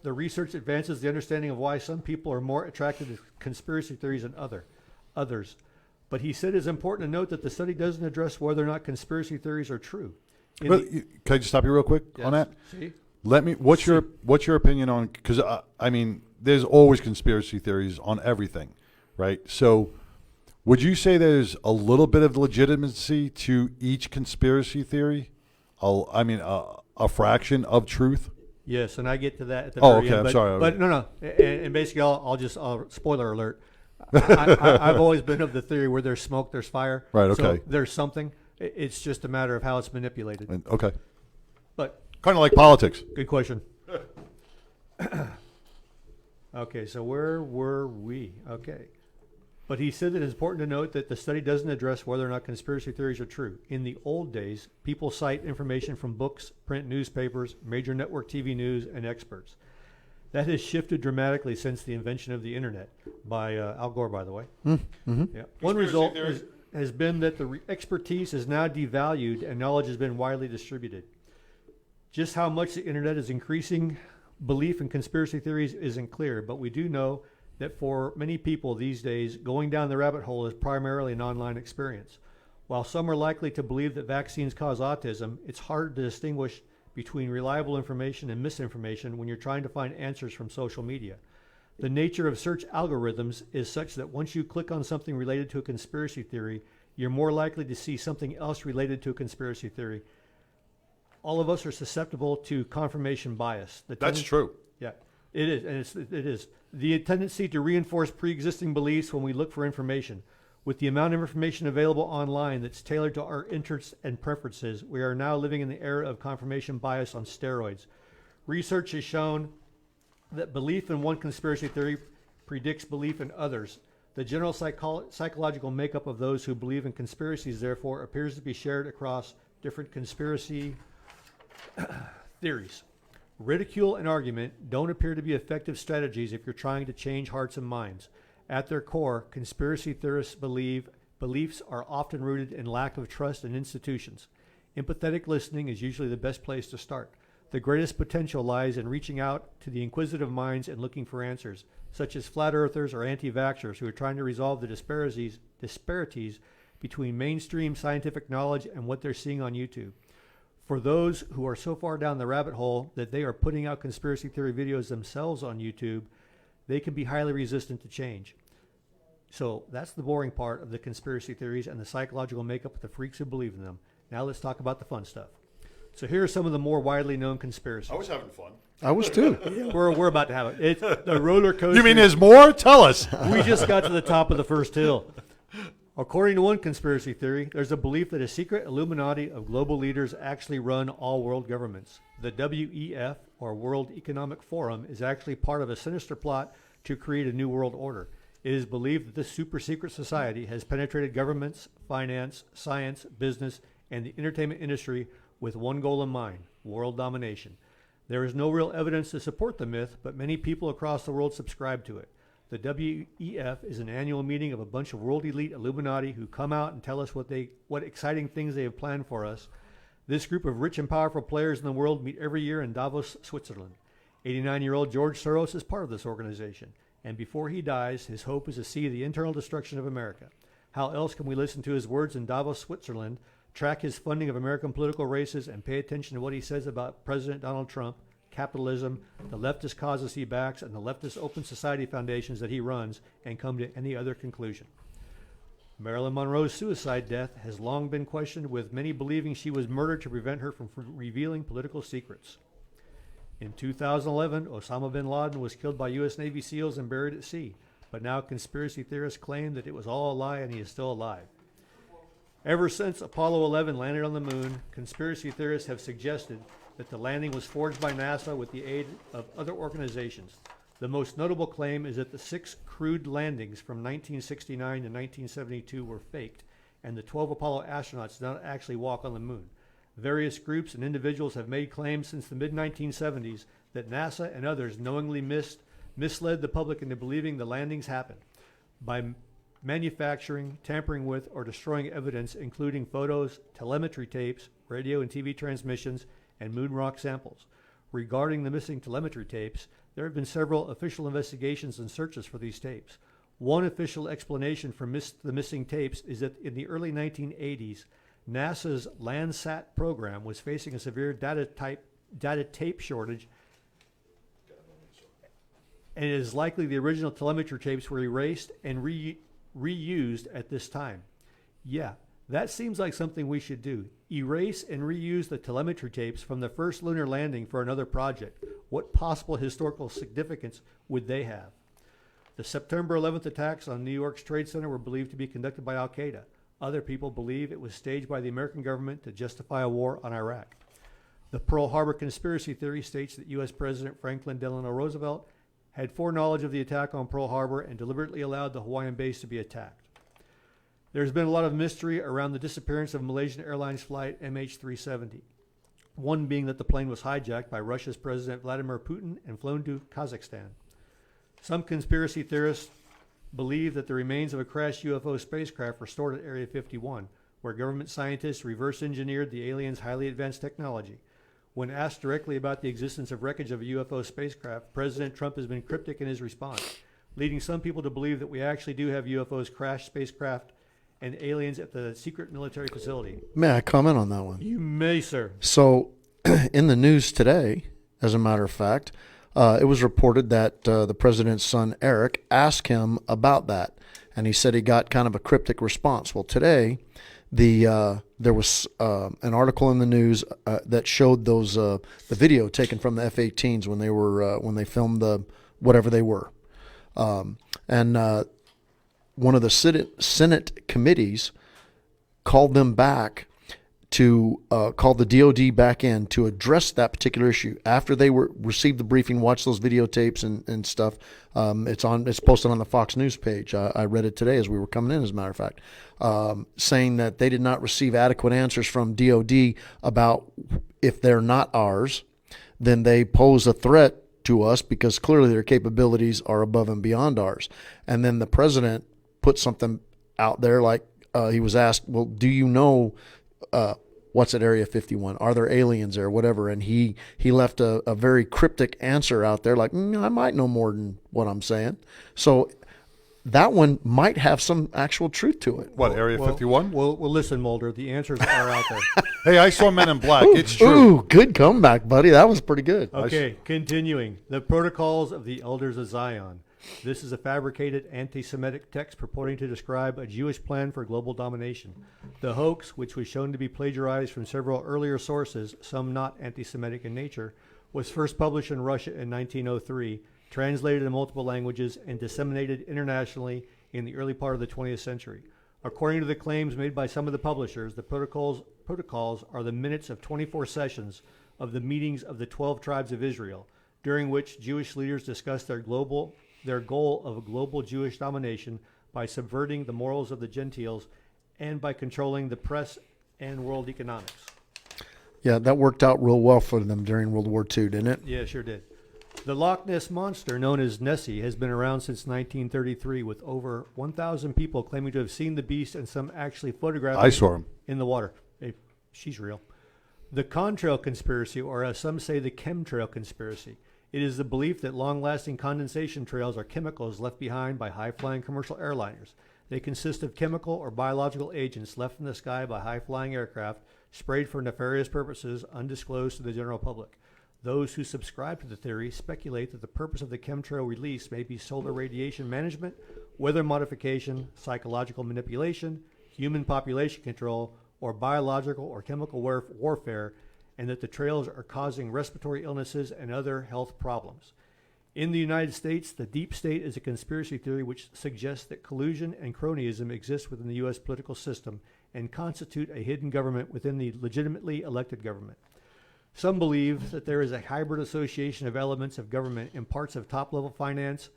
the research advances the understanding of why some people are more attracted to conspiracy theories than others. But he said it's important to note that the study doesn't address whether or not conspiracy theories are true. Can I just stop you real quick on that? See? What's your opinion on, because I mean, there's always conspiracy theories on everything, right? So would you say there's a little bit of legitimacy to each conspiracy theory? A fraction of truth? Yes, and I get to that at the very end. I'm sorry. But no. And basically, I'll spoiler alert. I've always been of the theory where there's smoke, there's fire. Right, okay. So there's something. It's just a matter of how it's manipulated. Okay. But kind of like politics. Good question. Okay, so where were we? Okay. But he said that it's important to note that the study doesn't address whether or not conspiracy theories are true. In the old days, people cite information from books, print newspapers, major network TV news, and experts. That has shifted dramatically since the invention of the internet by Al Gore, by the way. Mm-hmm. Yeah. One result has been that the expertise is now devalued and knowledge has been widely distributed. Just how much the internet is increasing belief in conspiracy theories isn't clear, but we do know that for many people these days, going down the rabbit hole is primarily an online experience. While some are likely to believe that vaccines cause autism, it's hard to distinguish between reliable information and misinformation when you're trying to find answers from social media. The nature of search algorithms is such that once you click on something related to a conspiracy theory, you're more likely to see something else related to a conspiracy theory. All of us are susceptible to confirmation bias. That's true. Yeah, it is, and it is the tendency to reinforce pre-existing beliefs when we look for information. With the amount of information available online that's tailored to our interests and preferences, we are now living in the era of confirmation bias on steroids. Research has shown that belief in one conspiracy theory predicts belief in others. The general psychological makeup of those who believe in conspiracies, therefore, appears to be shared across different conspiracy theories. Ridicule and argument don't appear to be effective strategies if you're trying to change hearts and minds. At their core, conspiracy theorists believe beliefs are often rooted in lack of trust in institutions. Empathetic listening is usually the best place to start. The greatest potential lies in reaching out to the inquisitive minds and looking for answers, such as flat earthers or anti-vaxxers who are trying to resolve the disparities between mainstream scientific knowledge and what they're seeing on YouTube. For those who are so far down the rabbit hole that they are putting out conspiracy theory videos themselves on YouTube, they can be highly resistant to change. So that's the boring part of the conspiracy theories and the psychological makeup of the freaks who believe in them. Now let's talk about the fun stuff. So here are some of the more widely known conspiracies. I was having fun. I was too. We're about to have it. It's the roller coaster. You mean there's more? Tell us. We just got to the top of the first hill. According to one conspiracy theory, there's a belief that a secret Illuminati of global leaders actually run all world governments. The WEF, or World Economic Forum, is actually part of a sinister plot to create a new world order. It is believed that this super secret society has penetrated governments, finance, science, business, and the entertainment industry with one goal in mind: world domination. There is no real evidence to support the myth, but many people across the world subscribe to it. The WEF is an annual meeting of a bunch of world elite Illuminati who come out and tell us what exciting things they have planned for us. This group of rich and powerful players in the world meet every year in Davos, Switzerland. 89-year-old George Soros is part of this organization, and before he dies, his hope is to see the internal destruction of America. How else can we listen to his words in Davos, Switzerland, track his funding of American political races, and pay attention to what he says about President Donald Trump, capitalism, the leftist causes he backs, and the leftist open society foundations that he runs, and come to any other conclusion? Marilyn Monroe's suicide death has long been questioned, with many believing she was murdered to prevent her from revealing political secrets. In 2011, Osama bin Laden was killed by U.S. Navy SEALs and buried at sea, but now conspiracy theorists claim that it was all a lie and he is still alive. Ever since Apollo 11 landed on the moon, conspiracy theorists have suggested that the landing was forged by NASA with the aid of other organizations. The most notable claim is that the 6 crewed landings from 1969 to 1972 were faked, and the 12 Apollo astronauts did not actually walk on the moon. Various groups and individuals have made claims since the mid-1970s that NASA and others knowingly misled the public into believing the landings happened by manufacturing, tampering with, or destroying evidence, including photos, telemetry tapes, radio and TV transmissions, and moon rock samples. Regarding the missing telemetry tapes, there have been several official investigations and searches for these tapes. One official explanation for the missing tapes is that in the early 1980s, NASA's Landsat program was facing a severe data tape shortage, and it is likely the original telemetry tapes were erased and reused at this time. Yeah, that seems like something we should do. Erase and reuse the telemetry tapes from the first lunar landing for another project. What possible historical significance would they have? The September 11th attacks on New York's Trade Center were believed to be conducted by Al-Qaeda. Other people believe it was staged by the American government to justify a war on Iraq. The Pearl Harbor conspiracy theory states that U.S. President Franklin Delano Roosevelt had foreknowledge of the attack on Pearl Harbor and deliberately allowed the Hawaiian base to be attacked. There's been a lot of mystery around the disappearance of Malaysian Airlines flight MH370. One being that the plane was hijacked by Russia's President Vladimir Putin and flown to Kazakhstan. Some conspiracy theorists believe that the remains of a crashed UFO spacecraft were stored at Area 51, where government scientists reverse engineered the aliens' highly advanced technology. When asked directly about the existence of wreckage of a UFO spacecraft, President Trump has been cryptic in his response. leading some people to believe that we actually do have UFOs, crashed spacecraft, and aliens at the secret military facility. May I comment on that one? You may, sir. So, in the news today, as a matter of fact, it was reported that the president's son, Eric, asked him about that. And he said he got kind of a cryptic response. Well, today, there was an article in the news that showed those the video taken from the F-18s when they filmed the whatever they were. And one of the Senate committees called them back to call the DOD back in to address that particular issue after they received the briefing, watched those videotapes and stuff. It's posted on the Fox News page. I read it today as we were coming in, as a matter of fact, saying that they did not receive adequate answers from DOD about if they're not ours, then they pose a threat to us because clearly their capabilities are above and beyond ours. And then the president put something out there like he was asked, well, do you know what's at Area 51? Are there aliens there? Whatever. And he left a very cryptic answer out there like, I might know more than what I'm saying. So that one might have some actual truth to it. What, Area 51? Well, listen, Mulder, the answers are out there. Hey, I saw Men in Black. It's true. Ooh, good comeback, buddy. That was pretty good. Okay, continuing. The Protocols of the Elders of Zion. This is a fabricated anti-Semitic text purporting to describe a Jewish plan for global domination. The hoax, which was shown to be plagiarized from several earlier sources, some not anti-Semitic in nature, was first published in Russia in 1903, translated in multiple languages, and disseminated internationally in the early part of the 20th century. According to the claims made by some of the publishers, the protocols are the minutes of 24 sessions of the meetings of the 12 tribes of Israel, during which Jewish leaders discussed their goal of global Jewish domination by subverting the morals of the Gentiles and by controlling the press and world economics. Yeah, that worked out real well for them during World War II, didn't it? Yeah, sure did. The Loch Ness Monster, known as Nessie, has been around since 1933, with over 1,000 people claiming to have seen the beast and some actually photographing I saw him in the water. Hey, she's real. The contrail conspiracy, or as some say, the chemtrail conspiracy. It is the belief that long-lasting condensation trails are chemicals left behind by high-flying commercial airliners. They consist of chemical or biological agents left in the sky by high-flying aircraft, sprayed for nefarious purposes undisclosed to the general public. Those who subscribe to the theory speculate that the purpose of the chemtrail release may be solar radiation management, weather modification, psychological manipulation, human population control, or biological or chemical warfare, and that the trails are causing respiratory illnesses and other health problems. In the United States, the deep state is a conspiracy theory which suggests that collusion and cronyism exist within the U.S. political system and constitute a hidden government within the legitimately elected government. Some believe that there is a hybrid association of elements of government in parts of top-level finance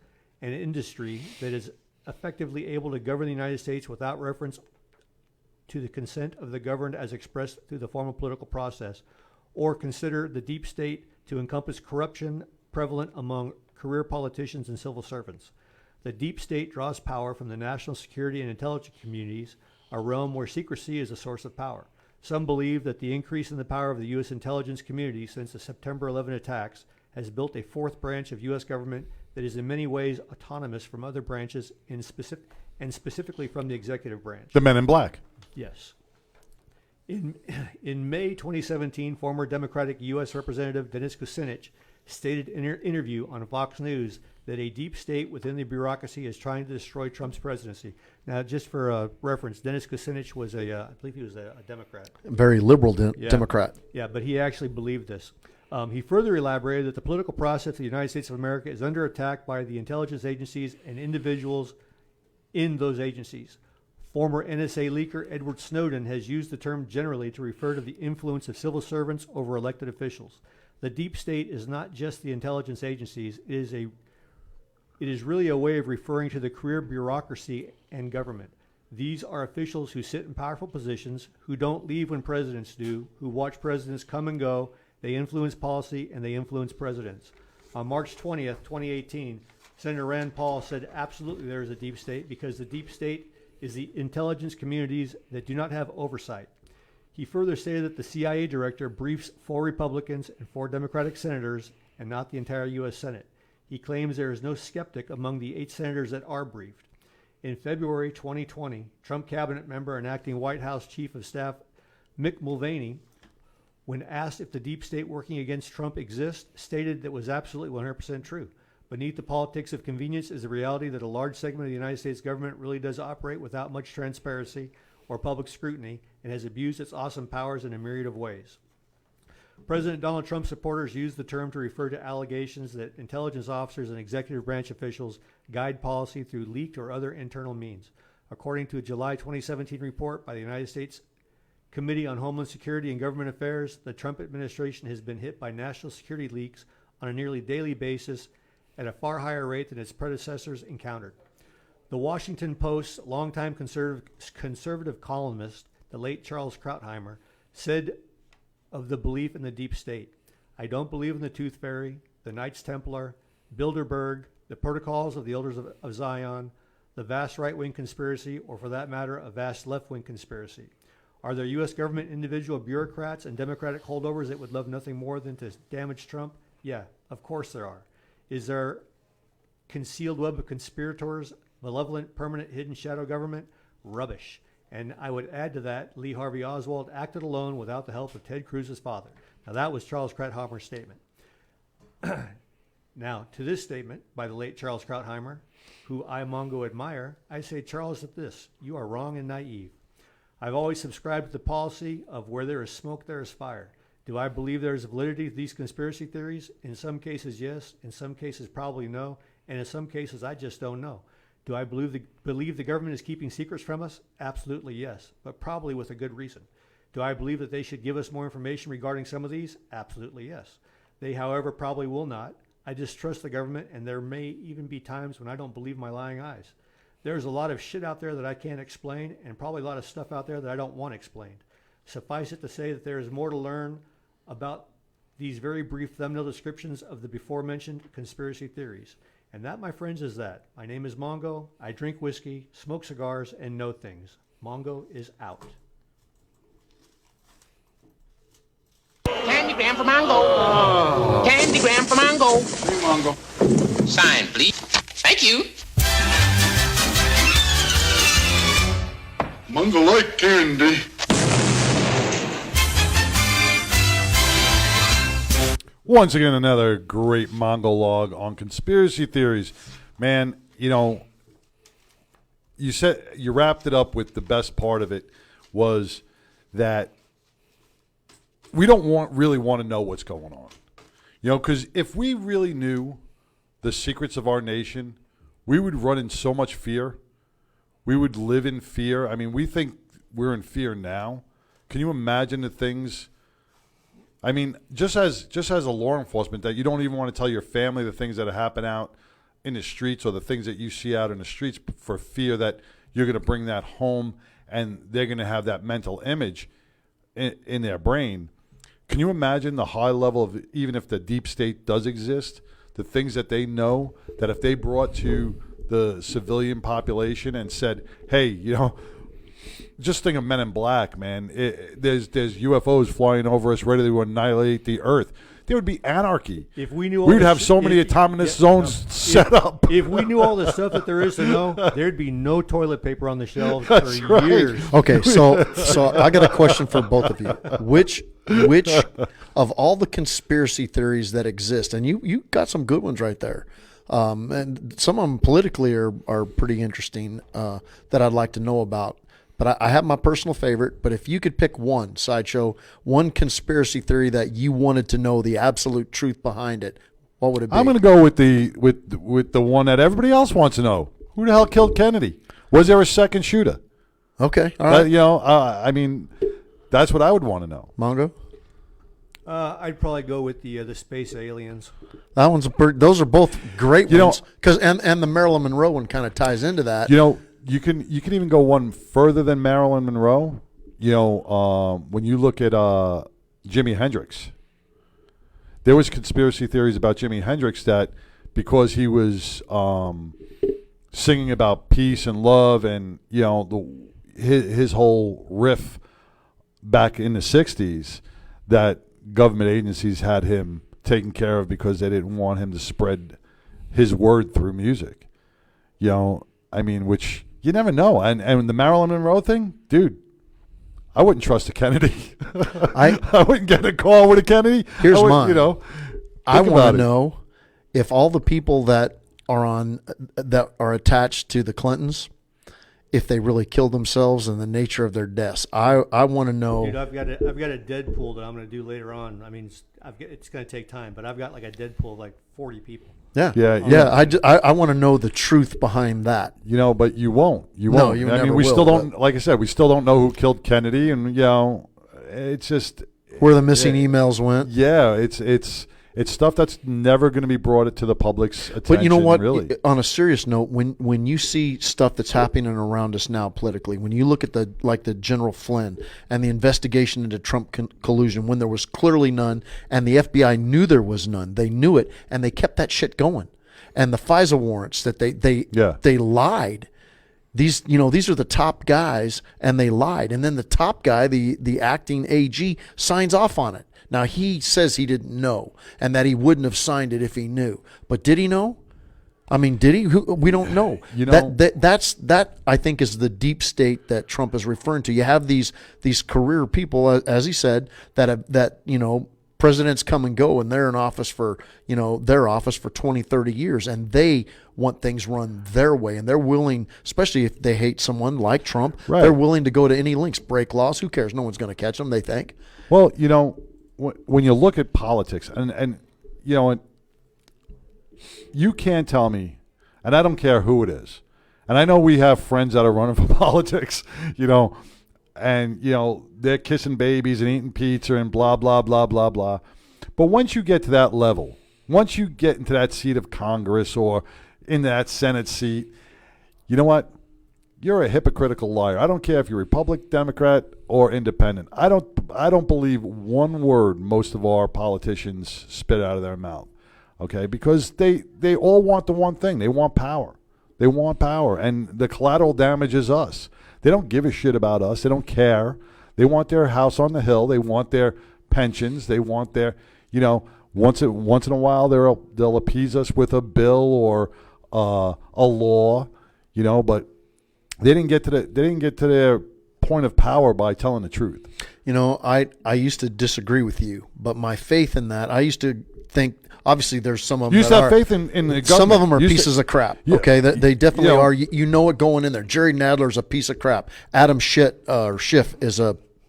and industry that is effectively able to govern the United States without reference to the consent of the governed as expressed through the formal political process, or consider the deep state to encompass corruption prevalent among career politicians and civil servants. The deep state draws power from the national security and intelligence communities, a realm where secrecy is a source of power. Some believe that the increase in the power of the U.S. intelligence community since the September 11 attacks has built a fourth branch of U.S. government that is in many ways autonomous from other branches and specifically from the executive branch. The Men in Black. Yes. In May 2017, former Democratic U.S. Representative Dennis Kucinich stated in an interview on Fox News that a deep state within the bureaucracy is trying to destroy Trump's presidency. Now, just for reference, Dennis Kucinich was I believe he was a Democrat. Very liberal Democrat. Yeah, but he actually believed this. He further elaborated that the political process of the United States of America is under attack by the intelligence agencies and individuals in those agencies. Former NSA leaker Edward Snowden has used the term generally to refer to the influence of civil servants over elected officials. The deep state is not just the intelligence agencies. It is really a way of referring to the career bureaucracy and government. These are officials who sit in powerful positions, who don't leave when presidents do, who watch presidents come and go. They influence policy and they influence presidents. On March 20th, 2018, Senator Rand Paul said absolutely there is a deep state because the deep state is the intelligence communities that do not have oversight. He further stated that the CIA director briefs 4 Republicans and 4 Democratic senators and not the entire U.S. Senate. He claims there is no skeptic among the 8 senators that are briefed. In February 2020, Trump cabinet member and acting White House Chief of Staff Mick Mulvaney, when asked if the deep state working against Trump exists, stated that was absolutely 100% true. Beneath the politics of convenience is the reality that a large segment of the United States government really does operate without much transparency or public scrutiny and has abused its awesome powers in a myriad of ways. President Donald Trump supporters use the term to refer to allegations that intelligence officers and executive branch officials guide policy through leaked or other internal means. According to a July 2017 report by the United States Committee on Homeland Security and Government Affairs, the Trump administration has been hit by national security leaks on a nearly daily basis at a far higher rate than its predecessors encountered. The Washington Post's longtime conservative columnist, the late Charles Krautheimer, said of the belief in the deep state, "I don't believe in the Tooth Fairy, the Knights Templar, Bilderberg, the Protocols of the Elders of Zion, the vast right-wing conspiracy, or for that matter, a vast left-wing conspiracy. Are there U.S. government individual bureaucrats and Democratic holdovers that would love nothing more than to damage Trump? Yeah, of course there are. Is there concealed web of conspirators, malevolent, permanent, hidden shadow government? Rubbish. And I would add to that, Lee Harvey Oswald acted alone without the help of Ted Cruz's father." Now that was Charles Krautheimer's statement. Now, to this statement by the late Charles Krautheimer, who I, Mongo, admire, I say, Charles, at this, you are wrong and naive. I've always subscribed to the policy of where there is smoke, there is fire. Do I believe there is validity to these conspiracy theories? In some cases, yes. In some cases, probably no. And in some cases, I just don't know. Do I believe the government is keeping secrets from us? Absolutely, yes, but probably with a good reason. Do I believe that they should give us more information regarding some of these? Absolutely, yes. They, however, probably will not. I distrust the government, and there may even be times when I don't believe my lying eyes. There's a lot of shit out there that I can't explain, and probably a lot of stuff out there that I don't want explained. Suffice it to say that there is more to learn about these very brief thumbnail descriptions of the before-mentioned conspiracy theories. And that, my friends, is that. My name is Mongo. I drink whiskey, smoke cigars, and know things. Mongo is out. Candygram for Mongo. Candygram for Mongo. Hey, Mongo. Sign, please. Thank you. Mongo like candy. Once again, another great Mongo log on conspiracy theories. Man, you know, you wrapped it up with the best part of it was that we don't really want to know what's going on. You know, because if we really knew the secrets of our nation, we would run in so much fear. We would live in fear. I mean, we think we're in fear now. Can you imagine the things? I mean, just as a law enforcement, that you don't even want to tell your family the things that happen out in the streets or the things that you see out in the streets for fear that you're going to bring that home and they're going to have that mental image in their brain. Can you imagine the high level of, even if the deep state does exist, the things that they know that if they brought to the civilian population and said, hey, you know, just think of Men in Black, man. There's UFOs flying over us ready to annihilate the Earth. There would be anarchy. If we knew, we'd have so many autonomous zones set up. If we knew all the stuff that there is to know, there'd be no toilet paper on the shelves That's for years. Okay, so I got a question for both of you. Which of all the conspiracy theories that exist, and you got some good ones right there, and some of them politically are pretty interesting that I'd like to know about. But I have my personal favorite. But if you could pick one, Sideshow, one conspiracy theory that you wanted to know the absolute truth behind it, what would it be? I'm going to go with the one that everybody else wants to know. Who the hell killed Kennedy? Was there a second shooter? Okay, all right. You know, I mean, that's what I would want to know. Mongo? I'd probably go with the space aliens. That one's those are both great ones. And the Marilyn Monroe one kind of ties into that. You know, you can even go one further than Marilyn Monroe. You know, when you look at Jimi Hendrix, there was conspiracy theories about Jimi Hendrix that because he was singing about peace and love, and you know his whole riff back in the '60s, that government agencies had him taken care of because they didn't want him to spread his word through music. You know, I mean, which you never know. And the Marilyn Monroe thing, dude, I wouldn't trust a Kennedy. I wouldn't get a call with a Kennedy. Here's mine. You know, I want to know if all the people that are attached to the Clintons, if they really killed themselves and the nature of their deaths. I want to know. Dude, I've got a Deadpool that I'm going to do later on. I mean, it's going to take time, but I've got like a Deadpool of like 40 people. Yeah. I want to know the truth behind that. You know, but you won't. You No, won't. you I never mean, we will, still don't. Like I said, we still don't know who killed Kennedy, and you know, it's just where the missing emails went. Yeah, it's stuff that's never going to be brought to the public's attention. But you know what? Really, on a serious note, when you see stuff that's happening around us now politically, when you look at the General Flynn and the investigation into Trump collusion, when there was clearly none, and the FBI knew there was none, they knew it, and they kept that shit going. And the FISA warrants that they lied. These are the top guys, and they lied. And then the top guy, the acting AG, signs off on it. Now, he says he didn't know and that he wouldn't have signed it if he knew. But did he know? I mean, did he? We don't know. You know, that I think is the deep state that Trump is referring to. You have these career people, as he said, that presidents come and go, and they're in office for, their office for 20, 30 years, and they want things run their way, and they're willing, especially if they hate someone like Trump, they're willing to go to any lengths, break laws. Who cares? No one's going to catch them, they think. Well, when you look at politics, and you can't tell me, and I don't care who it is, and I know we have friends that are running for politics, and they're kissing babies and eating pizza and blah blah blah blah blah. But once you get to that level, once you get into that seat of Congress or in that Senate seat, you know what? You're a hypocritical liar. I don't care if you're Republican, Democrat, or Independent. I don't believe one word most of our politicians spit out of their mouth. Okay, because they all want the one thing. They want power. They want power, and the collateral damage is us. They don't give a shit about us. They don't care. They want their house on the hill. They want their pensions. They want their, once in a while they'll appease us with a bill or a law, but they didn't get to their point of power by telling the truth. I used to disagree with you, but my faith in that, I used to think. Obviously, there's some of them. You used to have faith in the government. Some of them are pieces of crap. Yeah. Okay, they definitely are. You know it going in there. Jerry Nadler's a piece of crap. Adam Schiff is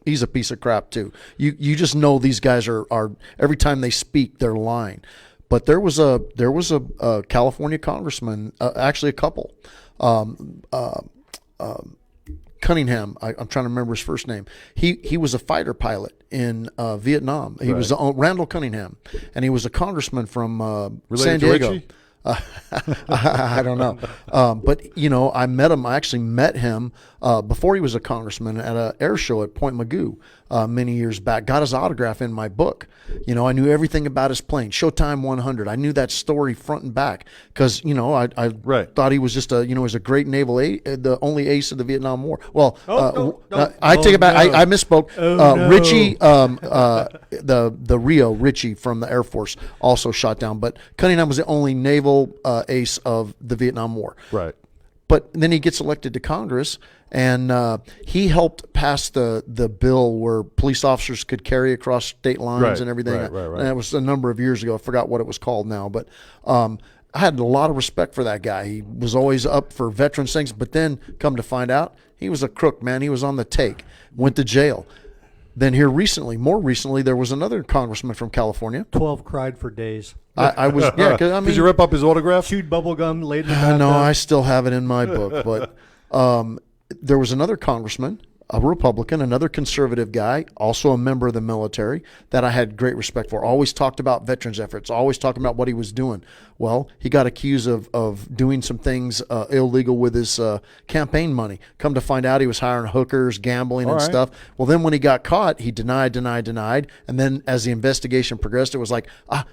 he's a piece of crap too. You just know these guys are every time they speak they're lying. But there was a California congressman, actually a couple. Cunningham, I'm trying to remember his first name. He was a fighter pilot in Vietnam. He was Randall Cunningham, and he was a congressman from San Diego. I don't know. But, I met him. I actually met him before he was a congressman at an air show at Point Mugu many years back. Got his autograph in my book. I knew everything about his plane. Showtime 100. I knew that story front and back because, I thought he was just he was a great naval the only ace of the Vietnam War. Well, I take it back. I misspoke. Richie, the Rio Richie from the Air Force also shot down, but Cunningham was the only naval ace of the Vietnam War. Right. But then he gets elected to Congress, and he helped pass the bill where police officers could carry across state lines and everything. Right. And that was a number of years ago. I forgot what it was called now. But I had a lot of respect for that guy. He was always up for veterans things. But then, come to find out, he was a crook, man. He was on the take, went to jail. Then more recently, there was another congressman from California. 12 cried for days. I was, yeah. Did you rip up his autograph? Chewed bubble gum, laid in the bathtub. No, I still have it in my book. But there was another congressman, a Republican, another conservative guy, also a member of the military that I had great respect for. Always talked about veterans efforts, always talking about what he was doing. Well, he got accused of doing some things illegal with his campaign money. Come to find out, he was hiring hookers, gambling, and stuff. Well, then when he got caught, he denied. And then as the investigation progressed, it was like,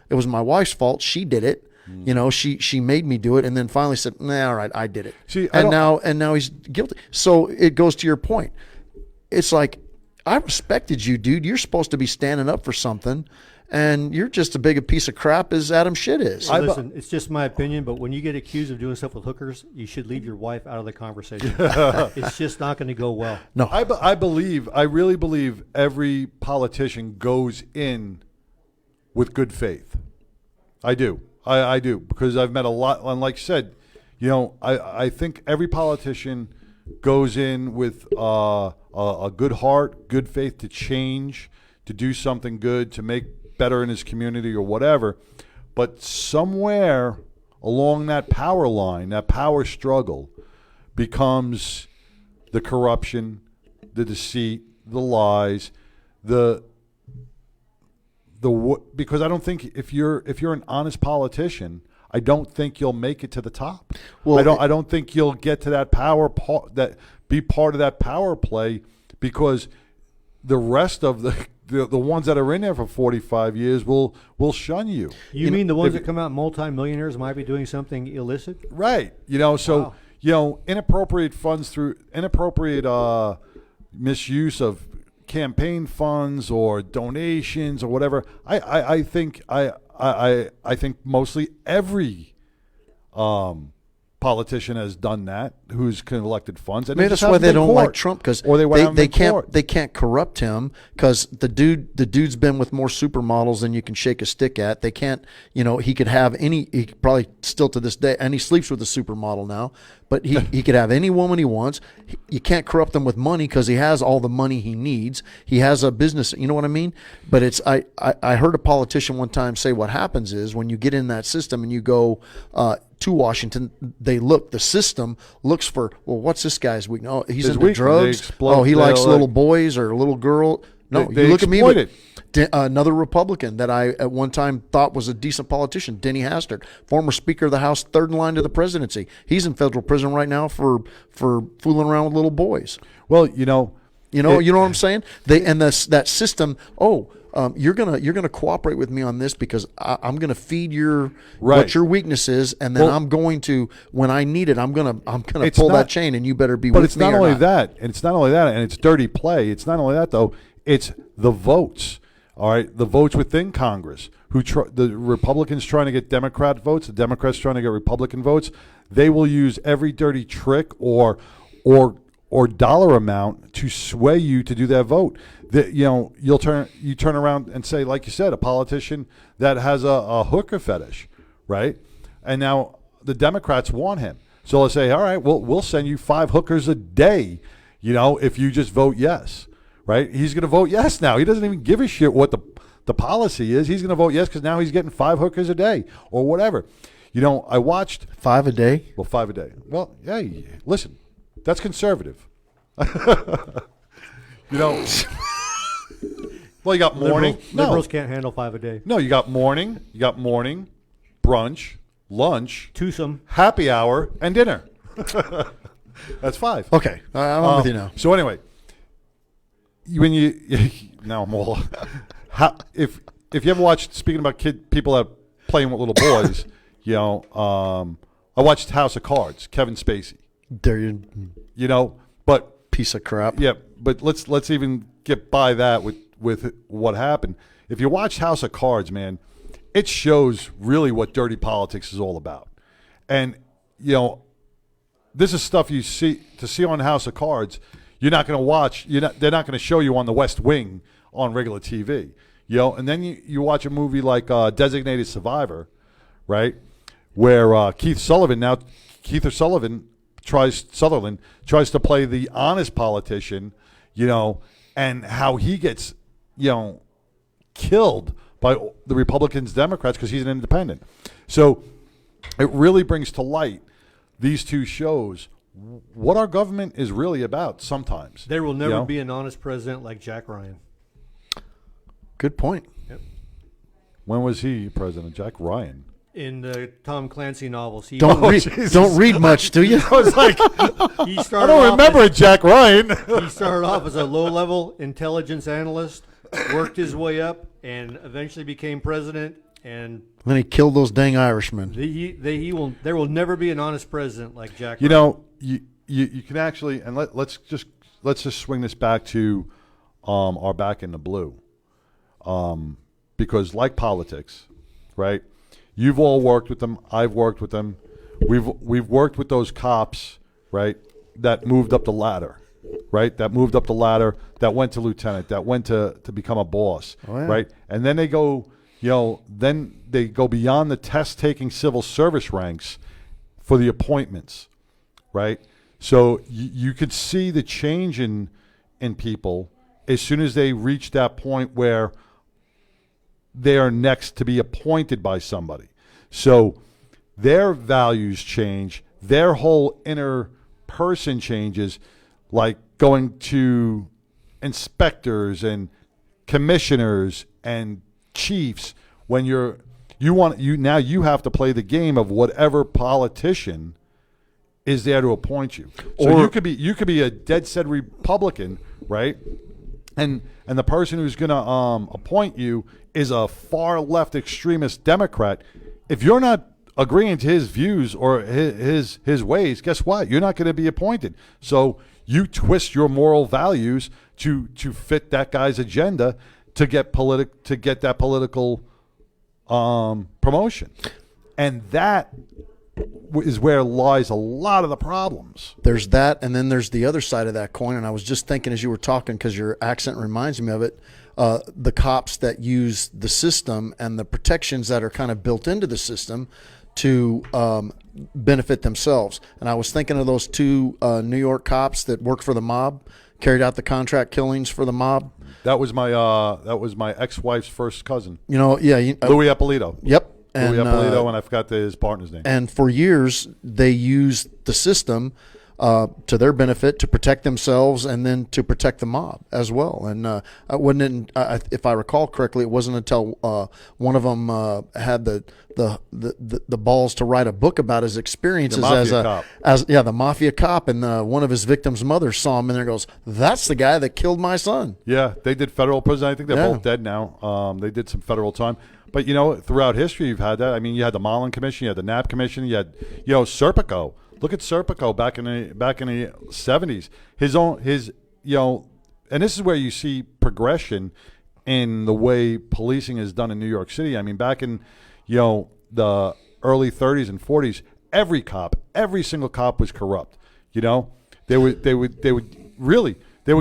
it was my wife's fault. She did it. She made me do it, and then finally said, "Nah, all right, I did it." See, now he's guilty. So it goes to your point. It's like, I respected you, dude. You're supposed to be standing up for something, and you're just as big a piece of crap as Adam Schitt is. Listen, it's just my opinion, but when you get accused of doing stuff with hookers, you should leave your wife out of the conversation. It's just not going to go well. No, I really believe every politician goes in with good faith. I do. I do, because I've met a lot, and like you said, I think every politician goes in with a good heart, good faith to change, to do something good, to make better in his community or whatever. But somewhere along that power line, that power struggle, becomes the corruption, the deceit, the lies, because I don't think if you're an honest politician, I don't think you'll make it to the top. Well, I don't think you'll get to that be part of that power play, because the rest of the ones that are in there for 45 years will shun you. You mean the ones that come out multimillionaires might be doing something illicit? Right. Inappropriate funds through inappropriate misuse of campaign funds or donations or whatever. I think mostly every politician has done that who's collected funds. And maybe that's why they don't like Trump, because they can't corrupt him, because the dude's been with more supermodels than you can shake a stick at. They can't, he could have he probably still to this day, and he sleeps with a supermodel now, but he could have any woman he wants. You can't corrupt him with money, because he has all the money he needs. He has a business, you know what I mean? But I heard a politician one time say what happens is when you get in that system and you go to Washington, the system looks for, well, what's this guy's weakness? Oh, he's into drugs. He likes little boys or little girl. No, you look at me. Another Republican that I at one time thought was a decent politician, Denny Hastert, former Speaker of the House, third in line to the presidency. He's in federal prison right now for fooling around with little boys. Well, you know what I'm saying? That system. You're gonna cooperate with me on this because I'm gonna feed what your weakness is, and then I'm going to, when I need it, I'm gonna pull that chain, and you better be with me. But it's not only that, and it's dirty play. It's not only that though. It's the votes. All right, the votes within Congress. The Republicans trying to get Democrat votes, the Democrats trying to get Republican votes. They will use every dirty trick or dollar amount to sway you to do that vote. You turn around and say, like you said, a politician that has a hooker fetish, right? And now the Democrats want him, so they'll say, all right, we'll send you 5 hookers a day, if you just vote yes, right? He's going to vote yes now. He doesn't even give a shit what the policy is. He's going to vote yes because now he's getting 5 hookers a day or whatever. I watched 5 a day. Well, 5 a day. Well, hey, listen, that's conservative. Well, you got morning. Liberals can't handle 5 a day. No, you got morning, brunch, lunch, twosome, happy hour, and dinner. That's 5. Okay, I'm with you now. So anyway, now I'm all. If you ever watched, speaking about people that playing with little boys, I watched House of Cards, Kevin Spacey. But piece of crap. Yeah, but let's even get by that with what happened. If you watch House of Cards, man, it shows really what dirty politics is all about. And this is stuff you see on House of Cards. You're not going to watch. They're not going to show you on the West Wing on regular TV. And then you watch a movie like Designated Survivor, right, where Keith Sutherland tries to play the honest politician, and how he gets, killed by the Republicans, Democrats, because he's an independent. So it really brings to light, these two shows, what our government is really about sometimes. There will never be an honest president like Jack Ryan. Good point. Yep. When was he president? Jack Ryan? In the Tom Clancy novels. Don't read much, do you? I was like, I don't remember Jack Ryan. He started off as a low-level intelligence analyst, worked his way up, and eventually became president. And then he killed those dang Irishmen. There will never be an honest president like Jack Ryan. You can actually, and let's just swing this back to our Back in the Blue. because like politics, right? You've all worked with them. I've worked with them. We've worked with those cops, right, that moved up the ladder, right? That moved up the ladder, that went to lieutenant, that went to become a boss, right? And then they go, then they go beyond the test-taking civil service ranks for the appointments, right? So you could see the change in people as soon as they reach that point where they are next to be appointed by somebody. So their values change, their whole inner person changes, like going to inspectors and commissioners and chiefs. When you have to play the game of whatever politician is there to appoint you. So you could be a dead set Republican, right? And the person who's going to appoint you is a far left extremist Democrat. If you're not agreeing to his views or his ways, guess what? You're not going to be appointed. So you twist your moral values to fit that guy's agenda to get that political promotion, and that is where lies a lot of the problems. There's that, and then there's the other side of that coin. And I was just thinking as you were talking, because your accent reminds me of it, the cops that use the system and the protections that are kind of built into the system to benefit themselves. And I was thinking of those two New York cops that worked for the mob, carried out the contract killings for the mob. That was my ex-wife's first cousin. Louis Ippolito. Yep. Louis Ippolito, and I forgot his partner's name. And for years, they used the system to their benefit to protect themselves and then to protect the mob as well. And if I recall correctly, it wasn't until one of them had the balls to write a book about his experiences the mafia cop, and one of his victims' mothers saw him and there goes, "That's the guy that killed my son." Yeah, they did federal prison. I think they're both dead now. They did some federal time. But, throughout history, you've had that. I mean, you had the Mullen Commission, you had the Knapp Commission, you had, Serpico. Look at Serpico back in the 70s. And this is where you see progression in the way policing is done in New York City. I mean, back in, the early 30s and 40s, every single cop was corrupt. They were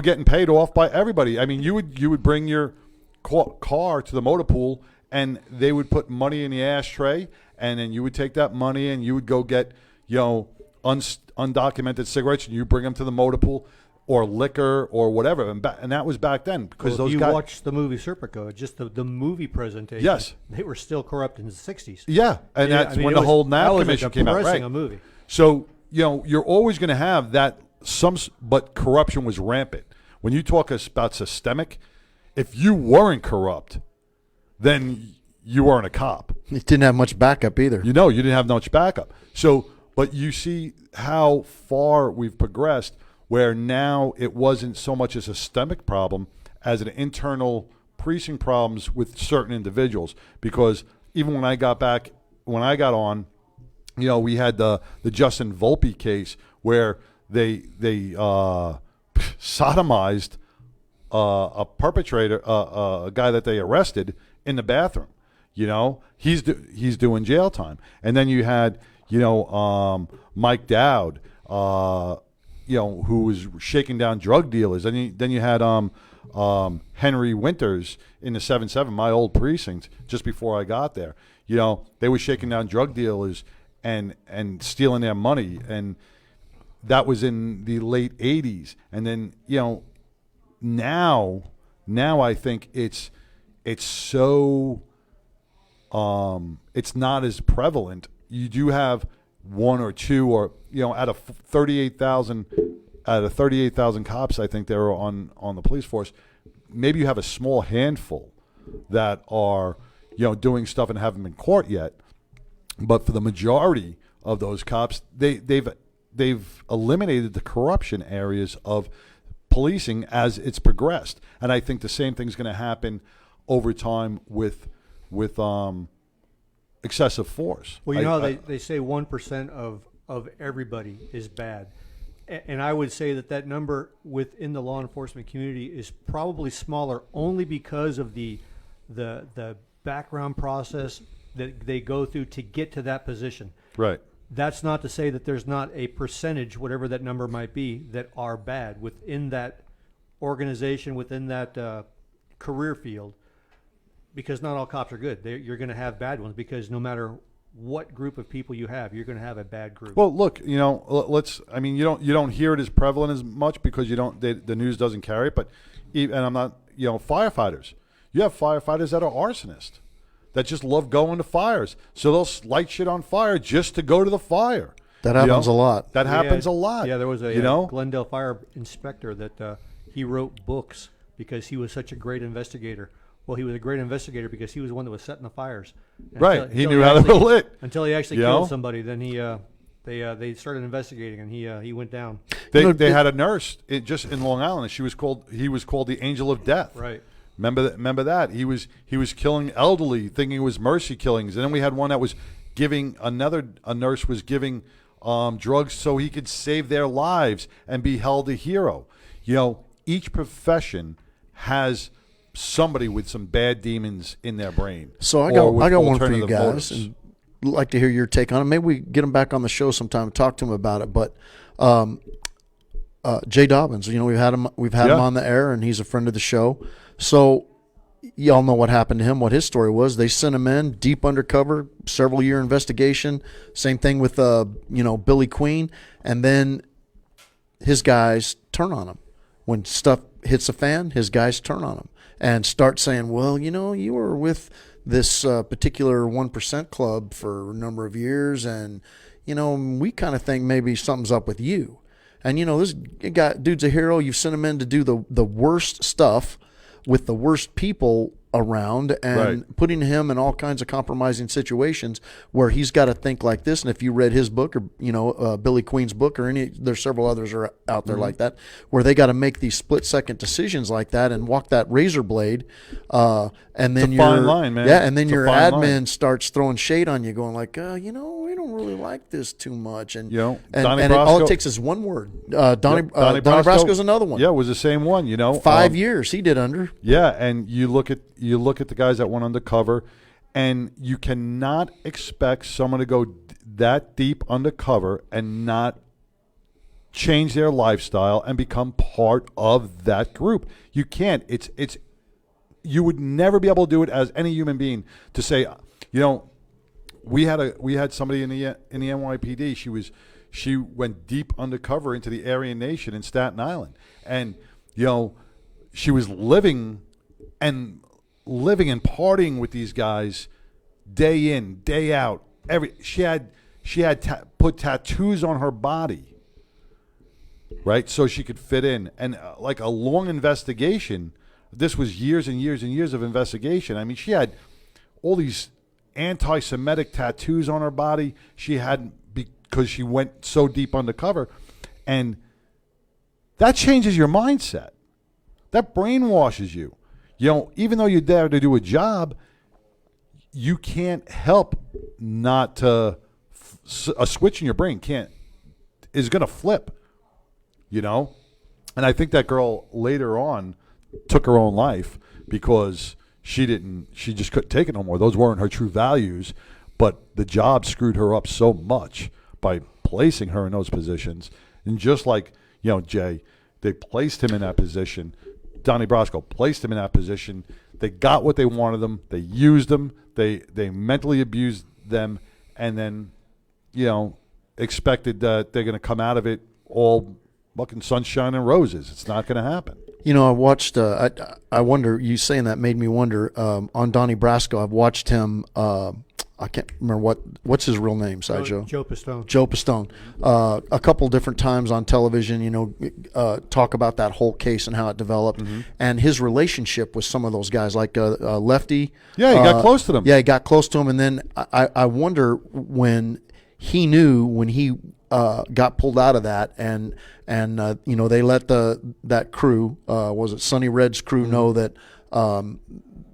getting paid off by everybody. I mean, you would bring your car to the motor pool, and they would put money in the ashtray, and then you would take that money and you would go get, undocumented cigarettes, and you bring them to the motor pool, or liquor or whatever. And that was back then. Because if you watch the movie Serpico, just the movie presentation, yes, they were still corrupt in the 60s. Yeah, and that's when the whole Knapp Commission came out. Right. A movie. So, you're always going to have that, but corruption was rampant. When you talk about systemic, if you weren't corrupt, then you weren't a cop. You didn't have much backup either. You didn't have much backup. So, but you see how far we've progressed, where now it wasn't so much a systemic problem as an internal precinct problems with certain individuals. Because even when I got on, we had the Justin Volpe case where they sodomized a perpetrator, a guy that they arrested in the bathroom. He's doing jail time. And then you had, Mike Dowd, who was shaking down drug dealers. And then you had Henry Winters in the 7-7, my old precinct, just before I got there. They were shaking down drug dealers and stealing their money. And that was in the late 80s. And then, now I think it's so it's not as prevalent. You do have one or two, or out of 38,000 cops, I think there are on the police force. Maybe you have a small handful that are doing stuff and haven't been caught yet. But for the majority of those cops, they've eliminated the corruption areas of policing as it's progressed. And I think the same thing's going to happen over time with excessive force. Well, they say 1% of everybody is bad. And I would say that number within the law enforcement community is probably smaller only because of the the background process that they go through to get to that position. Right. That's not to say that there's not a percentage, whatever that number might be, that are bad within that organization, within that career field, because not all cops are good. You're going to have bad ones, because no matter what group of people you have, you're going to have a bad group. Well, look, you don't hear it as prevalent as much because the news doesn't carry it. But and I'm not, firefighters. You have firefighters that are arsonists that just love going to fires, so they'll light shit on fire just to go to the fire. That happens a lot. That happens a lot. Yeah, there was a Glendale fire inspector that he wrote books because he was such a great investigator. Well, he was a great investigator because he was the one that was setting the fires. Right. He knew how they were lit. Until he actually killed somebody. Then they started investigating, and he went down. They had a nurse just in Long Island, and he was called the Angel of Death. Right. Remember that he was killing elderly, thinking it was mercy killings, and then we had one that was giving a nurse was giving drugs so he could save their lives and be held a hero. Each profession has somebody with some bad demons in their brain. So I got one for you guys, and I'd like to hear your take on it. Maybe we get him back on the show sometime and talk to him about it. But Jay Dobbins, we've had him on the air, and he's a friend of the show. So y'all know what happened to him, what his story was. They sent him in deep undercover, several-year investigation. Same thing with Billy Queen, and then his guys turn on him. When stuff hits the fan, his guys turn on him and start saying, well, you were with this particular 1% club for a number of years, and, we kind of think maybe something's up with you. And, this dude's a hero. You've sent him in to do the worst stuff with the worst people around, and putting him in all kinds of compromising situations where he's got to think like this. And if you read his book, or Billy Queen's book, or there's several others are out there like that, where they got to make these split-second decisions like that and walk that razor blade. And then it's a fine line, man. Yeah, and then your admin line. Starts throwing shade on you, going like, we don't really like this too much. And Brasco, all it takes is one word. Donnie Brasco's another one. Yeah, it was the same one. 5 years he did under. Yeah, and you look at the guys that went undercover, and you cannot expect someone to go that deep undercover and not change their lifestyle and become part of that group. You can't. You would never be able to do it as any human being to say, we had somebody in the NYPD. She went deep undercover into the Aryan Nation in Staten Island, and she was living and partying with these guys day in, day out. She had put tattoos on her body, right, so she could fit in, and like a long investigation. This was years and years and years of investigation. I mean, she had all these anti-Semitic tattoos on her body. She had, because she went so deep undercover, and that changes your mindset. That brainwashes you. Even though you're there to do a job, you can't help not to. A switch in your brain is going to flip. And I think that girl later on took her own life because she just couldn't take it no more. Those weren't her true values, but the job screwed her up so much by placing her in those positions. And just like, Jay, they placed him in that position. Donnie Brasco placed him in that position. They got what they wanted them. They used them. They mentally abused them, and then, expected that they're going to come out of it all fucking sunshine and roses. It's not going to happen. I watched. I wonder. You saying that made me wonder. On Donnie Brasco, I've watched him. I can't remember what's his real name, Sideshow. Joe Pistone. Joe Pistone. A couple different times on television, talk about that whole case and how it developed, and his relationship with some of those guys, like Lefty. Yeah, he got close to them. Yeah, he got close to him, and then I wonder when he knew when he got pulled out of that, and they let that crew, was it Sonny Red's crew, know that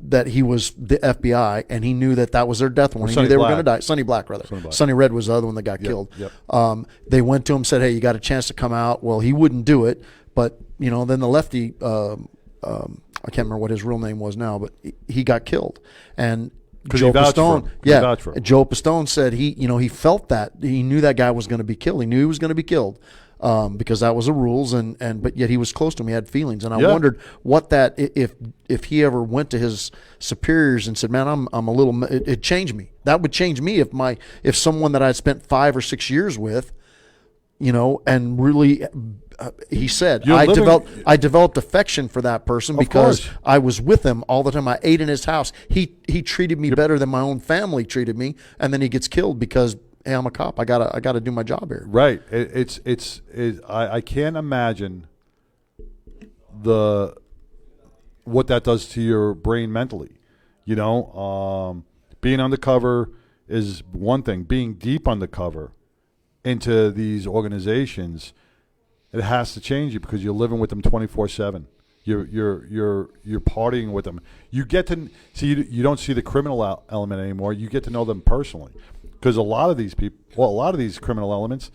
that he was the FBI, and he knew that was their death warning. He knew they were going to die. Sonny Black, rather. Sonny Red was the other one that got killed. Yep. They went to him, said, "Hey, you got a chance to come out." Well, he wouldn't do it, but then the Lefty I can't remember what his real name was now, but he got killed. And 'Cause Joe he vouched for him. Pistone, He vouched for him. Joe Pistone said he felt that. He knew that guy was going to be killed. He knew he was going to be killed. Because that was the rules, but yet he was close to him. He had feelings, and I wondered what that if he ever went to his superiors and said, "Man, I'm a little." It changed me. That would change me if someone that I spent 5 or 6 years with, and really, he said, I developed affection for that person because I was with him all the time. I ate in his house. He treated me better than my own family treated me, and then he gets killed because, hey, I'm a cop. I gotta do my job here. Right. I can't imagine what that does to your brain mentally. Being undercover is one thing. Being deep undercover into these organizations, it has to change you because you're living with them 24/7. You're partying with them. You get to see. You don't see the criminal element anymore. You get to know them personally. Because a lot of these people, a lot of these criminal elements,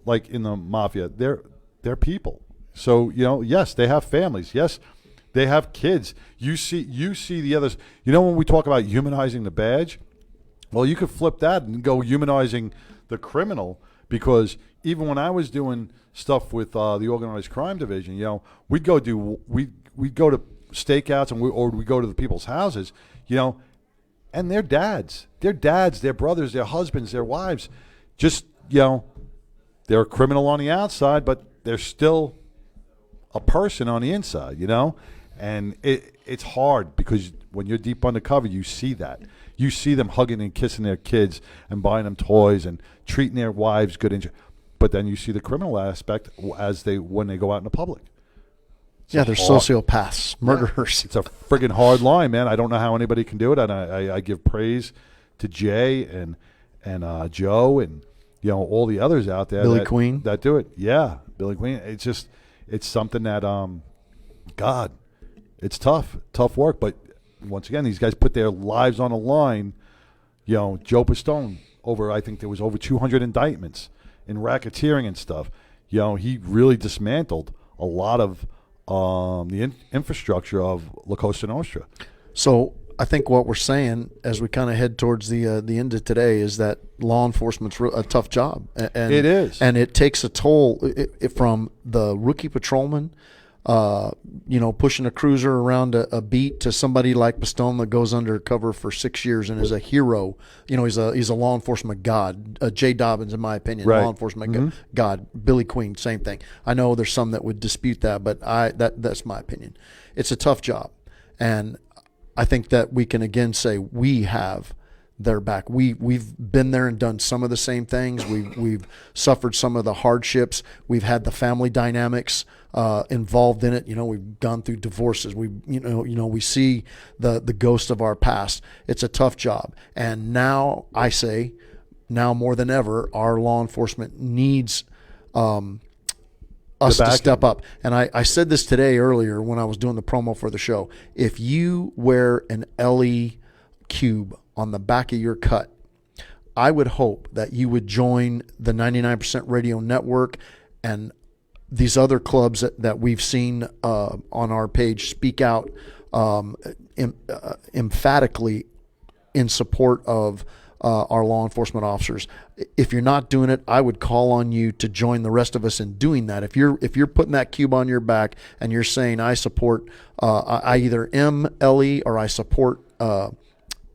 like in the mafia, they're people. So yes, they have families. Yes, they have kids. You see the others. When we talk about humanizing the badge, well, you could flip that and go humanizing the criminal. Because even when I was doing stuff with the organized crime division, we'd go to stakeouts or we go to the people's houses, and their dads, their brothers, their husbands, their wives, just, they're a criminal on the outside, but they're still a person on the inside, And it's hard because when you're deep undercover, you see that. You see them hugging and kissing their kids and buying them toys and treating their wives good. But then you see the criminal aspect when they go out in the public. They're sociopaths, murderers. Yeah, it's a friggin' hard line, man. I don't know how anybody can do it, and I give praise to Jay and Joe and all the others out there, Billy Queen, that do it. Yeah, Billy Queen. It's something that God, it's tough work. But once again, these guys put their lives on the line. Joe Pistone, I think there was over 200 indictments in racketeering and stuff. He really dismantled a lot of the infrastructure of La Cosa Nostra. So I think what we're saying as we kind of head towards the end of today is that law enforcement's a tough job. And it is. And it takes a toll from the rookie patrolman, pushing a cruiser around a beat to somebody like Pistone that goes undercover for 6 years and is a hero. He's a law enforcement god. Jay Dobbins, in my opinion, right. Law enforcement god. Billy Queen, same thing. I know there's some that would dispute that, but that's my opinion. It's a tough job, and I think that we can again say we have their back. We've been there and done some of the same things. We've suffered some of the hardships. We've had the family dynamics involved in it. We've gone through divorces. We see the ghost of our past. It's a tough job. And now I say, now more than ever, our law enforcement needs us to step up. And I said this today earlier when I was doing the promo for the show. If you wear an LE cube on the back of your cut, I would hope that you would join the 99% Radio Network and these other clubs that we've seen on our page speak out emphatically in support of our law enforcement officers. If you're not doing it, I would call on you to join the rest of us in doing that. If you're putting that cube on your back and you're saying I support, I either am LE or I support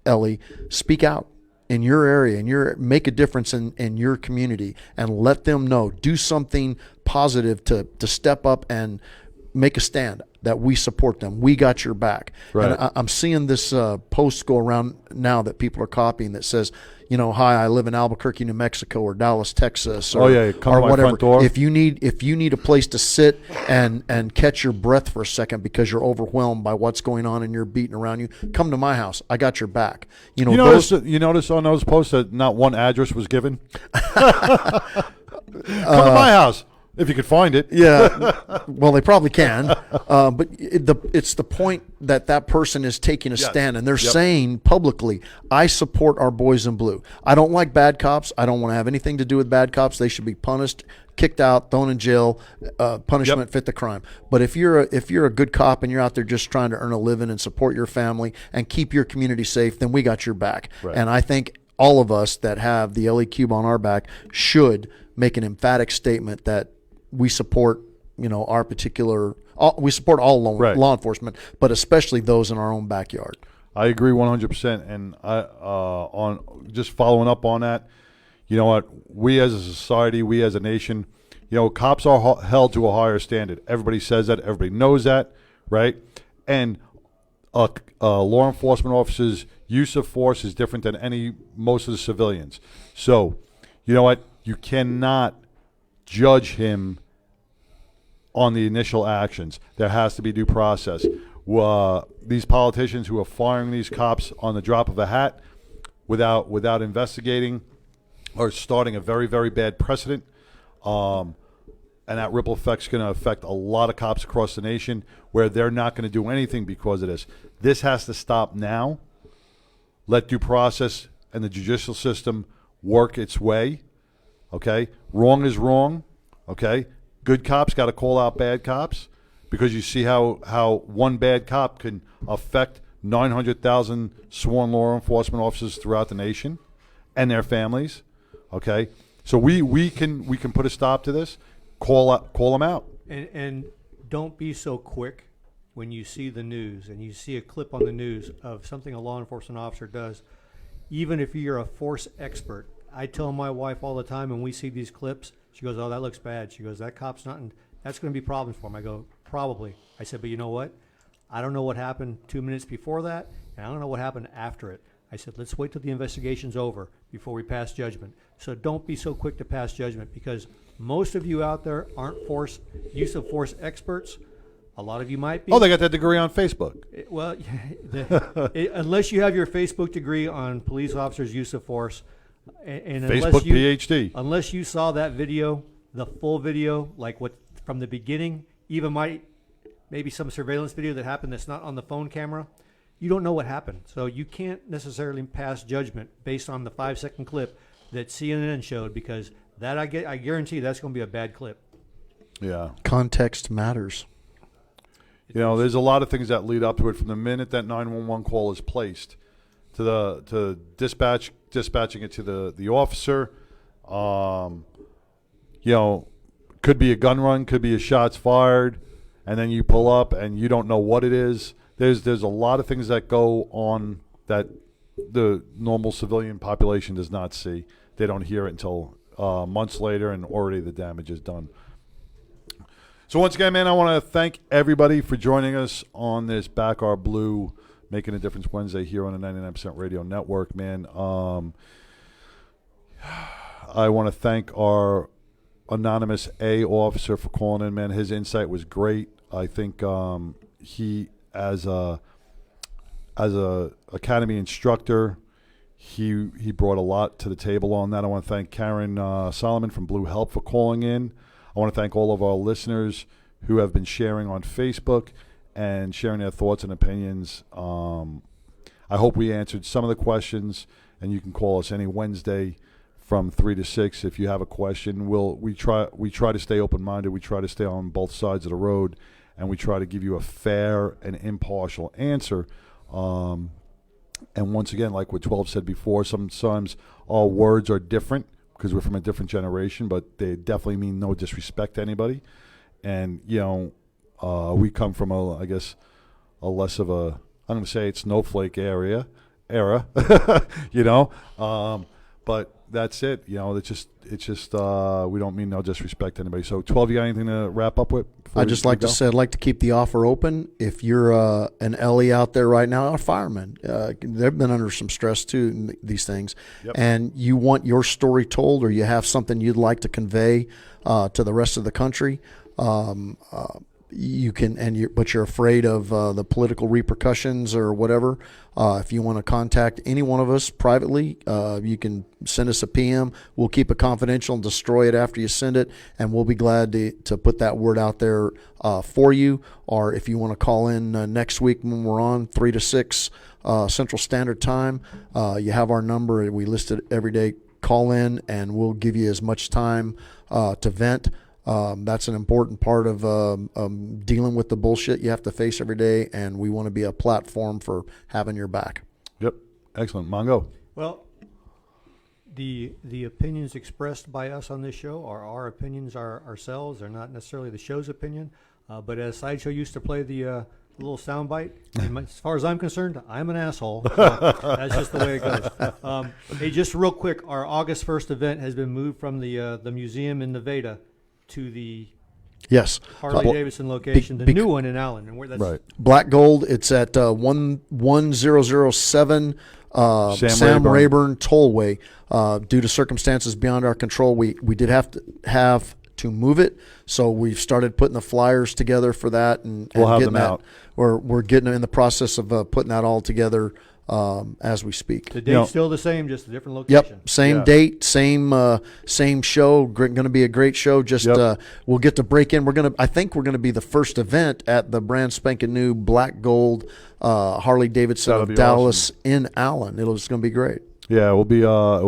Ellie, speak out in your area and make a difference in your community and let them know. Do something positive to step up and make a stand that we support them. We got your back. Right. And I'm seeing this post go around now that people are copying that says, hi, I live in Albuquerque, New Mexico, or Dallas, Texas, or, come or to my whatever. front door. If you need a place to sit and catch your breath for a second because you're overwhelmed by what's going on and you're beating around you, come to my house. I got your back. You notice on those posts that not one address was given? Come to my house. If you could find it. Yeah. Well, they probably can. But it's the point that person is taking a stand, and they're saying publicly, I support our boys in blue. I don't like bad cops. I don't want to have anything to do with bad cops. They should be punished, kicked out, thrown in jail, punishment fit the crime. But if you're a good cop and you're out there just trying to earn a living and support your family and keep your community safe, then we got your back. Right. And I think all of us that have the LE Cube on our back should make an emphatic statement that we support, our particular. We support all law enforcement, but especially those in our own backyard. I agree 100%. And on just following up on that, you know what? We as a society, we as a nation, cops are held to a higher standard. Everybody says that. Everybody knows that, right? And law enforcement officers' use of force is different than most of the civilians. So, you know what? You cannot judge him on the initial actions. There has to be due process. These politicians who are firing these cops on the drop of a hat without investigating are starting a very, very bad precedent. And that ripple effect's going to affect a lot of cops across the nation where they're not going to do anything because of this. This has to stop now. Let due process and the judicial system work its way. Okay? Wrong is wrong. Okay? Good cops got to call out bad cops because you see how one bad cop can affect 900,000 sworn law enforcement officers throughout the nation and their families. Okay? So we can put a stop to this. Call them out. And don't be so quick when you see the news and you see a clip on the news of something a law enforcement officer does. Even if you're a force expert, I tell my wife all the time when we see these clips, she goes, "Oh, that looks bad." She goes, "That cop's not, that's going to be problems for him." I go, "Probably." I said, "But you know what? I don't know what happened 2 minutes before that, and I don't know what happened after it." I said, "Let's wait till the investigation's over before we pass judgment." So don't be so quick to pass judgment because most of you out there aren't use of force experts. A lot of you might be. Oh, they got that degree on Facebook. Unless you have your Facebook degree on police officers' use of force. And Facebook PhD. Unless you saw that video, the full video, like what from the beginning, even maybe some surveillance video that happened that's not on the phone camera, you don't know what happened. So you can't necessarily pass judgment based on the 5-second clip that CNN showed because that I guarantee that's going to be a bad clip. Yeah. Context matters. There's a lot of things that lead up to it from the minute that 911 call is placed to dispatching it to the officer. Could be a gun run, could be a shots fired, and then you pull up and you don't know what it is. There's a lot of things that go on that the normal civilian population does not see. They don't hear it until months later, and already the damage is done. So once again, man, I want to thank everybody for joining us on this Back Our Blue Making a Difference Wednesday here on the 99% Radio Network, man. I want to thank our anonymous A officer for calling in, man. His insight was great. I think he, as a academy instructor, he brought a lot to the table on that. I want to thank Karen Solomon from Blue Help for calling in. I want to thank all of our listeners who have been sharing on Facebook and sharing their thoughts and opinions. I hope we answered some of the questions, and you can call us any Wednesday from 3 to 6 if you have a question. We try to stay open-minded. We try to stay on both sides of the road, and we try to give you a fair and impartial answer. And once again, like what 12 said before, sometimes our words are different because we're from a different generation, but they definitely mean no disrespect to anybody. And, we come from a less of a, I'm going to say it's snowflake era, but that's it. It's just we don't mean no disrespect to anybody. So 12, you got anything to wrap up with? I'd just like to say I'd like to keep the offer open. If you're an LE out there right now, a fireman, they've been under some stress too in these things, and you want your story told or you have something you'd like to convey to the rest of the country, you can, but you're afraid of the political repercussions or whatever. If you want to contact any one of us privately, you can send us a PM. We'll keep it confidential and destroy it after you send it, and we'll be glad to put that word out there for you. Or if you want to call in next week when we're on 3 to 6 Central Standard Time, you have our number. We list it every day. Call in, and we'll give you as much time to vent. That's an important part of dealing with the bullshit you have to face every day, and we want to be a platform for having your back. Yep. Excellent. Mongo. Well, the opinions expressed by us on this show are our opinions ourselves. They're not necessarily the show's opinion. But as Sideshow used to play the little soundbite, as far as I'm concerned, I'm an asshole. So that's just the way it goes. Hey, just real quick, our August 1st event has been moved from the museum in Nevada to the Harley-Davidson location, the new one in Allen. And where that's right. Black Gold, it's at 11007 Sam Rayburn Tollway. Due to circumstances beyond our control, we did have to move it, so we've started putting the flyers together for that, and we'll have getting them out. We're getting in the process of putting that all together as we speak. The date's still the same, just a different location. Yep, same date, same show. Going to be a great show. Just we'll get to break in. I think we're going to be the first event at the brand spanking new Black Gold Harley-Davidson of Dallas in Allen. It's going to be great. Yeah, it will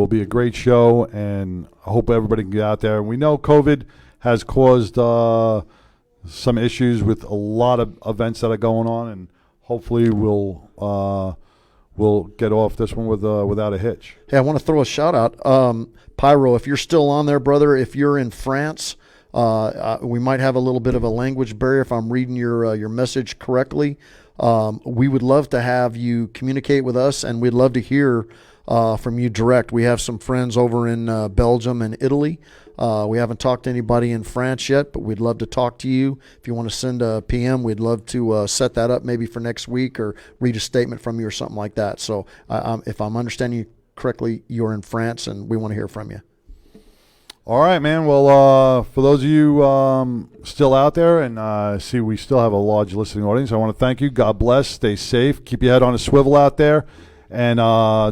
be a great show, and I hope everybody can get out there. And we know COVID has caused some issues with a lot of events that are going on, and hopefully we'll get off this one without a hitch. Hey, I want to throw a shout out, Pyro. If you're still on there, brother, if you're in France, we might have a little bit of a language barrier if I'm reading your message correctly. We would love to have you communicate with us, and we'd love to hear from you direct. We have some friends over in Belgium and Italy. We haven't talked to anybody in France yet, but we'd love to talk to you. If you want to send a PM, we'd love to set that up maybe for next week or read a statement from you or something like that. So if I'm understanding you correctly, you're in France, and we want to hear from you. All right, man. Well, for those of you still out there, and see we still have a large listening audience, I want to thank you. God bless. Stay safe. Keep your head on a swivel out there. And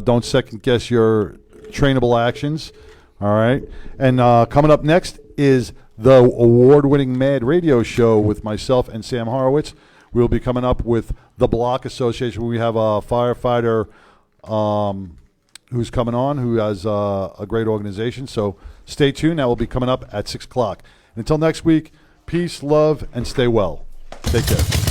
don't second-guess your trainable actions, all right? And coming up next is the award-winning Mad Radio Show with myself and Sam Horowitz. We'll be coming up with the Block Association. We have a firefighter who's coming on who has a great organization. So stay tuned. That will be coming up at 6 o'clock. And until next week, peace, love, and stay well. Take care.